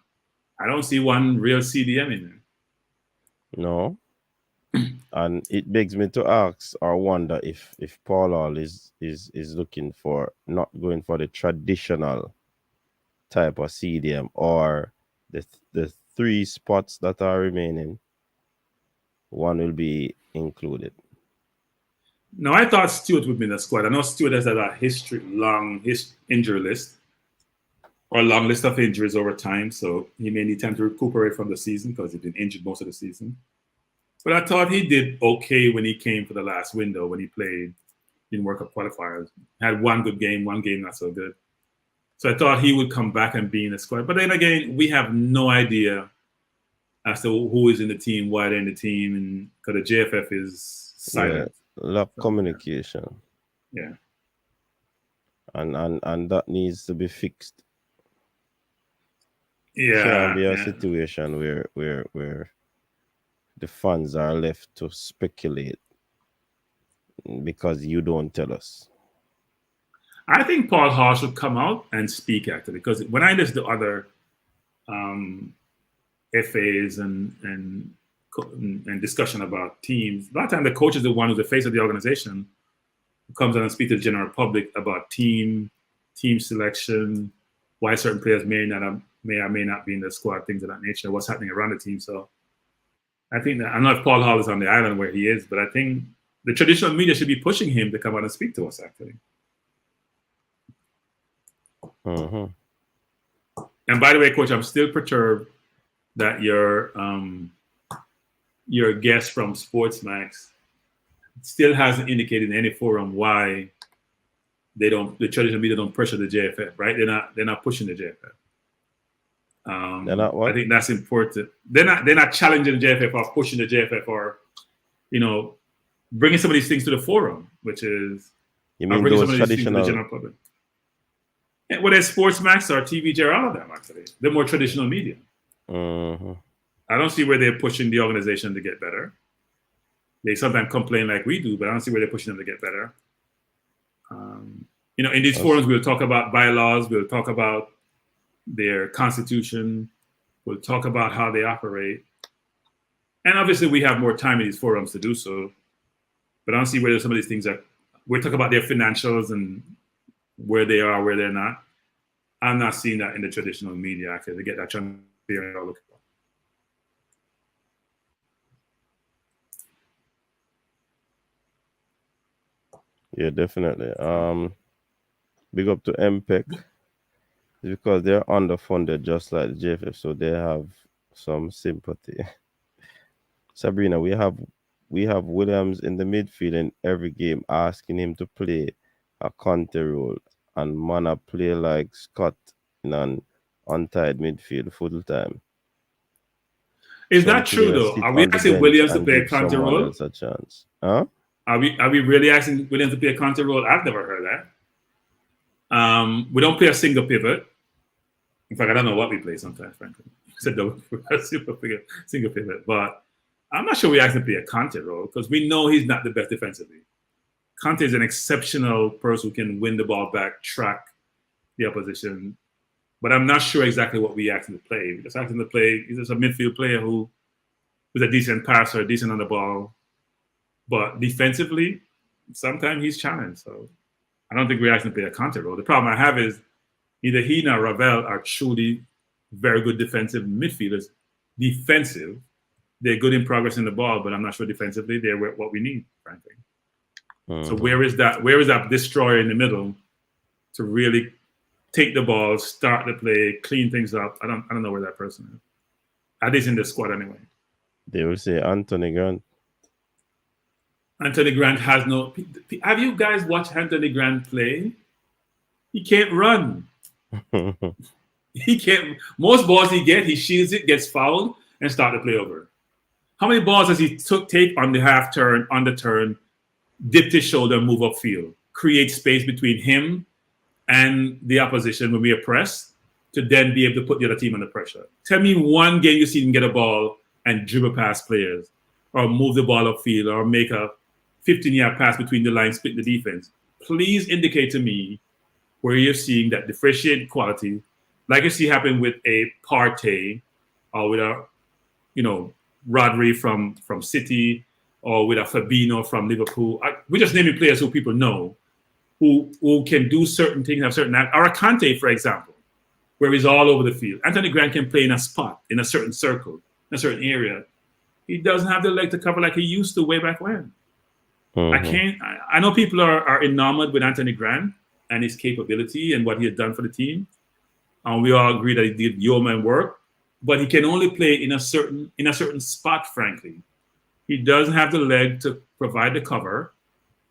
I don't see one real CDM in there. No. And it begs me to ask or wonder if Paul Hall is looking for not going for the traditional type of CDM or the three spots that are remaining, one will be included. No, I thought Stewart would be in the squad. I know Stewart has had a long injury list or a long list of injuries over time, so he may need time to recuperate from the season because he's been injured most of the season. But I thought he did okay when he came for the last window when he played in World Cup qualifiers. Had one good game, one game not so good. So I thought he would come back and be in the squad. But then again, we have no idea as to who is in the team, why they're in the team, and because the JFF is silent. Yeah, lack communication. Yeah. And that needs to be fixed. Yeah. It can't be a situation where the fans are left to speculate because you don't tell us. I think Paul Hall should come out and speak actually, because when I listen to other FAs and discussion about teams, a lot of times the coach is the one who's the face of the organization, who comes out and speaks to the general public about team selection, why certain players may or may not be in the squad, things of that nature, what's happening around the team. So I think that, I don't know if Paul Hall is on the island where he is, but I think the traditional media should be pushing him to come out and speak to us actually. Mm-hmm. And by the way, Coach, I'm still perturbed that your guest from Sportsmax still hasn't indicated in any forum why the traditional media don't pressure the JFF, right? They're not pushing the JFF. They're not what? I think that's important. They're not challenging the JFF or pushing the JFF or, bringing some of these things to the forum, which is bringing those traditional to the general public. Yeah, whether it's Sportsmax or TVJ or all of them, actually, they're more traditional media. Mm-hmm. I don't see where they're pushing the organization to get better. They sometimes complain like we do, but I don't see where they're pushing them to get better. In these forums, we'll talk about bylaws, we'll talk about their constitution, we'll talk about how they operate. And obviously, we have more time in these forums to do so. But I don't see where some of these things are. We're talking about their financials and where they are, where they're not. I'm not seeing that in the traditional media, actually, to get that transparency. Yeah, definitely. Big up to MPEC. because they're underfunded just like the JFF, so they have some sympathy. Sabrina, we have Williams in the midfield in every game asking him to play a Conte role and Mana play like Scott in an untied midfield full time. Is Some that true players though? sit Are we on the asking bench Williams to and play a give counter someone role? else a chance. Huh? Are we really asking Williams to play a counter role? I've never heard that. We don't play a single pivot. In fact, I don't know what we play sometimes, frankly. Said double single pivot, but I'm not sure we actually play a Conte role because we know he's not the best defensively. Conte is an exceptional person who can win the ball back, track the opposition, but I'm not sure exactly what we ask him to play. We just ask him to play. He's just a midfield player who's a decent passer, decent on the ball, but defensively, sometimes he's challenged. So I don't think we're asking to play a Conte role. The problem I have is neither he nor Ravel are truly very good defensive midfielders. Defensive, they're good in progress in the ball, but I'm not sure defensively they're what we need, frankly. Mm-hmm. So where is that destroyer in the middle to really take the ball, start the play, clean things up? I don't know where that person is. At least in the squad anyway. They will say Anthony Grant. Anthony Grant has no. Have you guys watched Anthony Grant play? He can't run. He can't. Most balls he gets, he shields it, gets fouled, and start the play over. How many balls has he take on the half turn, on the turn, dipped his shoulder, move upfield, create space between him and the opposition when we are pressed to then be able to put the other team under pressure? Tell me one game you see him get a ball and dribble past players or move the ball upfield or make a 15-yard pass between the lines, split the defense. Please indicate to me where you're seeing that differentiated quality, like you see happen with a Partey or with a, Rodri from City or with a Fabinho from Liverpool. We're just naming players who people know who can do certain things, have certain or a Kante, for example, where he's all over the field. Anthony Grant can play in a spot, in a certain circle, in a certain area. He doesn't have the leg to cover like he used to way back when. Mm-hmm. I know people are enamored with Anthony Grant and his capability and what he had done for the team. And we all agree that he did yeoman work, but he can only play in a certain spot, frankly. He doesn't have the leg to provide the cover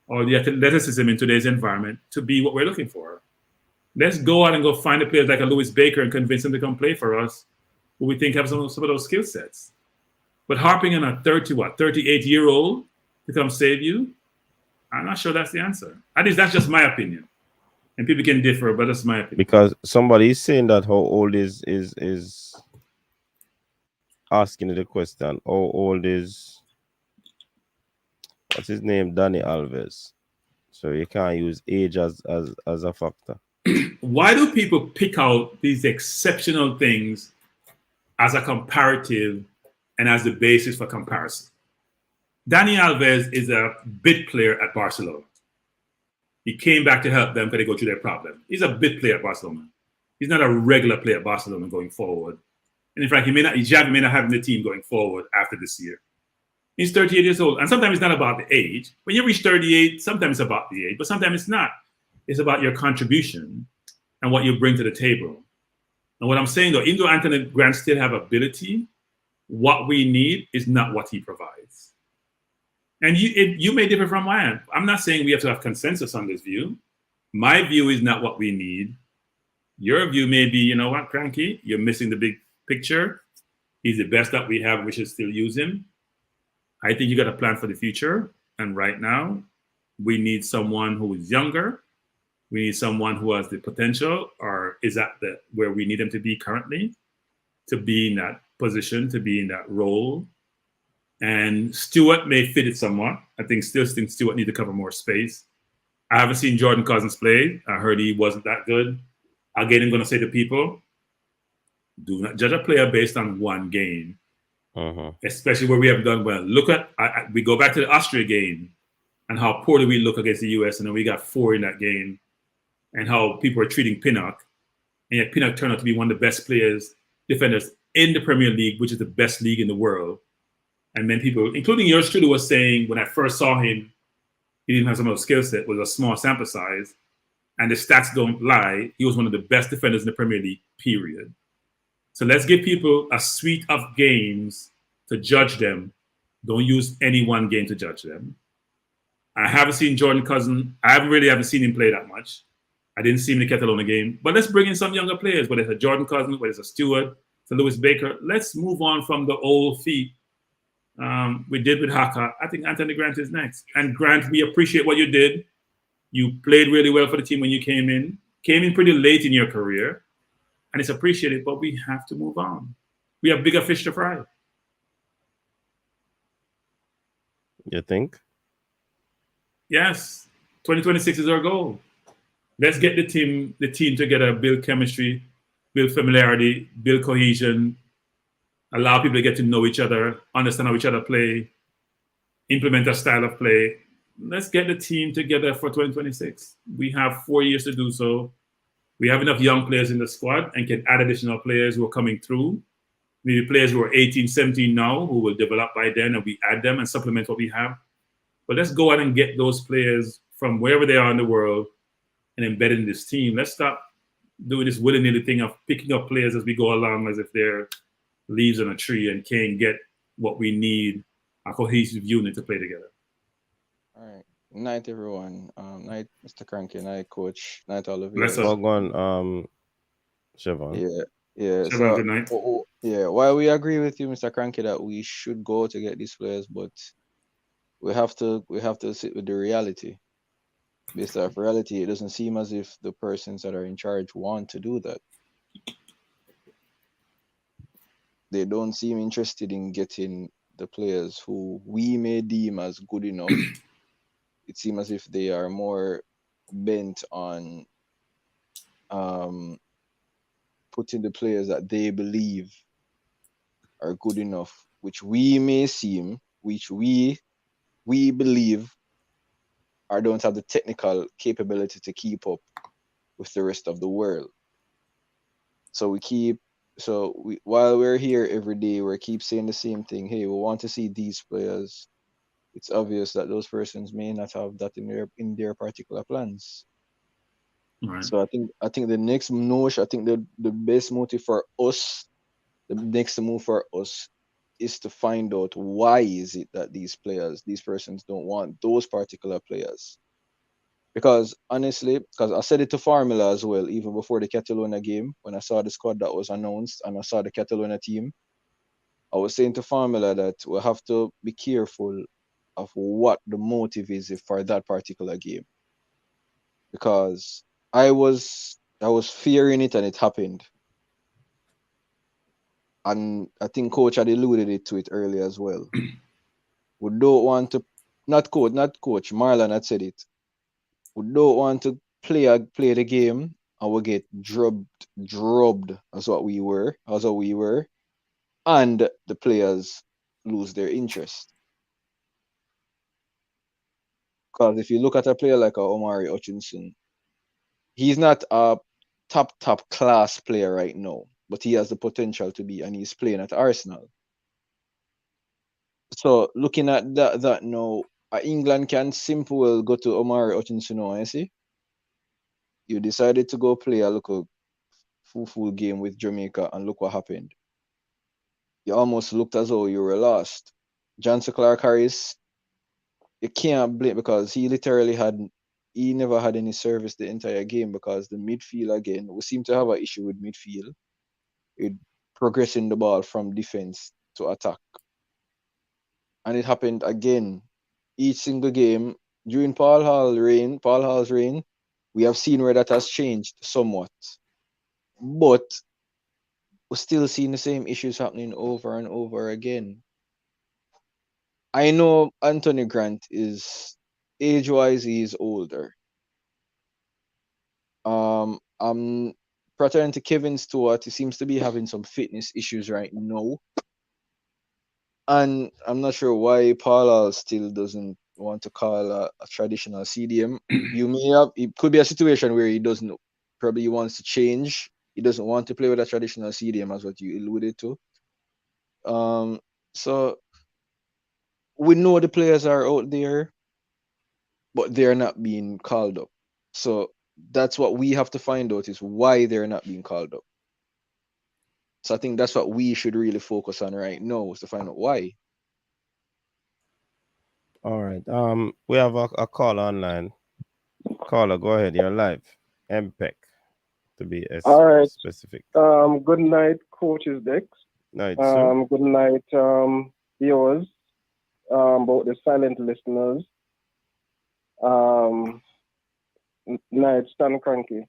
or the athleticism in today's environment to be what we're looking for. Let's go out and go find a player like a Lewis Baker and convince him to come play for us, who we think have some of those skill sets. But harping on a 38-year-old to come save you, I'm not sure that's the answer. At least that's just my opinion. And people can differ, but that's my opinion. Because somebody is saying that how old is asking the question. How old is what's his name? Danny Alves. So you can't use age as a factor. Why do people pick out these exceptional things as a comparative and as the basis for comparison? Danny Alves is a bit player at Barcelona. He came back to help them because they go through their problem. He's a bit player at Barcelona. He's not a regular player at Barcelona going forward. And in fact, Xavi may not have the team going forward after this year. He's 38 years old. And sometimes it's not about the age. When you reach 38, sometimes it's about the age, but sometimes it's not. It's about your contribution and what you bring to the table. And what I'm saying, though, even though Anthony Grant still have ability, what we need is not what he provides. And you may differ from mine. I'm not saying we have to have consensus on this view. My view is not what we need. Your view may be, you know what, Cranky, you're missing the big picture. He's the best that we have. We should still use him. I think you got a plan for the future. And right now, we need someone who is younger. We need someone who has the potential or is at where we need him to be currently, to be in that position, to be in that role. And Stewart may fit it somewhat. I think Stewart needs to cover more space. I haven't seen Jordan Cousins play. I heard he wasn't that good. Again, I'm going to say to people, do not judge a player based on one game, especially where we have done well. Look at, we go back to the Austria game and how poorly we look against the US, and then we got 4 in that game, and how people are treating Pinnock. And yet Pinnock turned out to be one of the best defenders in the Premier League, which is the best league in the world. And then people, including yours truly, was saying when I first saw him, he didn't have some of the skill set, was a small sample size. and the stats don't lie, he was one of the best defenders in the Premier League, period. So let's give people a suite of games to judge them. Don't use any one game to judge them. I haven't seen Jordan Cousin. I haven't seen him play that much. I didn't see him in the Catalona game. But let's bring in some younger players, whether it's a Jordan Cousin, whether it's a Stewart, to Lewis Baker. Let's move on from the old feet we did with Haka. I think Anthony Grant is next. And Grant, we appreciate what you did. You played really well for the team when you came in. Came in pretty late in your career. And it's appreciated, but we have to move on. We have bigger fish to fry. You think? Yes. 2026 is our goal. Let's get the team together, build chemistry, build familiarity, build cohesion, allow people to get to know each other, understand how each other play, implement a style of play. Let's get the team together for 2026. We have 4 years to do so. We have enough young players in the squad and can add additional players who are coming through. Maybe players who are 18, 17 now, who will develop by then, and we add them and supplement what we have. But let's go out and get those players from wherever they are in the world and embed in this team. Let's stop doing this willy-nilly thing of picking up players as we go along as if they're leaves on a tree and can't get what we need, a cohesive unit to play together. All right. Night, everyone. Night, Mr. Cranky. Night, Coach. Night, all of you. Bless us. Well gone, Siobhan. Yeah. Siobhan, So, good night. yeah, while we agree with you, Mr. Cranky, that we should go to get these players, but we have to sit with the reality. Based off reality, it doesn't seem as if the persons that are in charge want to do that. They don't seem interested in getting the players who we may deem as good enough. It seems as if they are more bent on putting the players that they believe are good enough, which we believe or don't have the technical capability to keep up with the rest of the world. So while we're here every day, we keep saying the same thing. Hey, we want to see these players. It's obvious that those persons may not have that in their particular plans. Right. So I think the next notion, I think the best motive for us, the next move for us is to find out why is it that these persons don't want those particular players. Because honestly, because I said it to Formula as well, even before the Catalona game, when I saw the squad that was announced and I saw the Catalona team, I was saying to Formula that we'll have to be careful of what the motive is for that particular game. Because I was fearing it and it happened. And I think Coach had alluded to it earlier as well. We don't want to, not Coach, Marlon had said it. We don't want to play the game and we get drubbed as what we were, and the players lose their interest. Because if you look at a player like Omari Hutchinson, he's not a top class player right now, but he has the potential to be, and he's playing at Arsenal. So looking at that now, England can simple go to Omari Hutchinson now, you see? You decided to go play a local full game with Jamaica, and look what happened. You almost looked as though you were lost. Johnson Clark Harris, you can't blame, because he never had any service the entire game, because the midfield, again, we seem to have an issue with midfield, with progressing the ball from defense to attack. And it happened again each single game during Paul Hall's reign. We have seen where that has changed somewhat, but we're still seeing the same issues happening over and over again. I know Anthony Grant is age-wise, he is older. I'm pertaining to Kevin Stewart, he seems to be having some fitness issues right now. And I'm not sure why Paul Hall still doesn't want to call a traditional CDM. It could be a situation where he wants to change. He doesn't want to play with a traditional CDM, as what you alluded to. So we know the players are out there, but they're not being called up. So that's what we have to find out, is why they're not being called up. So I think that's what we should really focus on right now, is to find out why. All right. We have a call online. Caller, go ahead. You're live. MPEC, to be All right. specific. Good night, coaches Dex. Night, sir. Good night, viewers. Both the silent listeners. Night, Stan Cranky.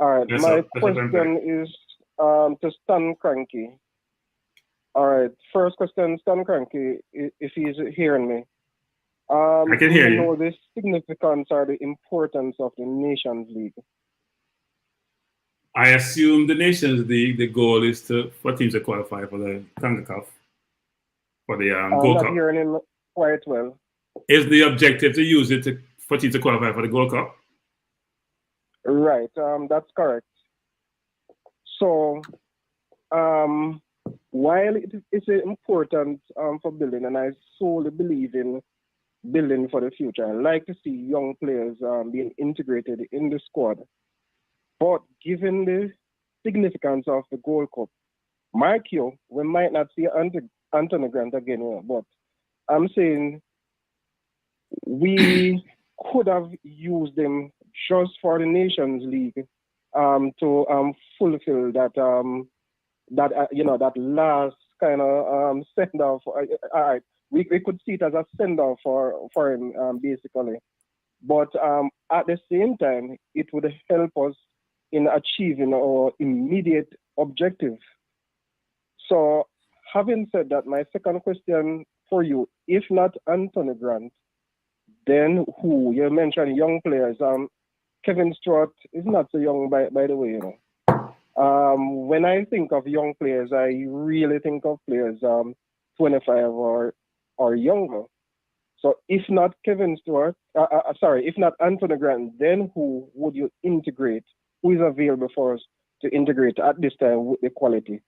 All right. My question is to Stan Cranky. All right. First question, Stan Cranky, if he's hearing me. I can hear you. Know the significance or the importance of the Nations League? I assume the Nations League, the goal is for teams to qualify for the CONCACAF, for the Gold Cup. I'm not hearing him quite well. Is the objective to use it for teams to qualify for the Gold Cup? Right, that's correct. So, while it is important for building, and I solely believe in building for the future, I like to see young players being integrated in the squad. But given the significance of the Gold Cup, mark you, we might not see Anthony Grant again, but I'm saying we could have used them just for the Nations League to fulfill that that last kind of send off. All right, we could see it as a send off for him basically, but at the same time, it would help us in achieving our immediate objective. So, having said that, my second question for you: if not Anthony Grant, then who? You mentioned young players. Kevin Stewart is not so young, by the way, you know. When I think of young players, I really think of players 25 or younger. So if not Kevin Stewart, if not Anthony Grant, then who would you integrate? Who is available for us to integrate at this time with the quality?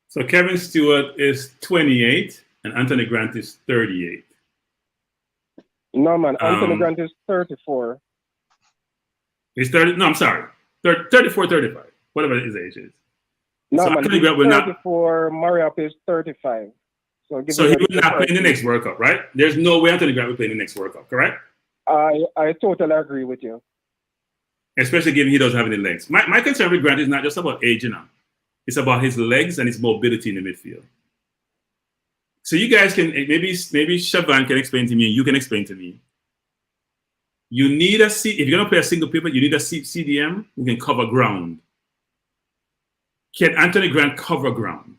So Kevin Stewart is 28 and Anthony Grant is 38. No, man. Anthony Grant is 34. He's 30. No, I'm sorry. 34, 35. Whatever his age is. No, so man. Anthony Grant will 34. Mariap is 35. So he will not play in the next World Cup, right? There's no way Anthony Grant will play in the next World Cup, correct? I totally agree with you. Especially given he doesn't have any legs. My concern with Grant is not just about age, you know. It's about his legs and his mobility in the midfield. So you guys can, maybe Shaban can explain to me, you can explain to me. You need if you're going to play a single pivot, you need a CDM who can cover ground. Can Anthony Grant cover ground?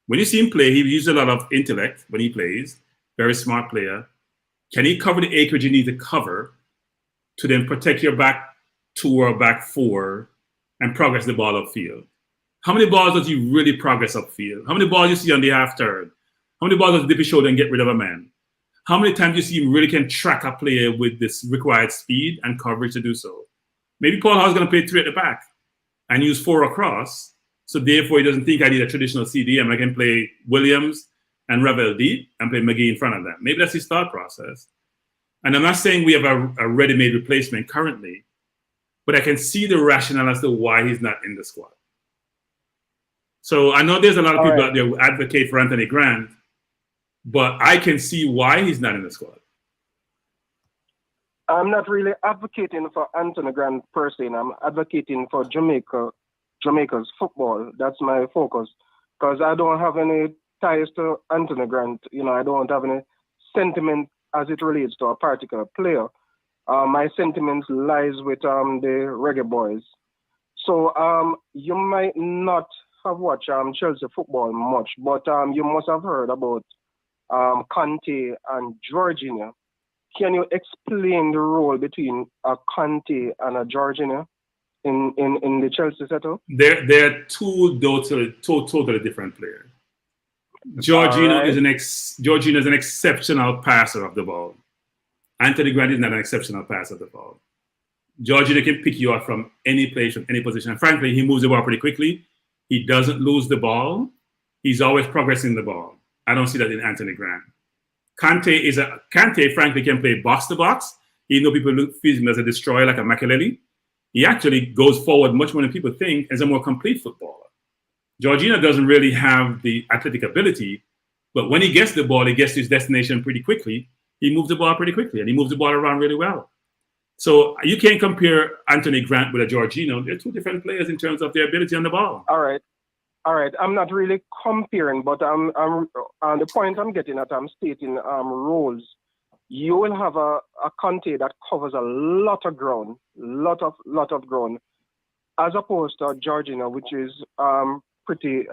When you see him play, he uses a lot of intellect when he plays. Very smart player. Can he cover the acreage you need to cover to then protect your back two or back four and progress the ball upfield? How many balls does he really progress upfield? How many balls you see on the half turn? How many balls does he dip his shoulder and get rid of a man? How many times you see him really can track a player with this required speed and coverage to do so? Maybe Paul Hall's going to play 3 at the back and use 4 across. So therefore, he doesn't think I need a traditional CDM. I can play Williams and Ravel deep and play McGee in front of them. Maybe that's his thought process. And I'm not saying we have a ready-made replacement currently, but I can see the rationale as to why he's not in the squad. So I know there's a lot of people out there who advocate for Anthony Grant, but I can see why he's not in the squad. I'm not really advocating for Anthony Grant per se. I'm advocating for Jamaica's football. That's my focus. Because I don't have any ties to Anthony Grant. You know, I don't have any sentiment as it relates to a particular player. My sentiment lies with the Reggae Boyz. So you might not have watched Chelsea football much, but you must have heard about Conte and Jorginho. Can you explain the role between a Conte and a Jorginho in the Chelsea setup? They're two totally different players. Jorginho is an exceptional passer of the ball. Anthony Grant is not an exceptional passer of the ball. Jorginho can pick you up from any place, from any position. And frankly, he moves the ball pretty quickly. He doesn't lose the ball. He's always progressing the ball. I don't see that in Anthony Grant. Conte, frankly, can play box to box. even though people feel him as a destroyer like a Makelele, he actually goes forward much more than people think as a more complete footballer. Jorginho doesn't really have the athletic ability, but when he gets the ball, he gets to his destination pretty quickly. He moves the ball pretty quickly, and he moves the ball around really well. So you can't compare Anthony Grant with a Jorginho. They're two different players in terms of their ability on the ball. All right. I'm not really comparing, but I'm the point I'm getting at, I'm stating roles. You will have a Conte that covers a lot of ground, lot of ground, as opposed to Jorginho, which is pretty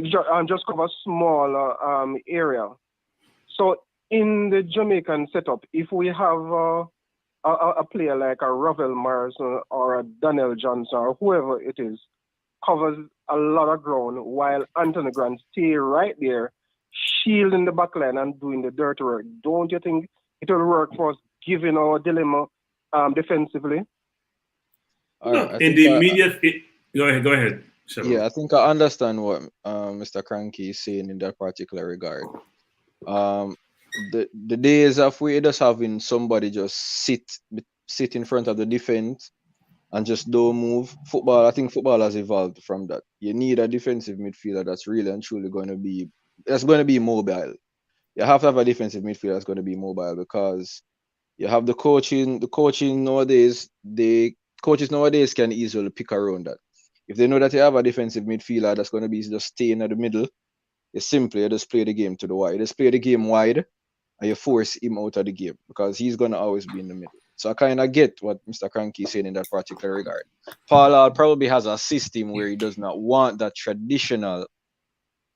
just cover small area. So in the Jamaican setup, if we have a player like a Ravel Morrison or a Daniel Johnson or whoever it is, covers a lot of ground while Anthony Grant stay right there, shielding the back line and doing the dirty work. Don't you think it will work for us, given our dilemma defensively? Look, in the immediate... Go ahead. Shabba. Yeah, I think I understand what Mr. Cranky is saying in that particular regard. The days of we just having somebody just sit in front of the defense and just don't move. I think football has evolved from that. You need a defensive midfielder that's really and truly going to be mobile. You have to have a defensive midfielder that's going to be mobile, because you have the coaching nowadays. The coaches nowadays can easily pick around that. If they know that you have a defensive midfielder that's going to be just staying at the middle, you just play the game to the wide. You just play the game wide and you force him out of the game, because he's going to always be in the middle. So I kind of get what Mr. Cranky is saying in that particular regard. Paul probably has a system where he does not want that traditional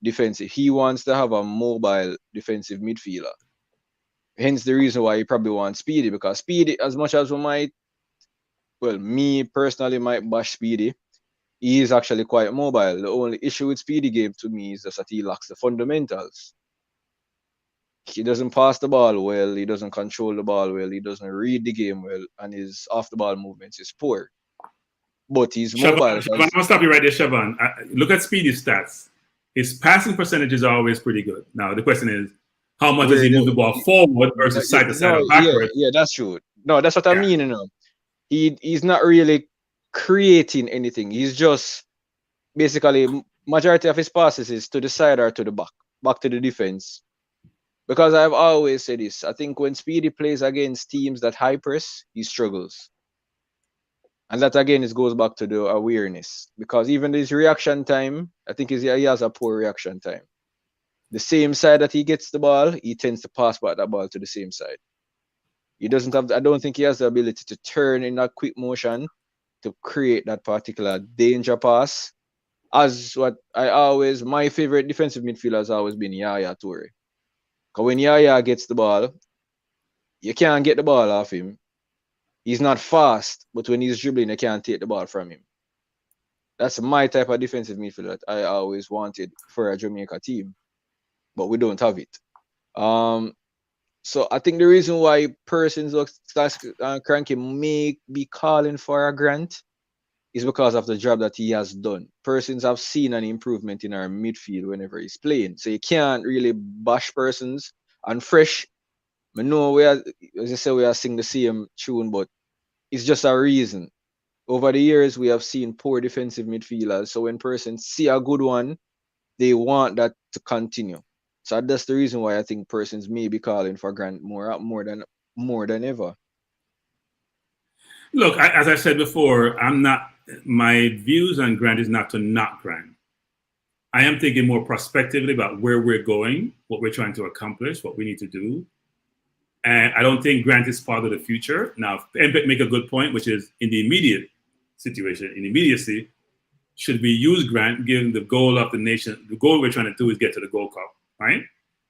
defensive. He wants to have a mobile defensive midfielder. Hence the reason why he probably wants Speedy, because Speedy, as much as me personally might bash Speedy, he is actually quite mobile. The only issue with Speedy game to me is just that he lacks the fundamentals. He doesn't pass the ball well, he doesn't control the ball well, he doesn't read the game well, and his off-the-ball movements is poor. But he's mobile. Shaban, I'm going to stop you right there, Shaban. Look at Speedy's stats. His passing percentages are always pretty good. Now, the question is, how much does he move the ball forward versus side to side or backward? Yeah, that's true. No, that's what I mean, you know. He's not really creating anything. He's just basically, majority of his passes is to the side or to the back to the defense. Because I've always said this, I think when Speedy plays against teams that high press, he struggles. And that again, it goes back to the awareness. Because even his reaction time, I think he has a poor reaction time. The same side that he gets the ball, he tends to pass back that ball to the same side. He doesn't have, I don't think he has the ability to turn in that quick motion to create that particular danger pass. As what my favorite defensive midfielder has always been Yaya Toure. Because when Yaya gets the ball, you can't get the ball off him. He's not fast, but when he's dribbling, you can't take the ball from him. That's my type of defensive midfielder that I always wanted for a Jamaica team. But we don't have it. So I think the reason why persons like Cranky may be calling for a grant is because of the job that he has done. Persons have seen an improvement in our midfield whenever he's playing. So you can't really bash persons. And Fresh, I know as you say, we are singing the same tune, but it's just a reason. Over the years, we have seen poor defensive midfielders. So when persons see a good one, they want that to continue. So that's the reason why I think persons may be calling for grant more than ever. Look, as I said before, my views on Grant is not to knock Grant. I am thinking more prospectively about where we're going, what we're trying to accomplish, what we need to do. And I don't think Grant is part of the future. Now, Empet make a good point, which is in the immediate situation, in immediacy, should we use Grant given the goal of the nation? The goal we're trying to do is get to the Gold Cup, right?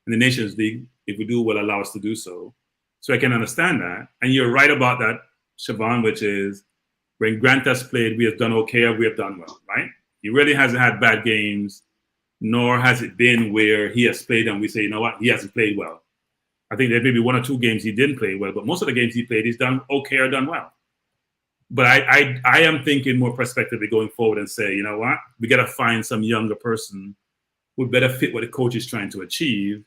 And the Nations League, if we do, will allow us to do so. So I can understand that. And you're right about that, Siobhan, which is when Grant has played, we have done okay or we have done well, right? He really hasn't had bad games, nor has it been where he has played and we say, you know what, he hasn't played well. I think there may be 1 or 2 games he didn't play well, but most of the games he played, he's done okay or done well. But I am thinking more prospectively going forward and say, you know what, we got to find some younger person who better fit what the coach is trying to achieve.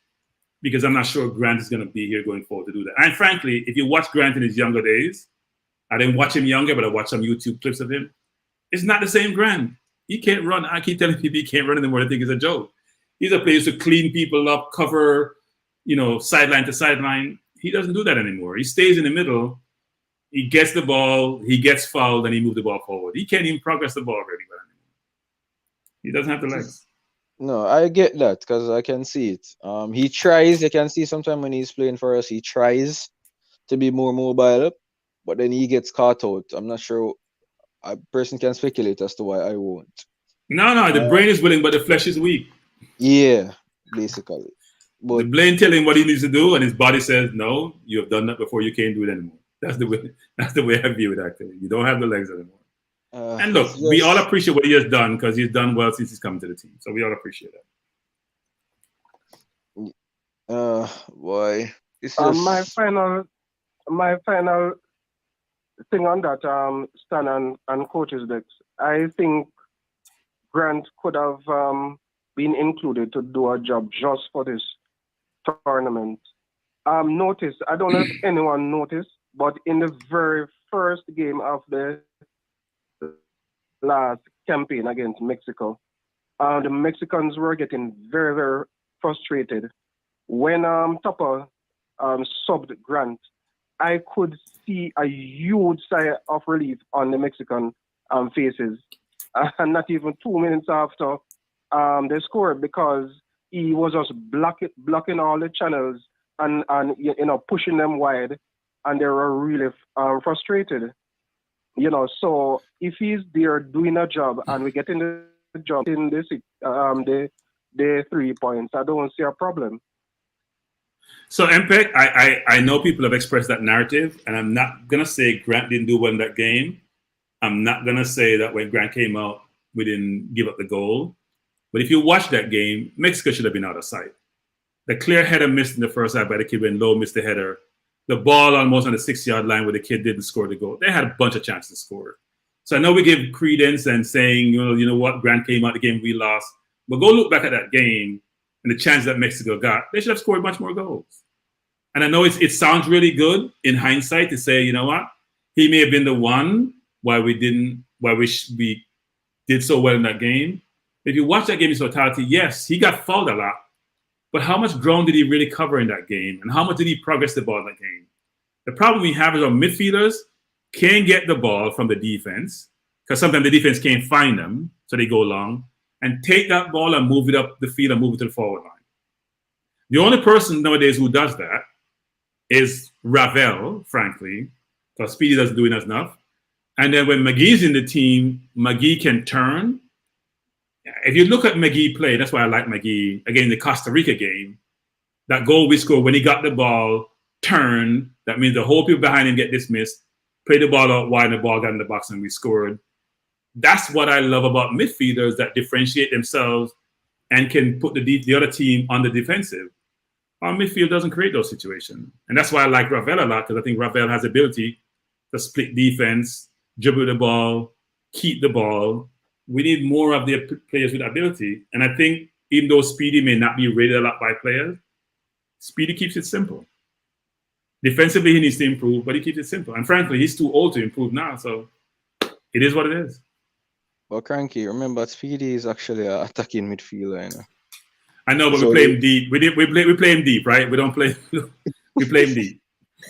because I'm not sure Grant is going to be here going forward to do that. And frankly, if you watch Grant in his younger days, I didn't watch him younger, but I watched some YouTube clips of him. It's not the same Grant. He can't run. I keep telling people he can't run anymore. I think it's a joke. He's a player to clean people up, cover, sideline to sideline. He doesn't do that anymore. He stays in the middle. He gets the ball, he gets fouled, and he moves the ball forward. He can't even progress the ball very well anymore. He doesn't have the legs. No, I get that because I can see it. He tries. You can see sometimes when he's playing for us, he tries to be more mobile, but then he gets caught out. I'm not sure. A person can speculate as to why I won't. No, the brain is willing, but the flesh is weak. Yeah, basically. But the brain telling him what he needs to do, and his body says, "No, you have done that before. You can't do it anymore." That's the way. That's the way I view it. Actually, you don't have the legs anymore. And look, we all appreciate what he has done because he's done well since he's come to the team. So we all appreciate that. Boy, it's just... my final thing on that, Stan and coaches decks. I think Grant could have been included to do a job just for this tournament. Notice, I don't know if anyone noticed, but in the very first game of the last campaign against Mexico, the Mexicans were getting very, very frustrated. When Topper subbed Grant, I could see a huge sigh of relief on the Mexican faces. And not even 2 minutes after they scored, because he was just blocking all the channels and pushing them wide, and they were really frustrated. So if he's there doing a job and we get in the job in the 3 points, I don't see a problem. So MPEG, I know people have expressed that narrative, and I'm not gonna say Grant didn't do well in that game. I'm not gonna say that when Grant came out, we didn't give up the goal. But if you watch that game, Mexico should have been out of sight. The clear header missed in the first half by the kid when Lowe missed the header. The ball almost on the 6-yard line where the kid didn't score the goal. They had a bunch of chances to score. So I know we give credence and saying, you know what, Grant came out the game we lost. But go look back at that game and the chance that Mexico got. They should have scored much more goals. And I know it sounds really good in hindsight to say, you know what, he may have been the one why we did so well in that game. If you watch that game in totality, yes, he got fouled a lot. But how much ground did he really cover in that game? And how much did he progress the ball in that game? The problem we have is our midfielders can't get the ball from the defense, because sometimes the defense can't find them, so they go long, and take that ball and move it up the field and move it to the forward line. The only person nowadays who does that is Ravel, frankly, because Speedy doesn't do it enough. And then when McGee's in the team, McGee can turn. If you look at McGee play, that's why I like McGee. Again, in the Costa Rica game, that goal we scored when he got the ball, turn, that means the whole people behind him get dismissed, play the ball out wide, and the ball got in the box and we scored. That's what I love about midfielders that differentiate themselves and can put the other team on the defensive. Our midfield doesn't create those situations. And that's why I like Ravel a lot, because I think Ravel has the ability to split defense, dribble the ball, keep the ball. We need more of the players with ability. And I think even though Speedy may not be rated a lot by players, Speedy keeps it simple. Defensively, he needs to improve, but he keeps it simple. And frankly, he's too old to improve now. So it is what it is. Well, Cranky, remember, Speedy is actually an attacking midfielder. I know, but we play him deep. We play him deep, right? We don't play. We play him deep.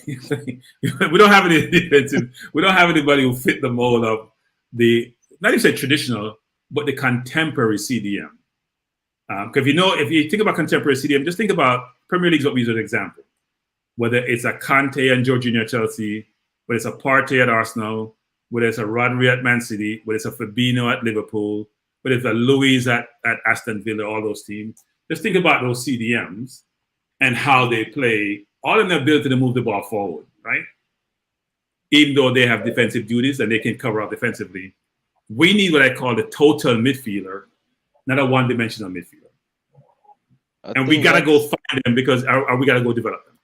We don't have any defensive. We don't have anybody who fit the mold of the, not even say traditional, but the contemporary CDM. Because if you think about contemporary CDM, just think about Premier League is what we use as an example. Whether it's a Conte and Jorginho at Chelsea, whether it's a Partey at Arsenal, whether it's a Rodri at Man City, whether it's a Fabinho at Liverpool, whether it's a Luis at Aston Villa, all those teams. Just think about those CDMs and how they play, all in the ability to move the ball forward, right? Even though they have defensive duties and they can cover up defensively. We need what I call the total midfielder, not a one-dimensional midfielder. And we got to go find them because we got to go develop them.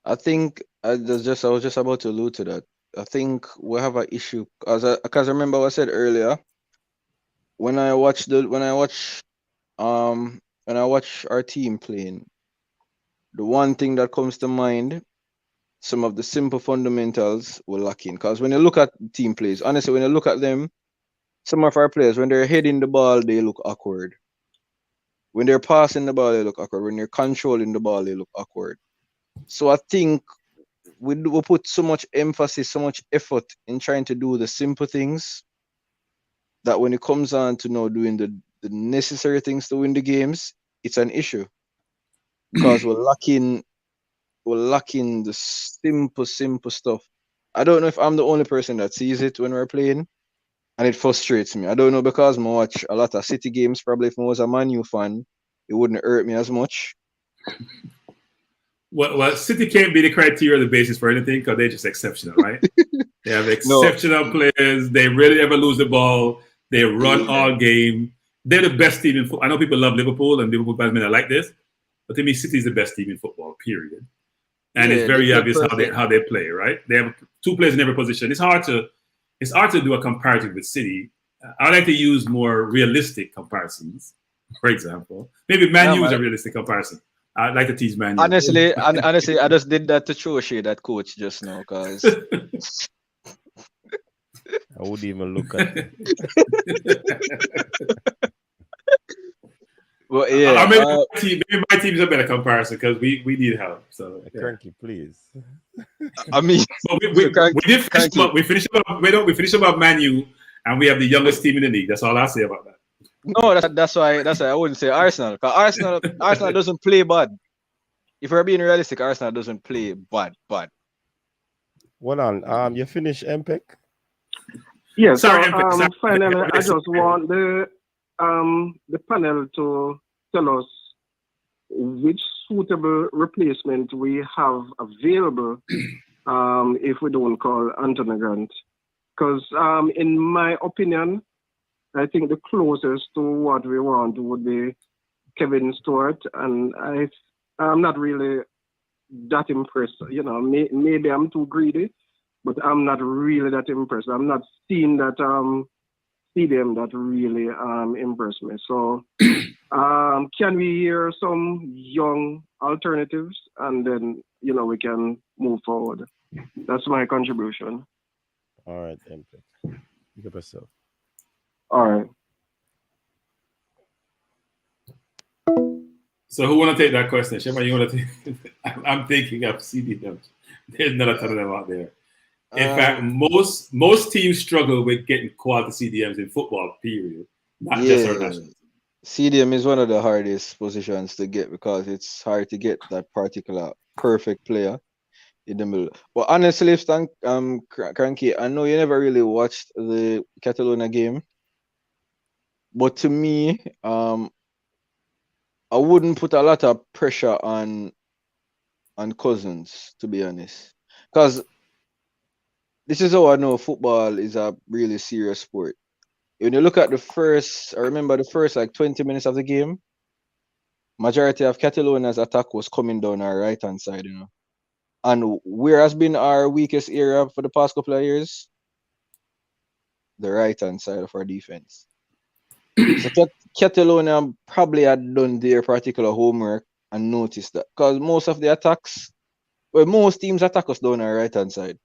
I think I was just about to allude to that. I think we have an issue because remember what I said earlier. When I watch our team playing, the one thing that comes to mind, some of the simple fundamentals were lacking. Because when you look at team plays, honestly, when you look at them, some of our players, when they're heading the ball, they look awkward. When they're passing the ball, they look awkward. When they're controlling the ball, they look awkward. So I think we put so much emphasis, so much effort in trying to do the simple things that when it comes on to doing the necessary things to win the games, it's an issue. Because we're lacking the simple stuff. I don't know if I'm the only person that sees it when we're playing, and it frustrates me. I don't know, because I watch a lot of City games. Probably if I was a Man U fan, it wouldn't hurt me as much. Well, City can't be the criteria or the basis for anything because they're just exceptional, right? They have exceptional players. They rarely ever lose the ball. They run all game. They're the best team in football. I know people love Liverpool and Liverpool fans may not like this, but to me, City is the best team in football, period. And it's very obvious how they play, right? They have 2 players in every position. It's hard to do a comparative with City. I like to use more realistic comparisons. For example, maybe Man U is a realistic comparison. I'd like to tease Man U. Honestly, I just did that to throw shade at coach just now, because I wouldn't even look at it. Well, yeah. Maybe my team is a better comparison because we need help. So, Cranky, please. I mean, we finished about Man U, and we have the youngest team in the league. That's all I say about that. No, that's why I wouldn't say Arsenal. Because Arsenal doesn't play bad. If we're being realistic, Arsenal doesn't play bad. Hold on. You finished MPEC? Yeah, sorry, finally, I just want the panel to tell us which suitable replacement we have available if we don't call Anthony Grant. Because in my opinion, I think the closest to what we want would be Kevin Stewart, and I'm not really that impressed. Maybe I'm too greedy, but I'm not really that impressed. I'm not seeing that CDM that really impressed me. So can we hear some young alternatives, and then we can move forward? That's my contribution. All right, MPEC. Pick up yourself. All right. So who want to take that question? Shema, you want to take? I'm thinking of CDM. There's not a ton of them out there. In fact, most teams struggle with getting quality CDMs in football, period. Not just our national team. CDM is one of the hardest positions to get because it's hard to get that particular perfect player in the middle. But honestly, Cranky, I know you never really watched the Catalonia game. But to me, I wouldn't put a lot of pressure on Cousins, to be honest. Because this is how I know football is a really serious sport. When you look at I remember the first 20 minutes of the game, majority of Catalonia's attack was coming down our right-hand side, And where has been our weakest area for the past couple of years? The right-hand side of our defense. So Catalonia probably had done their particular homework and noticed that. Because most of the attacks, most teams attack us down our right-hand side.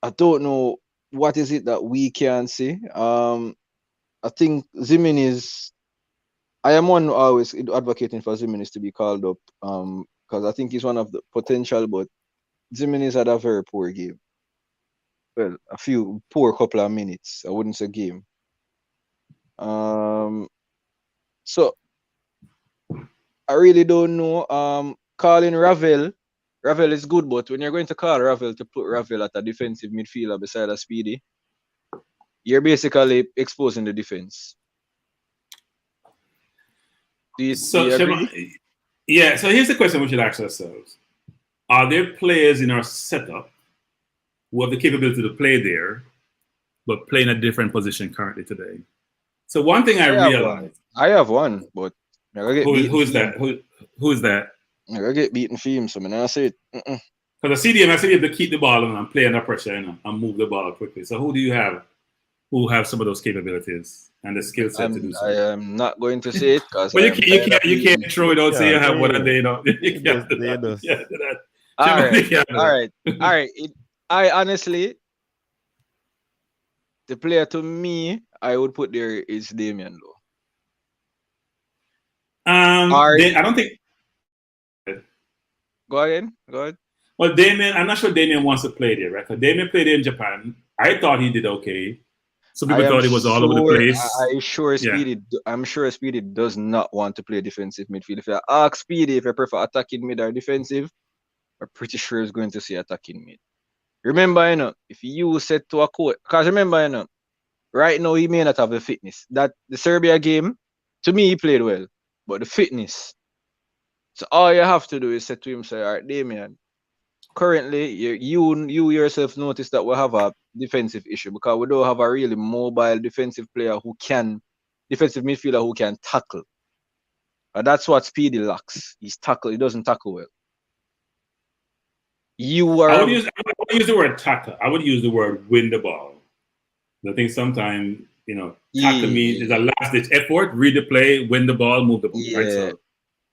I don't know what is it that we can see. I think Zimenez, I am one always advocating for Zimenez to be called up because I think he's one of the potential, but Zimenez had a very poor game. Well, a few poor couple of minutes. I wouldn't say game. So I really don't know. Calling Ravel is good, but when you're going to call Ravel to put Ravel at a defensive midfielder beside a Speedy, you're basically exposing the defense. Do you agree? Yeah, so here's the question we should ask ourselves. Are there players in our setup who have the capability to play there, but play in a different position currently today? So one thing I realized... I have one, but... Who's that? Who's that? I get beaten for him, so I'm not say it. Because I see him to keep the ball and play under pressure and move the ball quickly. So who do you have who have some of those capabilities and the skill set to do so. I am not going to say it because Well, you can't throw it out. Say you have one a day. No, you They can't do just- that. You can't do that. All Shema, you right, can't do all that. right, all right. I honestly, the player to me, I would put there is Damian Lowe. I don't think. Go again. Go ahead. Well, Damien, I'm not sure Damien wants to play there, right? 'Cause Damien played in Japan. I thought he did okay. Some people thought he was all over the place. I'm sure Speedy does not want to play defensive midfield. If you ask Speedy if you prefer attacking mid or defensive, I'm pretty sure he's going to say attacking mid. Remember, if you said to a coach, because remember, right now he may not have the fitness. That the Serbia game, to me, he played well, but the fitness. So all you have to do is say to him, say, all right, Damien, currently you yourself notice that we have a defensive issue because we don't have a really mobile defensive player defensive midfielder who can tackle. And that's what Speedy lacks. He doesn't tackle well. I would use the word tackle. I would use the word win the ball. I think sometimes, tackle means is a last ditch effort, read the play, win the ball, move the ball. Yeah. Right? So,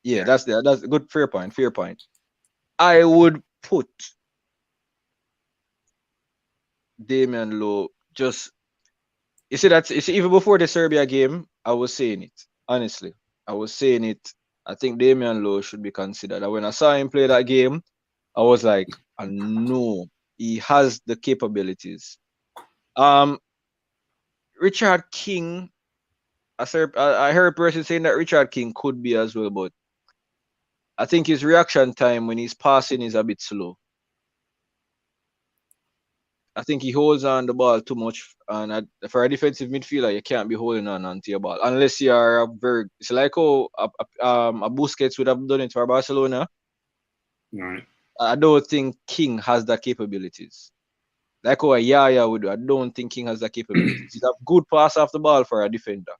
yeah, that's a good fair point. I would put Damian Lowe even before the Serbia game, I was saying it. Honestly. I was saying it. I think Damian Lowe should be considered. And when I saw him play that game, I was like, I know he has the capabilities. Richard King, I heard a person saying that Richard King could be as well, but I think his reaction time when he's passing is a bit slow. I think he holds on the ball too much, and for a defensive midfielder, you can't be holding on to your ball unless you are it's like how a Busquets would have done it for Barcelona. Right. I don't think King has the capabilities. Like how a Yaya would do. I don't think King has the capabilities. He's a good pass off the ball for a defender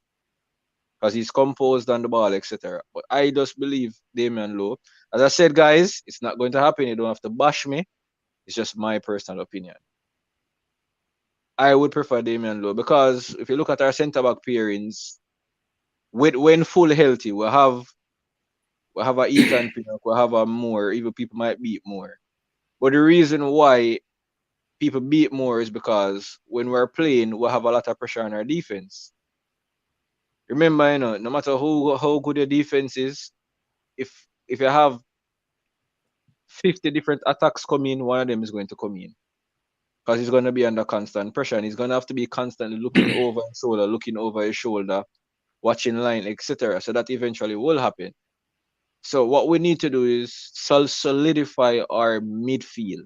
because he's composed on the ball, etc. But I just believe Damian Lowe. As I said, guys, it's not going to happen. You don't have to bash me. It's just my personal opinion. I would prefer Damian Lowe because if you look at our centre-back pairings, when full healthy, we'll have a Ethan Pinnock, we'll have a Moore, even people might beat Moore. But the reason why people beat Moore is because when we're playing, we'll have a lot of pressure on our defense. Remember, no matter how good your defense is, if you have 50 different attacks coming, one of them is going to come in. Because he's going to be under constant pressure and he's going to have to be constantly looking over his shoulder, watching line, etc. So that eventually will happen. So what we need to do is solidify our midfield.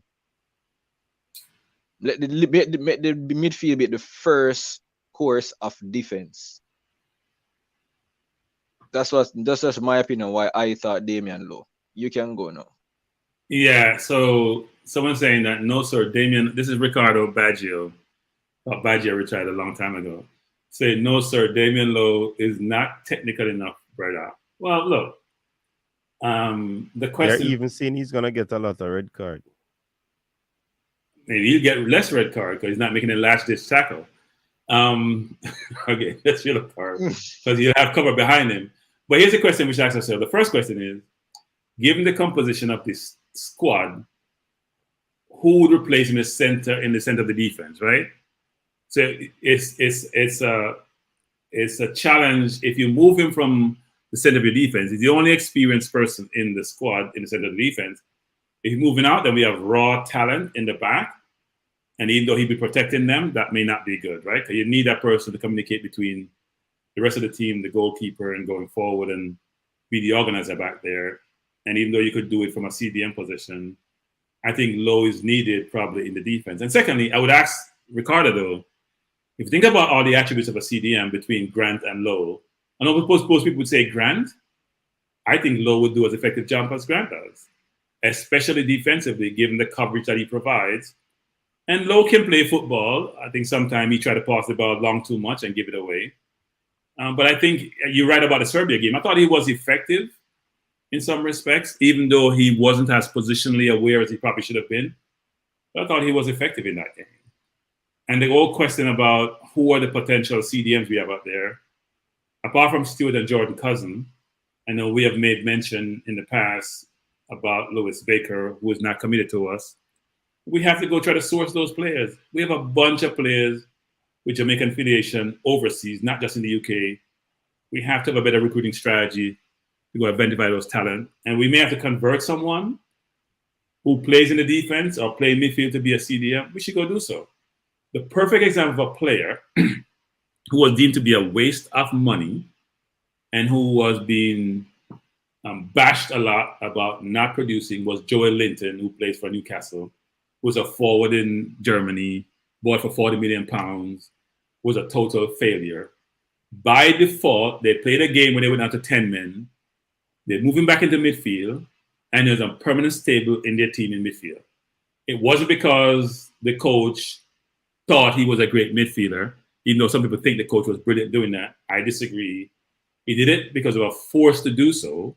Let the midfield be the first course of defense. That's just my opinion why I thought Damian Lowe. You can go now. Yeah, so someone's saying that no, sir, Damien. This is Ricardo Baggio. Baggio retired a long time ago. Say no, sir, Damian Lowe is not technical enough, brother. Well, look, the question. They're even saying he's gonna get a lot of red card. Maybe he'll get less red card because he's not making a last ditch tackle. Okay, that's your card because you'll have cover behind him. But here's the question we should ask ourselves. The first question is, given the composition of this squad, who would replace him in the center of the defense, right? So it's a challenge if you move him from the center of your defense. He's the only experienced person in the squad in the center of the defense. If you're moving out, then we have raw talent in the back. And even though he'd be protecting them, that may not be good, right? Because you need that person to communicate between the rest of the team, the goalkeeper, and going forward and be the organizer back there. And even though you could do it from a CDM position, I think Lowe is needed probably in the defense. And secondly, I would ask Ricardo, though, if you think about all the attributes of a CDM between Grant and Lowe, I know most people would say Grant. I think Lowe would do as effective job as Grant does, especially defensively, given the coverage that he provides. And Lowe can play football. I think sometimes he tried to pass the ball long too much and give it away. But I think you're right about the Serbia game. I thought he was effective in some respects, even though he wasn't as positionally aware as he probably should have been. But I thought he was effective in that game. And the whole question about who are the potential CDMs we have out there, apart from Stewart and Jordan Cousin, I know we have made mention in the past about Lewis Baker, who is not committed to us. We have to go try to source those players. We have a bunch of players with Jamaican affiliation overseas, not just in the UK. We have to have a better recruiting strategy to go identify those talent. And we may have to convert someone who plays in the defense or play midfield to be a CDM. We should go do so. The perfect example of a player who was deemed to be a waste of money and who was being bashed a lot about not producing was Joel Linton, who plays for Newcastle, who was a forward in Germany, bought for £40 million, was a total failure. By default, they played a game when they went down to 10 men. They moved him back into midfield, and there's a permanent stable in their team in midfield. It wasn't because the coach thought he was a great midfielder, even though some people think the coach was brilliant doing that. I disagree. He did it because they were forced to do so,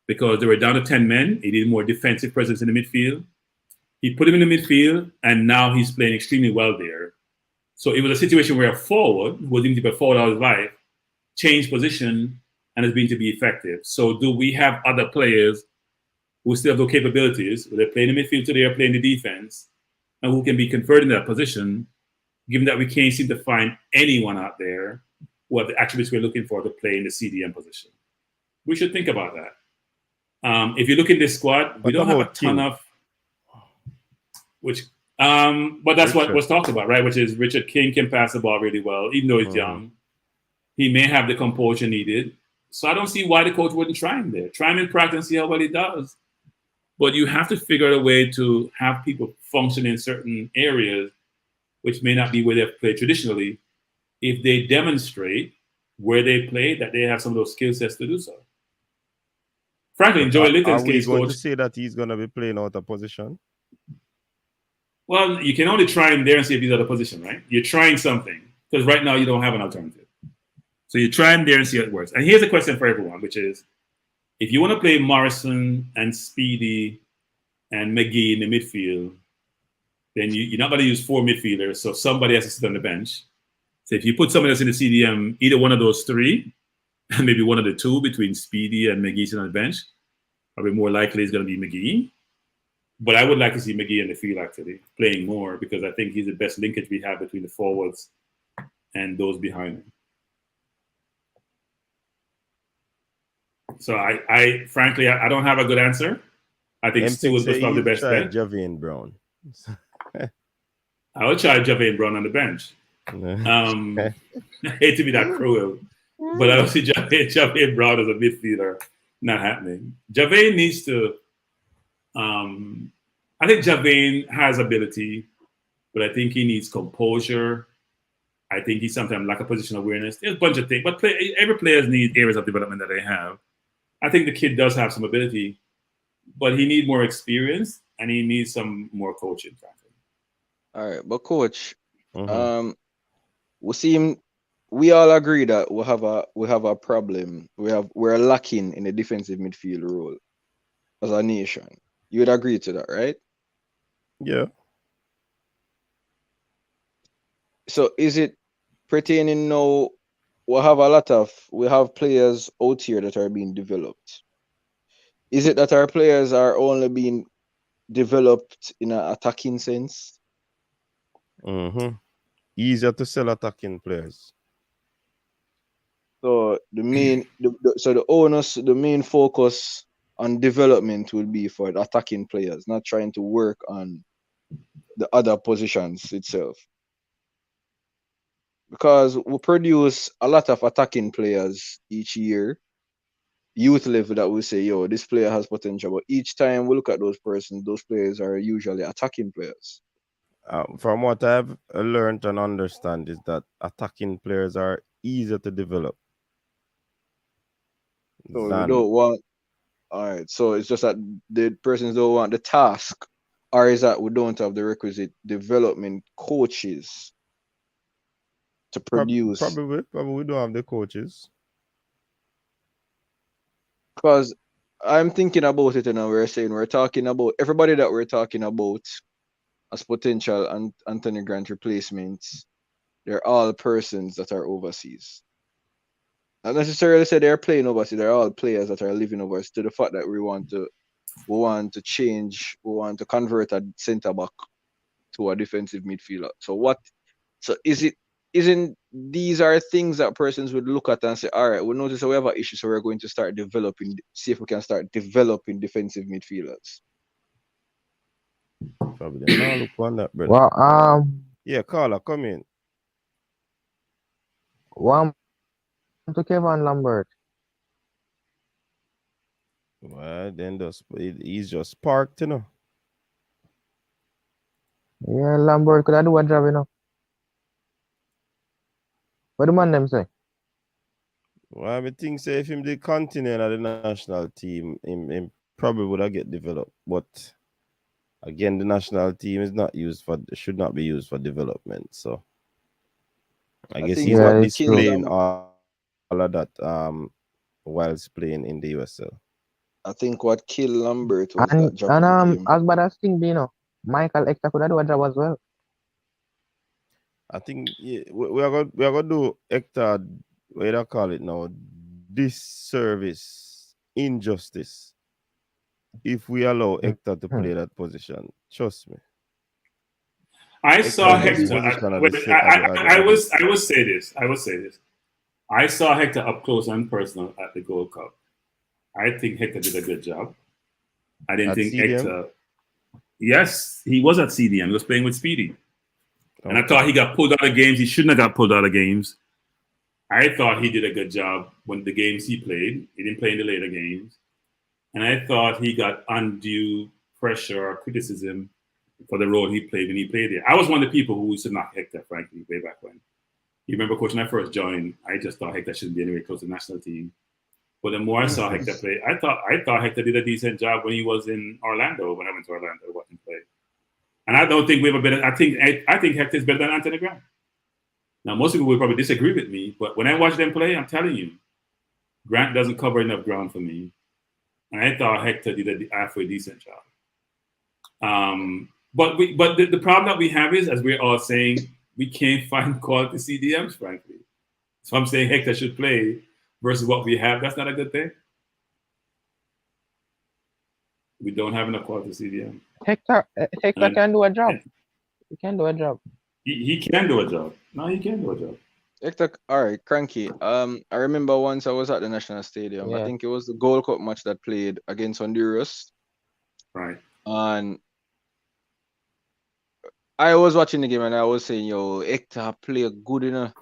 because they were down to 10 men. He needed more defensive presence in the midfield. He put him in the midfield, and now he's playing extremely well there. So it was a situation where a forward, who was going to be a forward all his life, changed position and has been to be effective. So do we have other players who still have those capabilities, where they're playing the midfield today or playing the defense, and who can be converted in that position, given that we can't seem to find anyone out there who have the attributes we're looking for to play in the CDM position? We should think about that. If you look in this squad, we don't have a ton of, but that's what was talked about, right? Which is Richard King can pass the ball really well, even though he's young. He may have the composure needed. So I don't see why the coach wouldn't try him there. Try him in practice and see how well he does. But you have to figure out a way to have people function in certain areas, which may not be where they've played traditionally, if they demonstrate where they play that they have some of those skill sets to do so. Frankly, in Joey Linton's case, are we going coach, to say that he's going to be playing out of position? Well, you can only try him there and see if he's out of position, right? You're trying something, because right now you don't have an alternative. So you try him there and see how it works. And here's a question for everyone, which is, if you want to play Morrison and Speedy and McGee in the midfield, then you're not going to use 4 midfielders, so somebody has to sit on the bench. So if you put somebody else in the CDM, either one of those 3, and maybe one of the 2 between Speedy and McGee sitting on the bench, probably more likely is going to be McGee. But I would like to see McGee in the field actually playing more, because I think he's the best linkage we have between the forwards and those behind him. So I frankly, I don't have a good answer. I think Stewart was probably the best bet. Javane Brown. I would try Javane Brown on the bench. I hate to be that cruel, but I don't see Javane Brown as a midfielder. Not happening. Javane needs to. I think Javane has ability, but I think he needs composure. I think he sometimes lacks a position awareness. There's a bunch of things, but every player needs areas of development that they have. I think the kid does have some ability, but he needs more experience and he needs some more coaching. All right, but coach, we all agree that we have a problem. We're lacking in the defensive midfield role as a nation. You would agree to that, right? Yeah. So is it pertaining now? We have players out here that are being developed. Is it that our players are only being developed in an attacking sense? Easier to sell attacking players. So the main focus on development will be for the attacking players, not trying to work on the other positions itself. Because we produce a lot of attacking players each year, youth level, that we say, yo, this player has potential. But each time we look at those players are usually attacking players. From what I've learned and understand is that attacking players are easier to develop. So we don't want. All right, so it's just that the persons don't want the task, or is that we don't have the requisite development coaches to produce? Probably we don't have the coaches. Because I'm thinking about it, and we're talking about everybody that we're talking about as potential and Anthony Grant replacements, they're all persons that are overseas. Not necessarily say they're playing overseas, they're all players that are living overseas, to the fact that we want to change, we want to convert a centre back to a defensive midfielder. So isn't these are things that persons would look at and say, all right, we notice that we have an issue, so we're going to start see if we can start developing defensive midfielders. Probably them now look on that, brother. Well, Yeah, Carla, come in. one to Kevin Lambert. Well, then he's just parked, you know. Yeah, Lambert could I do a job, you know. What the man them say? Well, I think say if him did continue at the national team, him probably would have get developed. But again, the national team is not should not be used for development. So I guess he's not displaying all of that whilst playing in the USL. I think what killed Lambert was that job. And as bad as thing, you know, Michael Hector could have do a job as well. I think we are gonna do Hector, what do you call it now? Disservice, injustice. If we allow Hector to play that position, trust me. I saw Hector. I will say this. I saw Hector up close and personal at the Gold Cup. I think Hector did a good job. I didn't think Hector. Yes, he was at CDM. He was playing with Speedy. Okay. And I thought he got pulled out of games. He shouldn't have got pulled out of games. I thought he did a good job when the games he played. He didn't play in the later games. And I thought he got undue pressure or criticism for the role he played when he played there. I was one of the people who used to knock Hector, frankly, way back when. You remember, Coach, when I first joined, I just thought Hector shouldn't be anywhere close to the national team. But the more I saw Hector play, I thought Hector did a decent job when he was in Orlando, when I went to Orlando to watch him play. And I don't think we have a better. I think Hector is better than Anthony Grant. Now, most people will probably disagree with me, but when I watch them play, I'm telling you, Grant doesn't cover enough ground for me. And I thought Hector did a halfway decent job. But the problem that we have is, as we're all saying, we can't find quality CDMs, frankly. So I'm saying Hector should play versus what we have. That's not a good thing. We don't have enough quality CDM. Hector can do a job. He can do a job. He can do a job. No, he can do a job. Hector, all right, Cranky. I remember once I was at the National Stadium. Yeah. I think it was the Gold Cup match that played against Honduras. Right. And I was watching the game and I was saying, yo, Hector play good enough.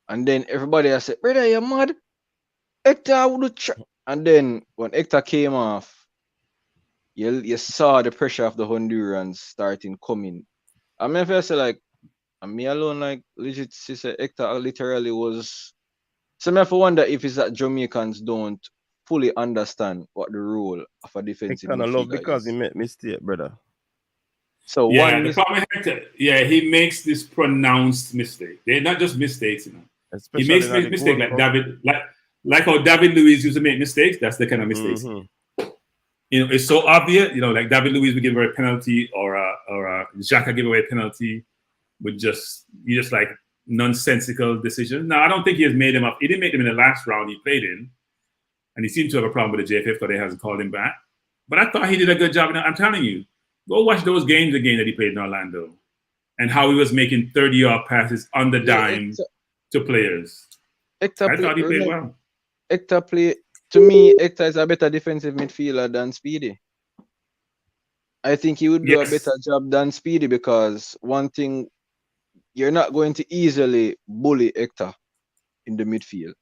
And then everybody I said, brother, you mad? Hector would try. And then when Hector came off, you saw the pressure of the Hondurans starting coming. I mean, if I say like, and me alone, like legit, sister Hector literally was. So I wonder if it's that Jamaicans don't fully understand what the role of a defensive midfielder love because he made mistake, brother. So yeah, the problem with Hector, he makes this pronounced mistake. They're not just mistakes, you know. Especially he makes mistakes like David, like how David Luiz used to make mistakes. That's the kind of mistakes. Mm-hmm. You know, it's so obvious. You know, like David Luiz would give away a penalty, or Xhaka give away a penalty with just like nonsensical decisions. Now, I don't think he has made him up. He didn't make them in the last round he played in, and he seemed to have a problem with the JFF because they hasn't called him back. But I thought he did a good job. I'm telling you, go watch those games again that he played in Orlando, and how he was making 30-yard passes on the dime to players. I thought he played well. To me, Hector is a better defensive midfielder than Speedy. I think he would do a better job than Speedy because one thing, you're not going to easily bully Hector in the midfield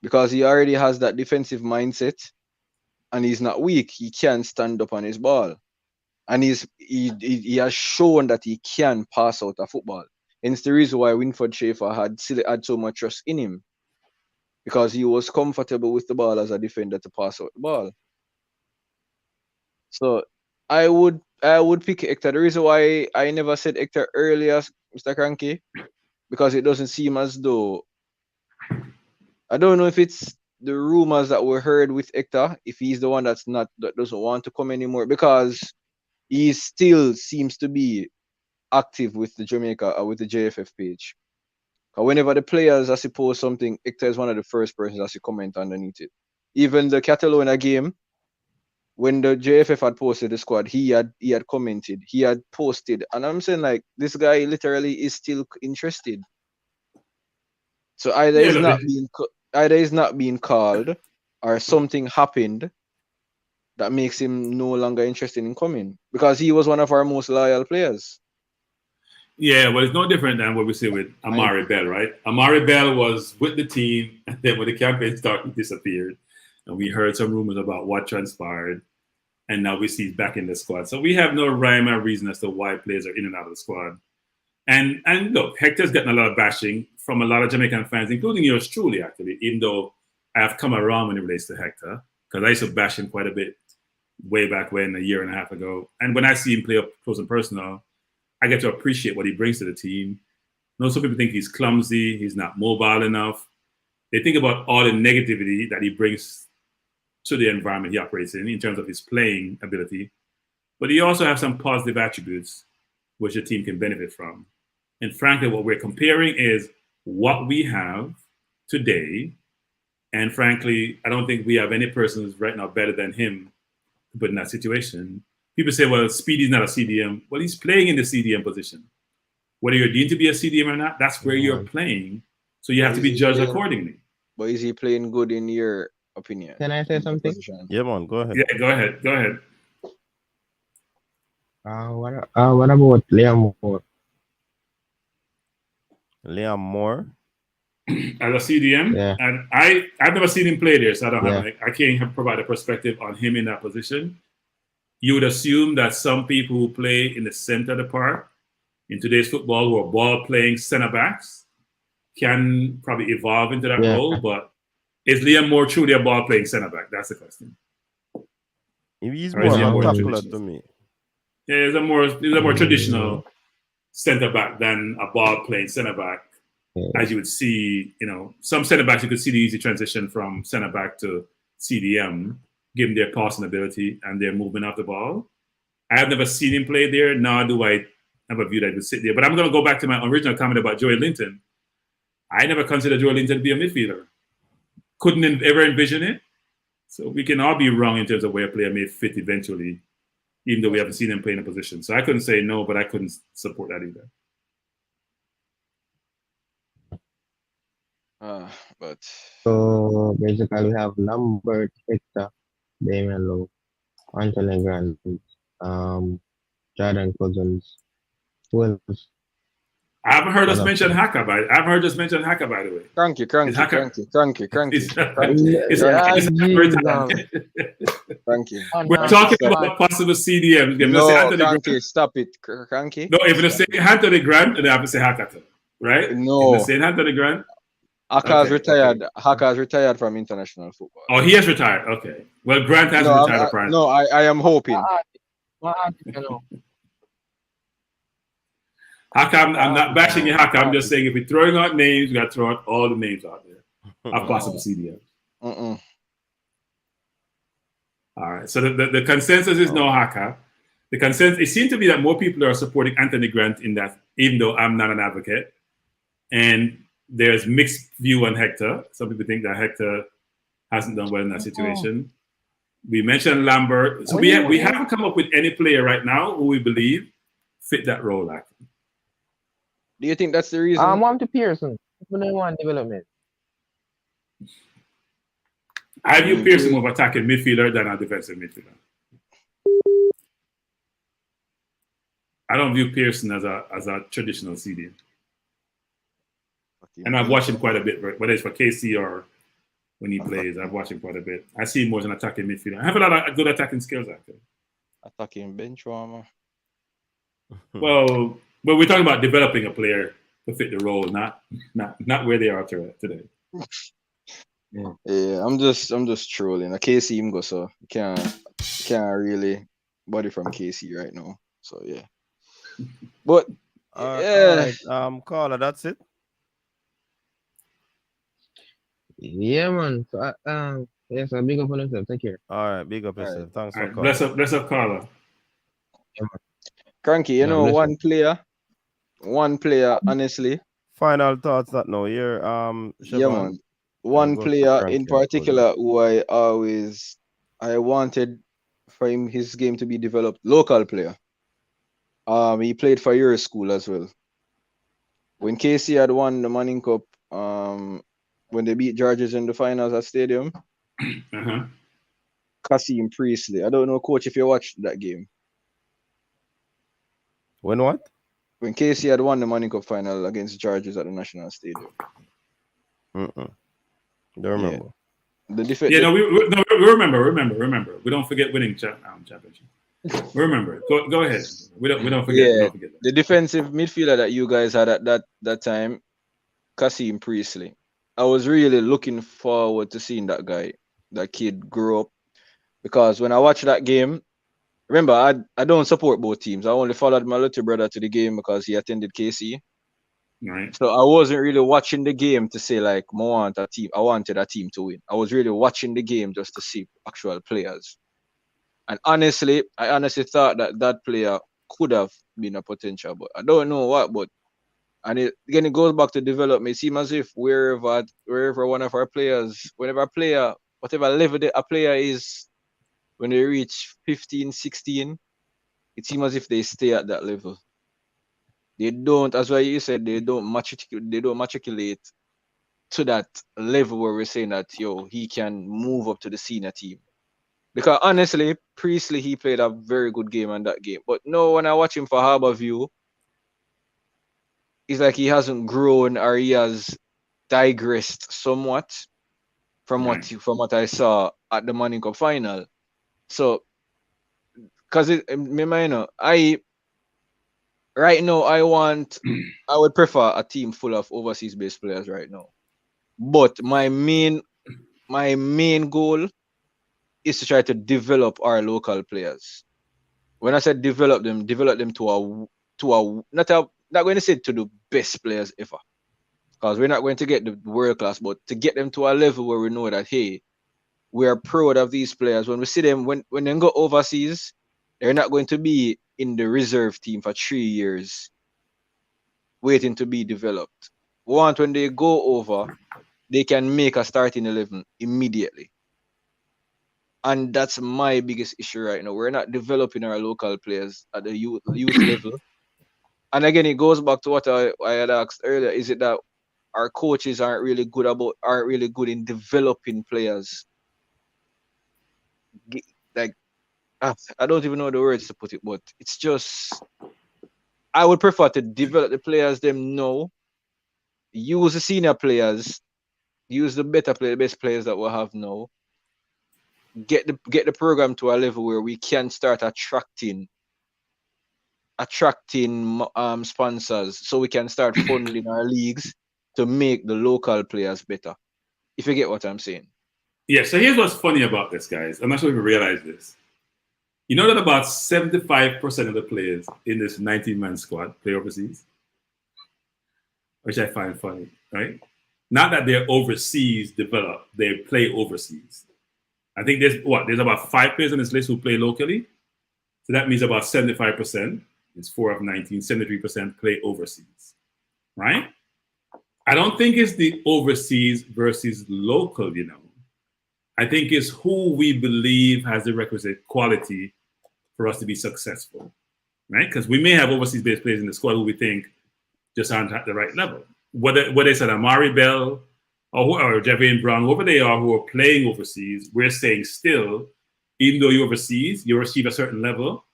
because he already has that defensive mindset and he's not weak. He can stand up on his ball. And he has shown that he can pass out a football. And it's the reason why Winford Schaefer had so much trust in him. Because he was comfortable with the ball as a defender to pass out the ball. So I would pick Hector. The reason why I never said Hector earlier, Mr. Cranky, because it doesn't seem as though, I don't know if it's the rumors that were heard with Hector, if he's the one that doesn't want to come anymore, because he still seems to be active with the Jamaica with the JFF page. Whenever the players has to post something, Hector is one of the first persons has to comment underneath it. Even the Catalonia game, when the JFF had posted the squad, he had commented, he had posted, and I'm saying like this guy literally is still interested. So either he's not being called, or something happened that makes him no longer interested in coming, because he was one of our most loyal players. Yeah, well, it's no different than what we see with Amari Bell, right? Amari Bell was with the team, and then when the campaign started, he disappeared. And we heard some rumors about what transpired, and now we see he's back in the squad. So we have no rhyme or reason as to why players are in and out of the squad. And look, Hector's getting a lot of bashing from a lot of Jamaican fans, including yours truly, actually, even though I've come around when it relates to Hector, because I used to bash him quite a bit way back when, a year and a half ago. And when I see him play up close and personal, I get to appreciate what he brings to the team. You know, some people think he's clumsy, he's not mobile enough. They think about all the negativity that he brings to the environment he operates in terms of his playing ability. But he also has some positive attributes which the team can benefit from. And frankly, what we're comparing is what we have today. And frankly, I don't think we have any person who's right now better than him to put in that situation. People say, well, Speedy's not a CDM. Well, he's playing in the CDM position. Whether you're deemed to be a CDM or not, that's where you're playing. So you have to be judged accordingly. But is he playing good in your opinion? Can I say something? Yeah, man, go ahead. Yeah, go ahead. Go ahead. What about Liam Moore? Liam Moore? As a CDM, Yeah. and I've never seen him play there, so I can't provide a perspective on him in that position. You would assume that some people who play in the center of the park in today's football, who are ball-playing center backs, can probably evolve into that role. But is Liam Moore truly a ball-playing center back? That's the question. He's more tackler to me. Yeah, he's a more traditional center back than a ball-playing center back. As you would see, some center backs, you could see the easy transition from center back to CDM, given their passing ability and their movement off the ball. I have never seen him play there, nor do I have a view that he would sit there. But I'm going to go back to my original comment about Joey Linton. I never considered Joey Linton to be a midfielder. Couldn't ever envision it. So we can all be wrong in terms of where a player may fit eventually, even though we haven't seen him play in a position. So I couldn't say no, but I couldn't support that either. So basically we have Lambert, Hector, Damian Lowe, Anthony Grant, Jordan Cousins. Who else? I haven't heard us mention Haka, by the way. Cranky. We're talking about possible CDMs. No, Cranky, stop it, Cranky. No, if you say Anthony Grant, then I have to say Haka, right? No. If you say Anthony Grant. Haka's retired. Haka's retired from international football. Oh, he has retired. Okay. Well, Grant has retired apparently. No, I am hoping. Haka, I'm not bashing you, Haka. I'm just saying if we're throwing out names, we got to throw out all the names out there of possible CDMs. All right. So the consensus is no Haka. The consensus, it seems to be that more people are supporting Anthony Grant in that, even though I'm not an advocate. And there's mixed view on Hector. Some people think that Hector hasn't done well in that situation. We mentioned Lambert. So we haven't come up with any player right now who we believe fit that role, actually. Do you think that's the reason? I'm to Pearson. One development. I view Pearson more of attacking midfielder than a defensive midfielder. I don't view Pearson as a traditional CDM. And I've watched him quite a bit, whether it's for KC or when he plays. I've watched him quite a bit. I see him more as an attacking midfielder. I have a lot of good attacking skills, actually. Attacking bench warmer. Well, we're talking about developing a player to fit the role, not where they are today. Yeah, I'm just trolling. A KC him go, so can't really body from KC right now. So yeah. But all right, Carla, that's it. Yeah, man. So, yes, big up on yourself. Take care. All right, big up yourself. Thanks for calling. Bless up, Carla. Cranky, one player one player, honestly. Final thoughts that now here, Yeah, Siobhan. man. One Go to player in Frankie and Cody. particular who I wanted for his game to be developed. Local player. He played for your school as well. When KC had won the Manning Cup, when they beat Georges in the finals at Stadium, Uh-huh. Kasim Priestley. I don't know, coach, if you watched that game. When what? When KC had won the Manning Cup final against Georges at the National Stadium. Don't remember. The defense. Yeah, no, we remember. We don't forget winning championship. We remember. Go ahead. We don't forget. Yeah, We don't forget that. the defensive midfielder that you guys had at that time, Kasim Priestley. I was really looking forward to seeing that guy, that kid grow up, because when I watched that game, remember I don't support both teams. I only followed my little brother to the game because he attended KC. Right. So I wasn't really watching the game to say like I wanted a team to win. I was really watching the game just to see actual players. And honestly, I honestly thought that player could have been a potential, but I don't know what. But it goes back to development. It seems as if wherever one of our players, whenever a player, whatever level a player is, when they reach 15, 16, it seems as if they stay at that level. They don't, as what you said, they don't matriculate to that level where we're saying that he can move up to the senior team. Because honestly, Priestley, he played a very good game on that game. But no, when I watch him for Harborview, it's like he hasn't grown, or he has digressed somewhat from what I saw at the Manning Cup final. So, because right now I would prefer a team full of overseas based players right now. But my main goal is to try to develop our local players. When I said develop them to not going to say to the best players ever, because we're not going to get the world class, but to get them to a level where we know that, hey, we are proud of these players. When we see them, when they go overseas, they're not going to be in the reserve team for 3 years waiting to be developed. When they go over, they can make a starting 11 immediately. And that's my biggest issue right now. We're not developing our local players at the youth level. And again, it goes back to what I had asked earlier. Is it that our coaches aren't really good in developing players? Like, I don't even know the words to put it, but it's just, I would prefer to develop the players them now, use the senior players, use the best players that we have now, get the program to a level where we can start attracting sponsors, so we can start funding our leagues to make the local players better. If you get what I'm saying. Yeah, so here's what's funny about this, guys. I'm not sure if you realize this. You know that about 75% of the players in this 19-man squad play overseas? Which I find funny, right? Not that they're overseas developed, they play overseas. I think there's about 5 players on this list who play locally. So that means about 75%, it's 4 of 19, 73% play overseas, right? I don't think it's the overseas versus local, I think it's who we believe has the requisite quality for us to be successful, right? Because we may have overseas-based players in the squad who we think just aren't at the right level. Whether it's an Amari Bell or Javian Brown, whoever they are who are playing overseas, we're saying still, even though you're overseas, you achieve a certain level,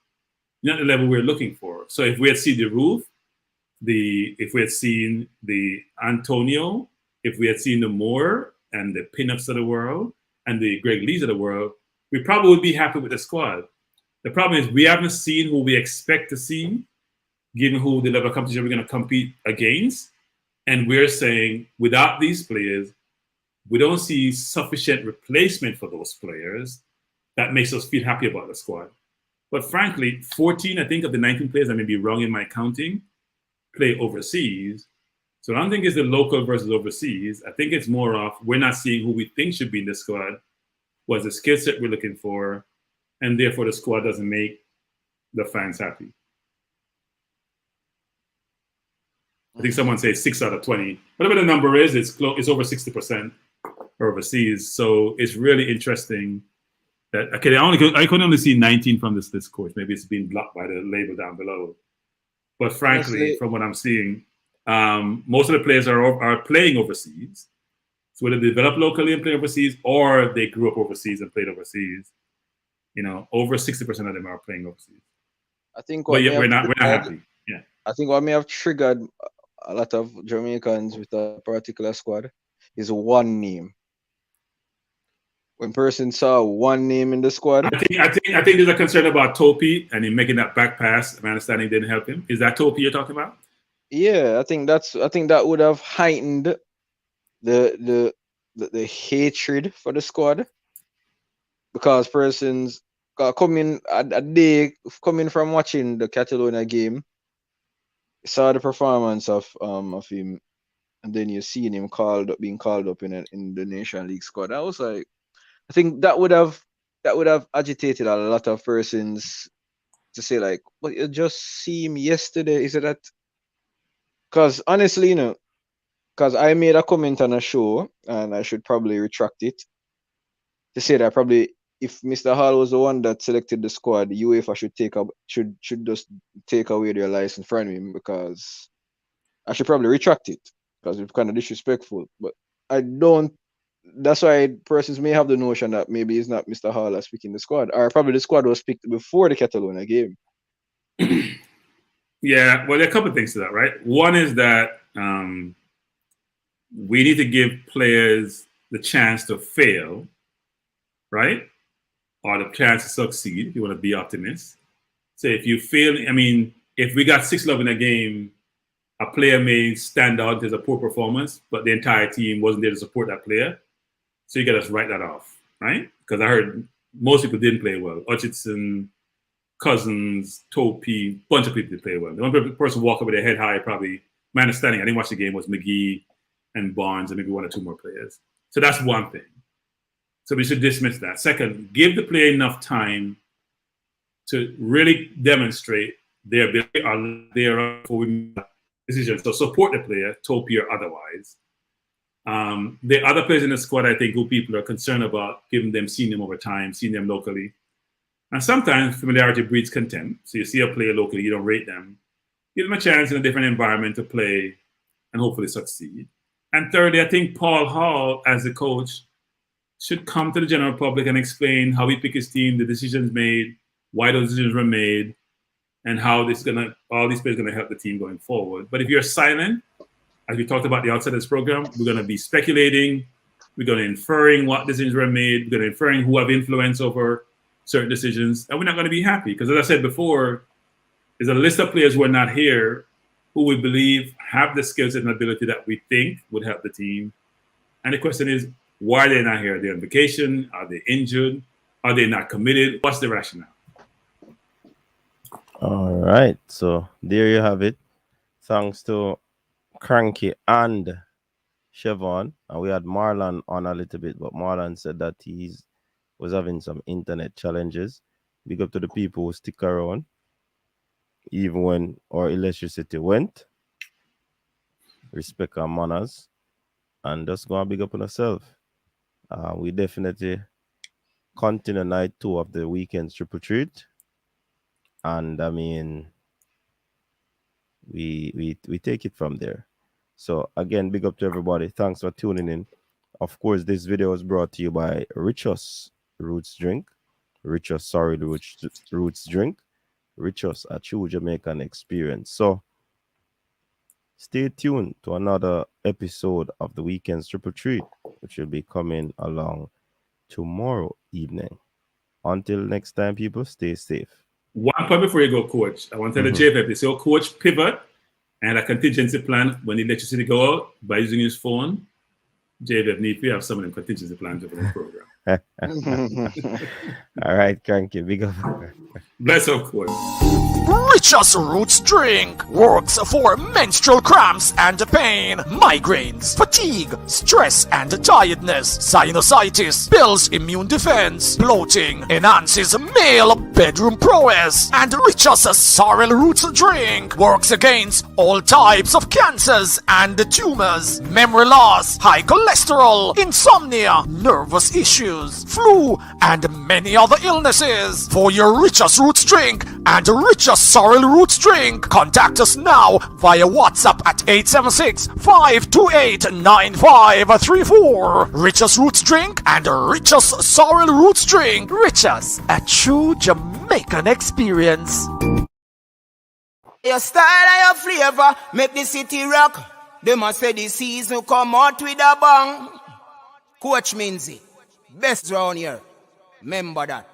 not the level we're looking for. So if we had seen the Roof, if we had seen the Antonio, if we had seen the Moore and the Pinups of the world and the Greg Lees of the world, we probably would be happy with the squad. The problem is we haven't seen who we expect to see, given who the level of competition we're going to compete against. And we're saying without these players, we don't see sufficient replacement for those players that makes us feel happy about the squad. But frankly, 14, I think, of the 19 players, I may be wrong in my counting, play overseas. So I don't think it's the local versus overseas. I think it's more of we're not seeing who we think should be in the squad, what's the skill set we're looking for, and therefore the squad doesn't make the fans happy. I think someone says 6 out of 20. Whatever the number is, it's over 60% overseas. So it's really interesting that I could only see 19 from this course. Maybe it's been blocked by the label down below. But frankly, Honestly, from what I'm seeing, most of the players are playing overseas. So whether they develop locally and play overseas, or they grew up overseas and played overseas, over 60% of them are playing overseas. I think But what yet may we're have not triggered, happy. Yeah. I think what may have triggered a lot of Jamaicans with a particular squad is one name. When person saw one name in the squad, I think there's a concern about Topi and him making that back pass. My understanding didn't help him. Is that Topi you're talking about? yeah, I think that would have heightened the hatred for the squad, because persons coming a day coming from watching the Catalonia game, saw the performance of him, and then you seen him being called up in the Nation League squad. I was like, I think that would have agitated a lot of persons to say like, but you just see him yesterday. Is it that? Because honestly, because I made a comment on a show, and I should probably retract it, to say that probably if Mr. Hall was the one that selected the squad, UEFA should just take away their license from him, because I should probably retract it, because it's kind of disrespectful. But I don't. That's why persons may have the notion that maybe it's not Mr. Hall that's picking the squad, or probably the squad was picked before the Catalonia game. Yeah, well, there are a couple of things to that, right? One is that we need to give players the chance to fail, right? Or the chance to succeed, if you want to be optimist. So if you fail, if we got 6-love in a game, a player may stand out as a poor performance, but the entire team wasn't there to support that player. So you got to write that off, right? Because I heard most people didn't play well. Hutchinson, Cousins, Topi, bunch of people did play well. The one person walk up with their head high, probably, my understanding, I didn't watch the game, was McGee and Barnes and maybe 1 or 2 more players. So that's one thing. So we should dismiss that. Second, give the player enough time to really demonstrate their ability or their decisions. So support the player, Topi or otherwise. The other players in the squad, I think, who people are concerned about, giving them, seeing them over time, seeing them locally. And sometimes familiarity breeds contempt. So you see a player locally, you don't rate them. Give them a chance in a different environment to play and hopefully succeed. And thirdly, I think Paul Hall, as a coach, should come to the general public and explain how he picked his team, the decisions made, why those decisions were made, and how all these players are going to help the team going forward. But if you're silent, as we talked about the outset of this program, we're going to be speculating, we're going to inferring what decisions were made, we're going to inferring who have influence over certain decisions, and we're not going to be happy. Because as I said before, there's a list of players who are not here who we believe have the skills and ability that we think would help the team. And the question is, why are they not here? Are they on vacation? Are they injured? Are they not committed? What's the rationale? All right. So there you have it. Thanks to Cranky and Chevron. And we had Marlon on a little bit, but Marlon said that he was having some internet challenges. Big up to the people who stick around, even when our electricity went. Respect our manners. And just go and big up on ourselves. We definitely continue night 2 of the Weekend TripleTreat. And we take it from there. So again, big up to everybody. Thanks for tuning in. Of course, this video is brought to you by Richos Roots Drink. Richos Roots Drink. Richos, a true Jamaican experience. So stay tuned to another episode of the Weekend's TripleTreat, which will be coming along tomorrow evening. Until next time, people, stay safe. One point before you go, Coach. I want to tell the JFF, they say, Coach, pivot and a contingency plan when the electricity go out by using his phone. JFF need to have some of them contingency plans for the program. All right, Cranky, big up. Bless up, Coach. Richest Roots drink works for menstrual cramps and pain, migraines, fatigue, stress and tiredness, sinusitis, builds immune defense, bloating, enhances male bedroom prowess, and Richest Sorrel Roots drink works against all types of cancers and tumors, memory loss, high cholesterol, insomnia, nervous issues, flu, and many other illnesses. For your Richest Roots drink and Richest Sorrel Roots drink, contact us now via WhatsApp at 876-528-9534. Richest Roots drink and Richest Sorrel Roots drink. Richest, a true Jamaican experience. Your style and your flavor make the city rock. They must say the season come out with a bang. Coach Minzy, best round here. Remember that.